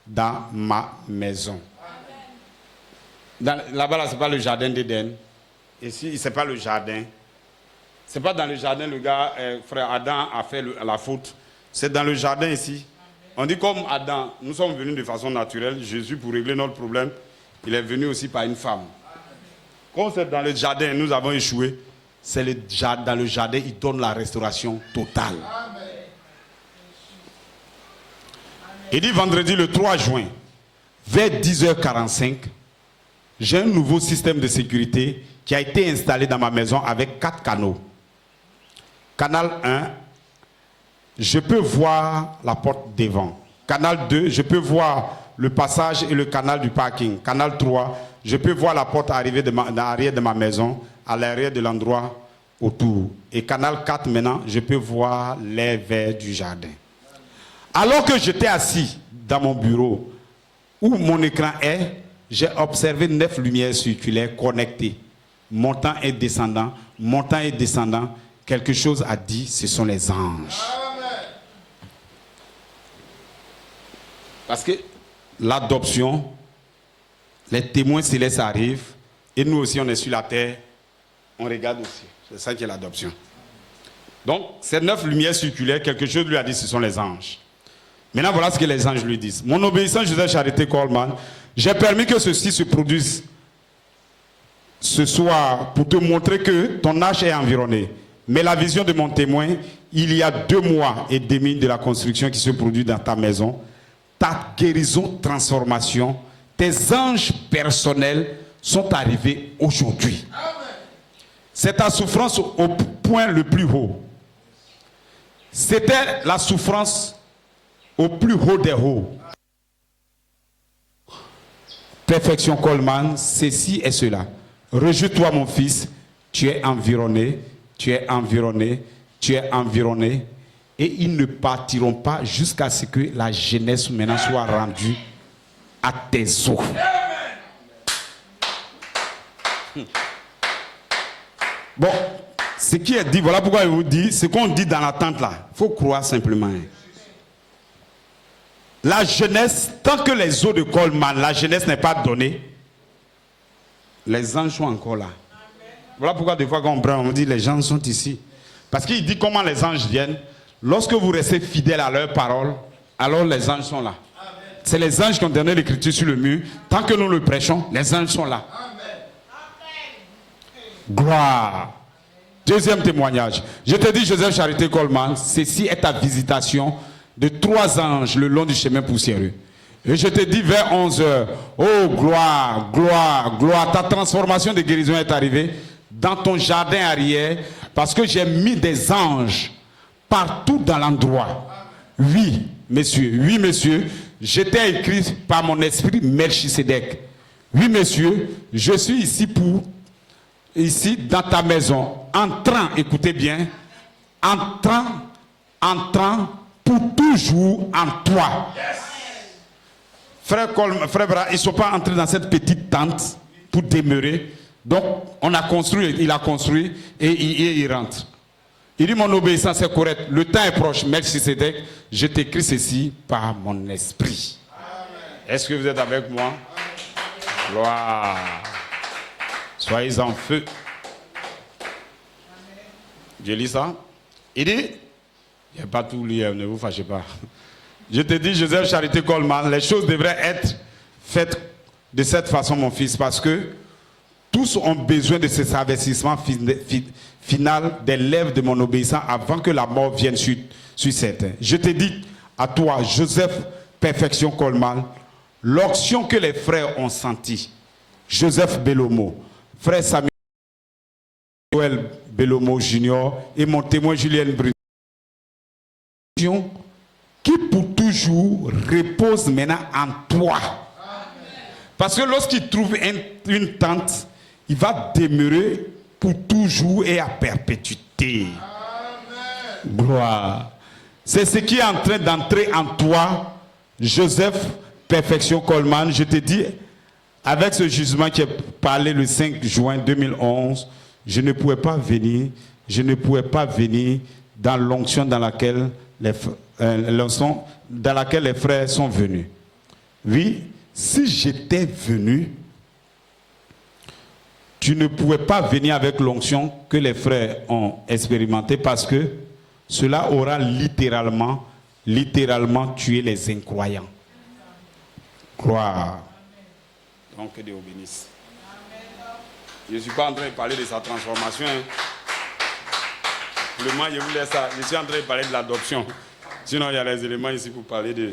S1: dans ma maison. Là-bas, là, ce n'est pas le jardin d'Éden. Ici, ce n'est pas le jardin. Ce n'est pas dans le jardin, le gars, frère Adam a fait la faute. C'est dans le jardin ici. On dit comme Adam, nous sommes venus de façon naturelle. Jésus, pour régler notre problème, il est venu aussi par une femme. Quand c'est dans le jardin, nous avons échoué. C'est dans le jardin, il donne la restauration totale. Il dit vendredi le 3 juin, vers 10h45, j'ai un nouveau système de sécurité qui a été installé dans ma maison avec 4 canaux. Canal 1, je peux voir la porte devant. Canal 2, je peux voir le passage et le canal du parking. Canal 3, je peux voir la porte arriver dans l'arrière de ma maison, à l'arrière de l'endroit autour. Et canal 4, maintenant, je peux voir les verts du jardin. Alors que j'étais assis dans mon bureau, où mon écran est, j'ai observé 9 lumières circulaires connectées, montant et descendant, montant et descendant. Quelque chose a dit, ce sont les anges. Parce que l'adoption, les témoins célestes arrivent, et nous aussi on est sur la terre, on regarde aussi. C'est ça qui est l'adoption. Donc, ces 9 lumières circulaires, quelque chose lui a dit, ce sont les anges. Maintenant, voilà ce que les anges lui disent. Mon obéissant, Joseph Charité Coleman, j'ai permis que ceci se produise ce soir pour te montrer que ton âge est environné. Mais la vision de mon témoin, il y a 2 mois et demi de la construction qui se produit dans ta maison, ta guérison, transformation, tes anges personnels sont arrivés aujourd'hui. C'est ta souffrance au point le plus haut. C'était la souffrance au plus haut des hauts. Perfection Coleman, ceci et cela. Rejette-toi mon fils, tu es environné, tu es environné, tu es environné. Et ils ne partiront pas jusqu'à ce que la jeunesse maintenant soit rendue à tes os. Bon, ce qui est dit, voilà pourquoi je vous dis, ce qu'on dit dans la tente là, il faut croire simplement. La jeunesse, tant que les os de Coleman, la jeunesse n'est pas donnée, les anges sont encore là. Voilà pourquoi des fois quand on prend, on dit les gens sont ici. Parce qu'il dit comment les anges viennent. Lorsque vous restez fidèles à leur parole, alors les anges sont là. C'est les anges qui ont donné l'écriture sur le mur. Tant que nous le prêchons, les anges sont là. Gloire. Deuxième témoignage. Je te dis, Joseph Charité Coleman, ceci est ta visitation de 3 anges le long du chemin poussiéreux. Et je te dis vers 11h, oh gloire, gloire, gloire, ta transformation de guérison est arrivée dans ton jardin arrière parce que j'ai mis des anges partout dans l'endroit. Oui, messieurs, j'étais écrit par mon esprit Melchisedec. Oui, messieurs, je suis ici dans ta maison, entrant, écoutez bien, entrant pour toujours en toi. Frère Bra, ils ne sont pas entrés dans cette petite tente pour demeurer. Donc, il a construit et il rentre. Il dit, mon obéissance est correcte. Le temps est proche. Melchisedec, je t'écris ceci par mon esprit. Est-ce que vous êtes avec moi? Gloire. Soyez en feu. Je lis ça. Il dit, il n'y a pas tout lu, ne vous fâchez pas. Je te dis, Joseph Charité Coleman, les choses devraient être faites de cette façon, mon fils, parce que tous ont besoin de cet investissement final des lèvres de mon obéissant avant que la mort vienne sur certains. Je te dis à toi, Joseph Perfection Coleman, l'onction que les frères ont sentie, Joseph Bellomo, frère Samuel Bellomo Junior et mon témoin Julien Bruno, qui pour toujours repose maintenant en toi. Parce que lorsqu'il trouve une tente, il va demeurer pour toujours et à perpétuité. Gloire. C'est ce qui est en train d'entrer en toi, Joseph Perfection Coleman. Je te dis, avec ce jugement qui est parlé le 5 juin 2011, je ne pouvais pas venir dans l'onction dans laquelle les frères sont venus. Oui, si j'étais venu, tu ne pouvais pas venir avec l'onction que les frères ont expérimenté parce que cela aura littéralement tué les incroyants. Gloire. Donc que Dieu vous bénisse. Je ne suis pas en train de parler de sa transformation. Pour le moment, je vous laisse ça. Je suis en train de parler de l'adoption. Sinon, il y a les éléments ici pour parler de...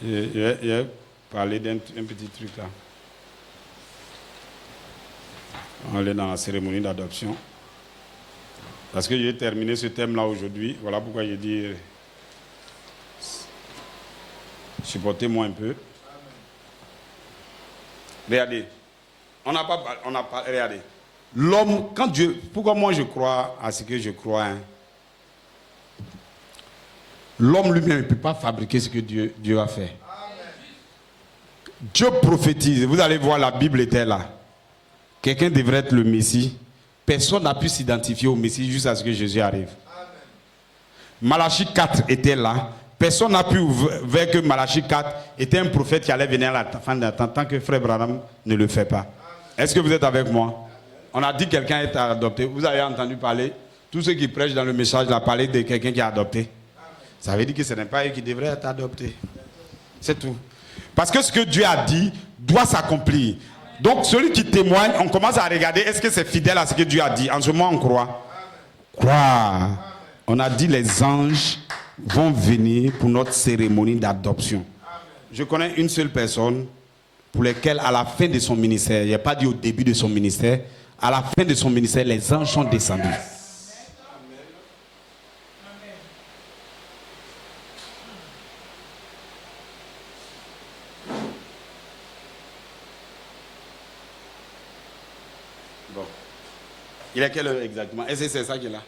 S1: Je parler d'un petit truc là. On est dans la cérémonie d'adoption. Parce que j'ai terminé ce thème-là aujourd'hui. Voilà pourquoi j'ai dit... supportez-moi un peu. Regardez. Regardez. L'homme, quand Dieu... Pourquoi moi je crois à ce que je crois, hein? L'homme lui-même ne peut pas fabriquer ce que Dieu a fait. Dieu prophétise. Vous allez voir, la Bible était là. Quelqu'un devrait être le Messie. Personne n'a pu s'identifier au Messie jusqu'à ce que Jésus arrive. Malachie 4 était là. Personne n'a pu voir que Malachie 4 était un prophète qui allait venir à la fin d'un temps, tant que frère Branham ne le fait pas. Est-ce que vous êtes avec moi? On a dit que quelqu'un est adopté. Vous avez entendu parler, tous ceux qui prêchent dans le message, ont parlé de quelqu'un qui est adopté. Ça veut dire que ce n'est pas eux qui devraient être adoptés. C'est tout. Parce que ce que Dieu a dit doit s'accomplir. Donc celui qui témoigne, on commence à regarder, est-ce que c'est fidèle à ce que Dieu a dit? En ce moment, on croit. Croire. On a dit les anges vont venir pour notre cérémonie d'adoption. Je connais une seule personne pour laquelle à la fin de son ministère, il n'y a pas dit au début de son ministère, à la fin de son ministère, les anges sont descendus. Bon. Il est quelle heure exactement? Est-ce que c'est ça qui est là?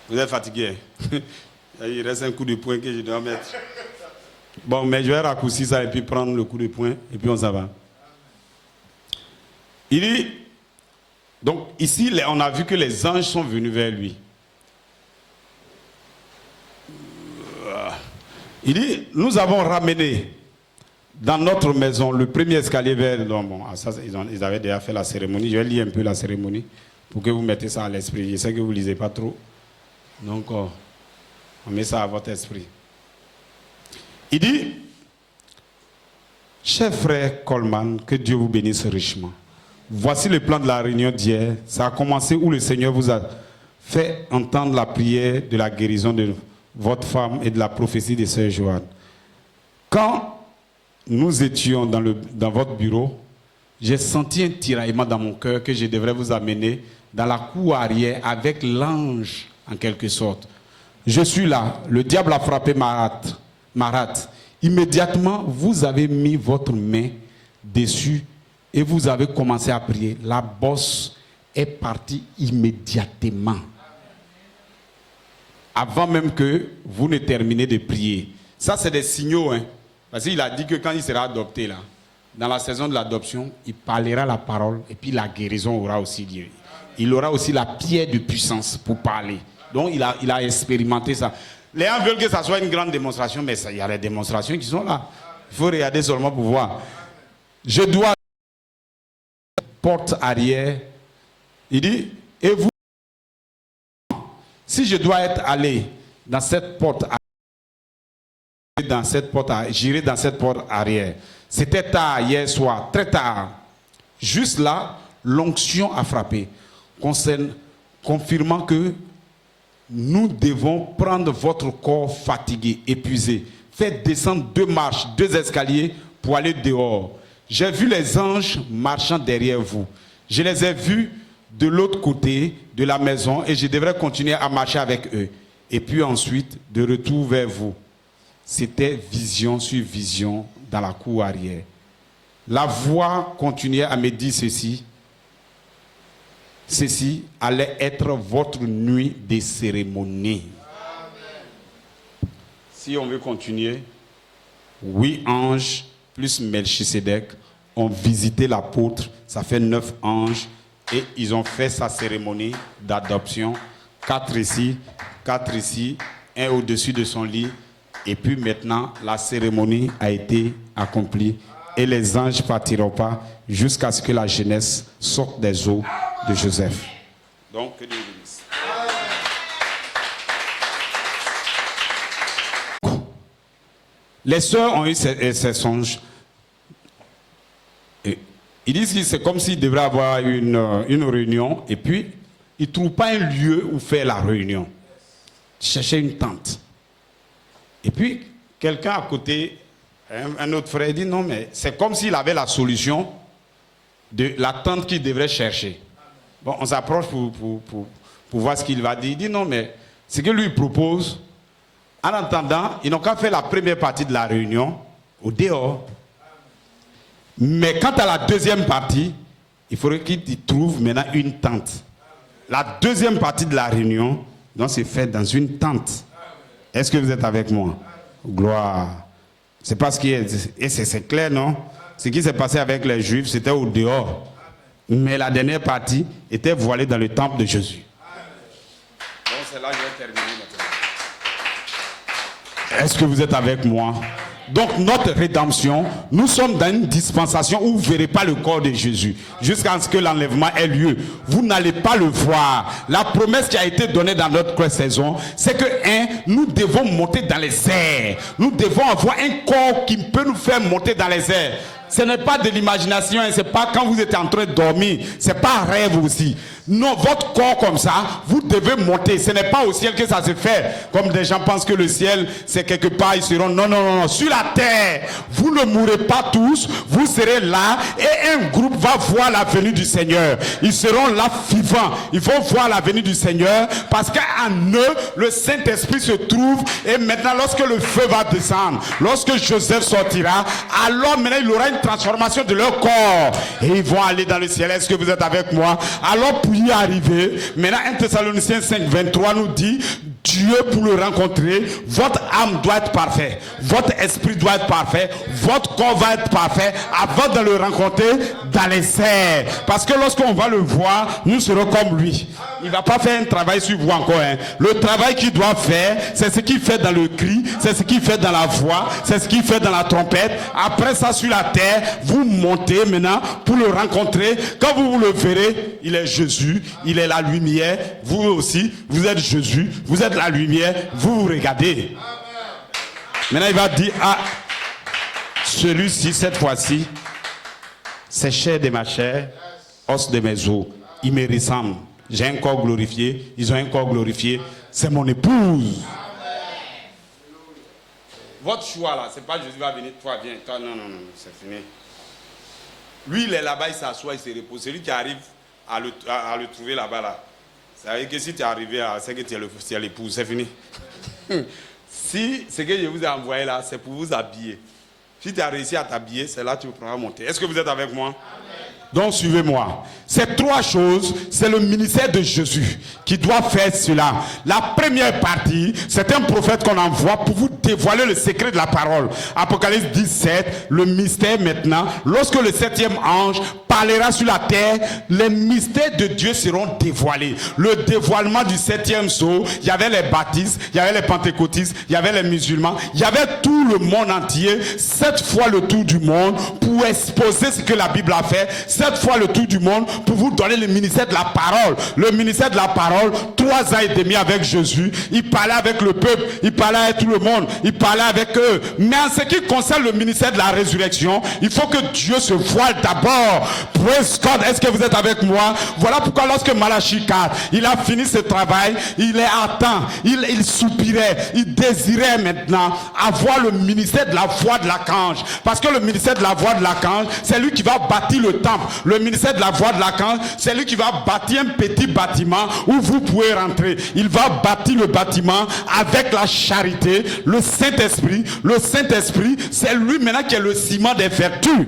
S1: Vous êtes fatigué? Il reste un coup de poing que je dois mettre. Bon, mais je vais raccourcir ça et puis prendre le coup de poing et puis on s'en va. Il dit, donc ici on a vu que les anges sont venus vers lui. Il dit, nous avons ramené dans notre maison le premier escalier vers... Bon, ça, ils avaient déjà fait la cérémonie. Je vais lire un peu la cérémonie pour que vous mettez ça à l'esprit. Je sais que vous ne lisez pas trop. Donc, on met ça à votre esprit. Il dit, Cher frère Coleman, que Dieu vous bénisse richement. Voici le plan de la réunion d'hier. Ça a commencé où le Seigneur vous a fait entendre la prière de la guérison de votre femme et de la prophétie de sœur Joanne. Quand nous étions dans votre bureau, j'ai senti un tiraillement dans mon cœur que je devrais vous amener dans la cour arrière avec l'ange en quelque sorte. Je suis là, le diable a frappé ma rate. Immédiatement, vous avez mis votre main dessus et vous avez commencé à prier. La bosse est partie immédiatement. Avant même que vous ne terminez de prier. Ça, c'est des signaux. Hein? Parce qu'il a dit que quand il sera adopté, là, dans la saison de l'adoption, il parlera la parole et puis la guérison aura aussi lieu. Il aura aussi la pierre de puissance pour parler. Donc, il a expérimenté ça. Les gens veulent que ça soit une grande démonstration, mais il y a des démonstrations qui sont là. Il faut regarder seulement pour voir. Je dois porte arrière. Il dit, et vous, si je dois être allé dans cette porte arrière, j'irai dans cette porte arrière. C'était tard hier soir, très tard. Juste là, l'onction a frappé, confirmant que nous devons prendre votre corps fatigué, épuisé, faire descendre 2 marches, 2 escaliers pour aller dehors. J'ai vu les anges marchant derrière vous. Je les ai vus de l'autre côté de la maison et je devrais continuer à marcher avec eux. Et puis ensuite, de retour vers vous. C'était vision sur vision dans la cour arrière. La voix continuait à me dire ceci. Ceci allait être votre nuit de cérémonie. Amen. Si on veut continuer, 8 anges plus Melchisedec ont visité l'apôtre. Ça fait 9 anges et ils ont fait sa cérémonie d'adoption. 4 ici, 4 ici, 1 au-dessus de son lit. Et puis maintenant, la cérémonie a été accomplie. Et les anges ne partiront pas jusqu'à ce que la jeunesse sorte des eaux de Joseph. Donc, que Dieu bénisse. Les sœurs ont eu ces songes. Et ils disent que c'est comme s'ils devraient avoir une réunion et puis ils ne trouvent pas un lieu où faire la réunion. Ils cherchaient une tente. Et puis, quelqu'un à côté, un autre frère, dit non, mais c'est comme s'il avait la solution de la tente qu'il devrait chercher. Bon, on s'approche pour voir ce qu'il va dire. Il dit non, mais ce que lui propose, en attendant, ils n'ont qu'à faire la première partie de la réunion au dehors. Mais quant à la deuxième partie, il faudrait qu'il trouve maintenant une tente. La deuxième partie de la réunion, donc c'est fait dans une tente. Est-ce que vous êtes avec moi? Gloire. C'est parce qu'il est, et c'est clair, non? Ce qui s'est passé avec les Juifs, c'était au dehors. Mais la dernière partie était voilée dans le temple de Jésus. Bon, c'est là que je vais terminer maintenant. Est-ce que vous êtes avec moi? Donc notre rédemption, nous sommes dans une dispensation où vous ne verrez pas le corps de Jésus jusqu'à ce que l'enlèvement ait lieu. Vous n'allez pas le voir. La promesse qui a été donnée dans notre saison, c'est que nous devons monter dans les airs. Nous devons avoir un corps qui peut nous faire monter dans les airs. Ce n'est pas de l'imagination, ce n'est pas quand vous êtes en train de dormir, ce n'est pas un rêve aussi. Non, votre corps comme ça, vous devez monter. Ce n'est pas au ciel que ça se fait. Comme des gens pensent que le ciel, c'est quelque part, ils seront... Non, non, non, non. Sur la terre, vous ne mourrez pas tous. Vous serez là et un groupe va voir la venue du Seigneur. Ils seront là vivants. Ils vont voir la venue du Seigneur parce qu'en eux, le Saint-Esprit se trouve. Et maintenant, lorsque le feu va descendre, lorsque Joseph sortira, alors maintenant, il aura une transformation de leur corps. Et ils vont aller dans le ciel. Est-ce que vous êtes avec moi? Alors, pour y arriver, maintenant 1 Thessaloniciens 5, 23 nous dit, Dieu pour le rencontrer, votre âme doit être parfaite, votre esprit doit être parfait, votre corps va être parfait avant de le rencontrer dans les airs. Parce que lorsqu'on va le voir, nous serons comme lui. Il ne va pas faire un travail sur vous encore. Le travail qu'il doit faire, c'est ce qu'il fait dans le cri, c'est ce qu'il fait dans la voix, c'est ce qu'il fait dans la trompette. Après ça, sur la terre, vous montez maintenant pour le rencontrer. Quand vous le verrez, il est Jésus, il est la lumière. Vous aussi, vous êtes Jésus, vous êtes la lumière, vous vous regardez. Maintenant, il va dire, Celui-ci, cette fois-ci, c'est chair de ma chair, os de mes os. Il me ressemble. J'ai un corps glorifié, ils ont un corps glorifié. C'est mon épouse. Votre choix là, c'est pas Jésus va venir, toi viens, toi non, c'est fini. Lui il est là-bas, il s'assoit, il se repose. Celui qui arrive à le trouver là-bas là, ça veut dire que si tu es arrivé, c'est que tu es l'épouse, c'est fini. Si ce que je vous ai envoyé là, c'est pour vous habiller. Si tu as réussi à t'habiller, c'est là que tu pourras monter. Est-ce que vous êtes avec moi? Donc suivez-moi. Ces trois choses, c'est le ministère de Jésus qui doit faire cela. La première partie, c'est un prophète qu'on envoie pour vous dévoiler le secret de la parole. Apocalypse 17, le mystère maintenant. Lorsque le 7e ange parlera sur la terre, les mystères de Dieu seront dévoilés. Le dévoilement du 7e sceau, il y avait les baptistes, il y avait les pentecôtistes, il y avait les musulmans, il y avait tout le monde entier, 7 fois le tour du monde pour exposer ce que la Bible a fait. 7 fois le tour du monde pour vous donner le ministère de la parole. Le ministère de la parole, 3 ans et demi avec Jésus. Il parlait avec le peuple, il parlait avec tout le monde, il parlait avec eux. Mais en ce qui concerne le ministère de la résurrection, il faut que Dieu se voile d'abord. Praise God. Est-ce que vous êtes avec moi? Voilà pourquoi lorsque Malachie 4, il a fini ce travail, il est à temps, il soupirait, il désirait maintenant avoir le ministère de la voix de l'archange. Parce que le ministère de la voix de l'archange, c'est lui qui va bâtir le temple. Le ministère de la voix de l'archange, c'est lui qui va bâtir un petit bâtiment où vous pouvez rentrer. Il va bâtir le bâtiment avec la charité, le Saint-Esprit. Le Saint-Esprit, c'est lui maintenant qui est le ciment des vertus.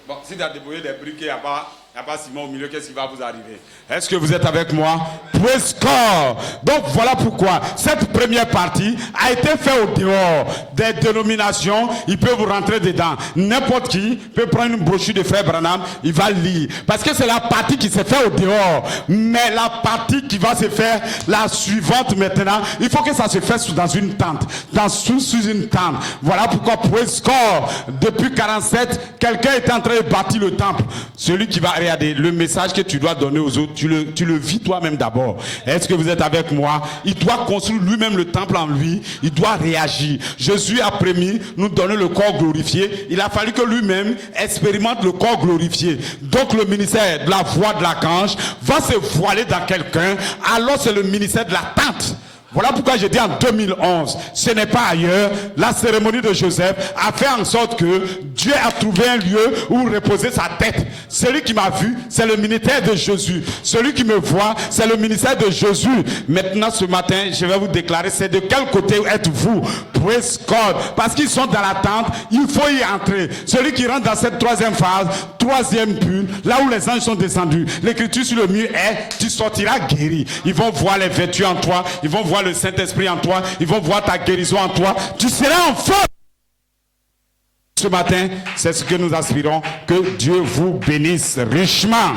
S1: Bon, si tu as débrouillé des briques, il n'y a pas ciment au milieu, qu'est-ce qui va vous arriver? Est-ce que vous êtes avec moi? Praise God. Donc voilà pourquoi cette première partie a été faite au dehors des dénominations. Il peut vous rentrer dedans. N'importe qui peut prendre une brochure de Frère Branham, il va lire. Parce que c'est la partie qui s'est faite au dehors. Mais la partie qui va se faire, la suivante maintenant, il faut que ça se fasse dans une tente. Sous une tente. Voilà pourquoi, praise God, depuis 47, quelqu'un est en train de bâtir le temple. Celui qui va regarder le message que tu dois donner aux autres, tu le vis toi-même d'abord. Est-ce que vous êtes avec moi? Il doit construire lui-même le temple en lui. Il doit réagir. Jésus a promis nous donner le corps glorifié. Il a fallu que lui-même expérimente le corps glorifié. Donc le ministère de la voix de l'archange va se voiler dans quelqu'un. Alors c'est le ministère de l'attente. Voilà pourquoi j'ai dit en 2011, ce n'est pas ailleurs, la cérémonie de Joseph a fait en sorte que Dieu a trouvé un lieu où reposer sa tête. Celui qui m'a vu, c'est le ministère de Jésus. Celui qui me voit, c'est le ministère de Jésus. Maintenant, ce matin, je vais vous déclarer, c'est de quel côté êtes-vous? Praise God. Parce qu'ils sont dans l'attente, il faut y entrer. Celui qui rentre dans cette troisième phase, troisième bulle, là où les anges sont descendus, l'écriture sur le mur est, tu sortiras guéri. Ils vont voir les vertus en toi, ils vont voir le Saint-Esprit en toi, ils vont voir ta guérison en toi, tu seras en feu. Ce matin, c'est ce que nous aspirons, que Dieu vous bénisse richement.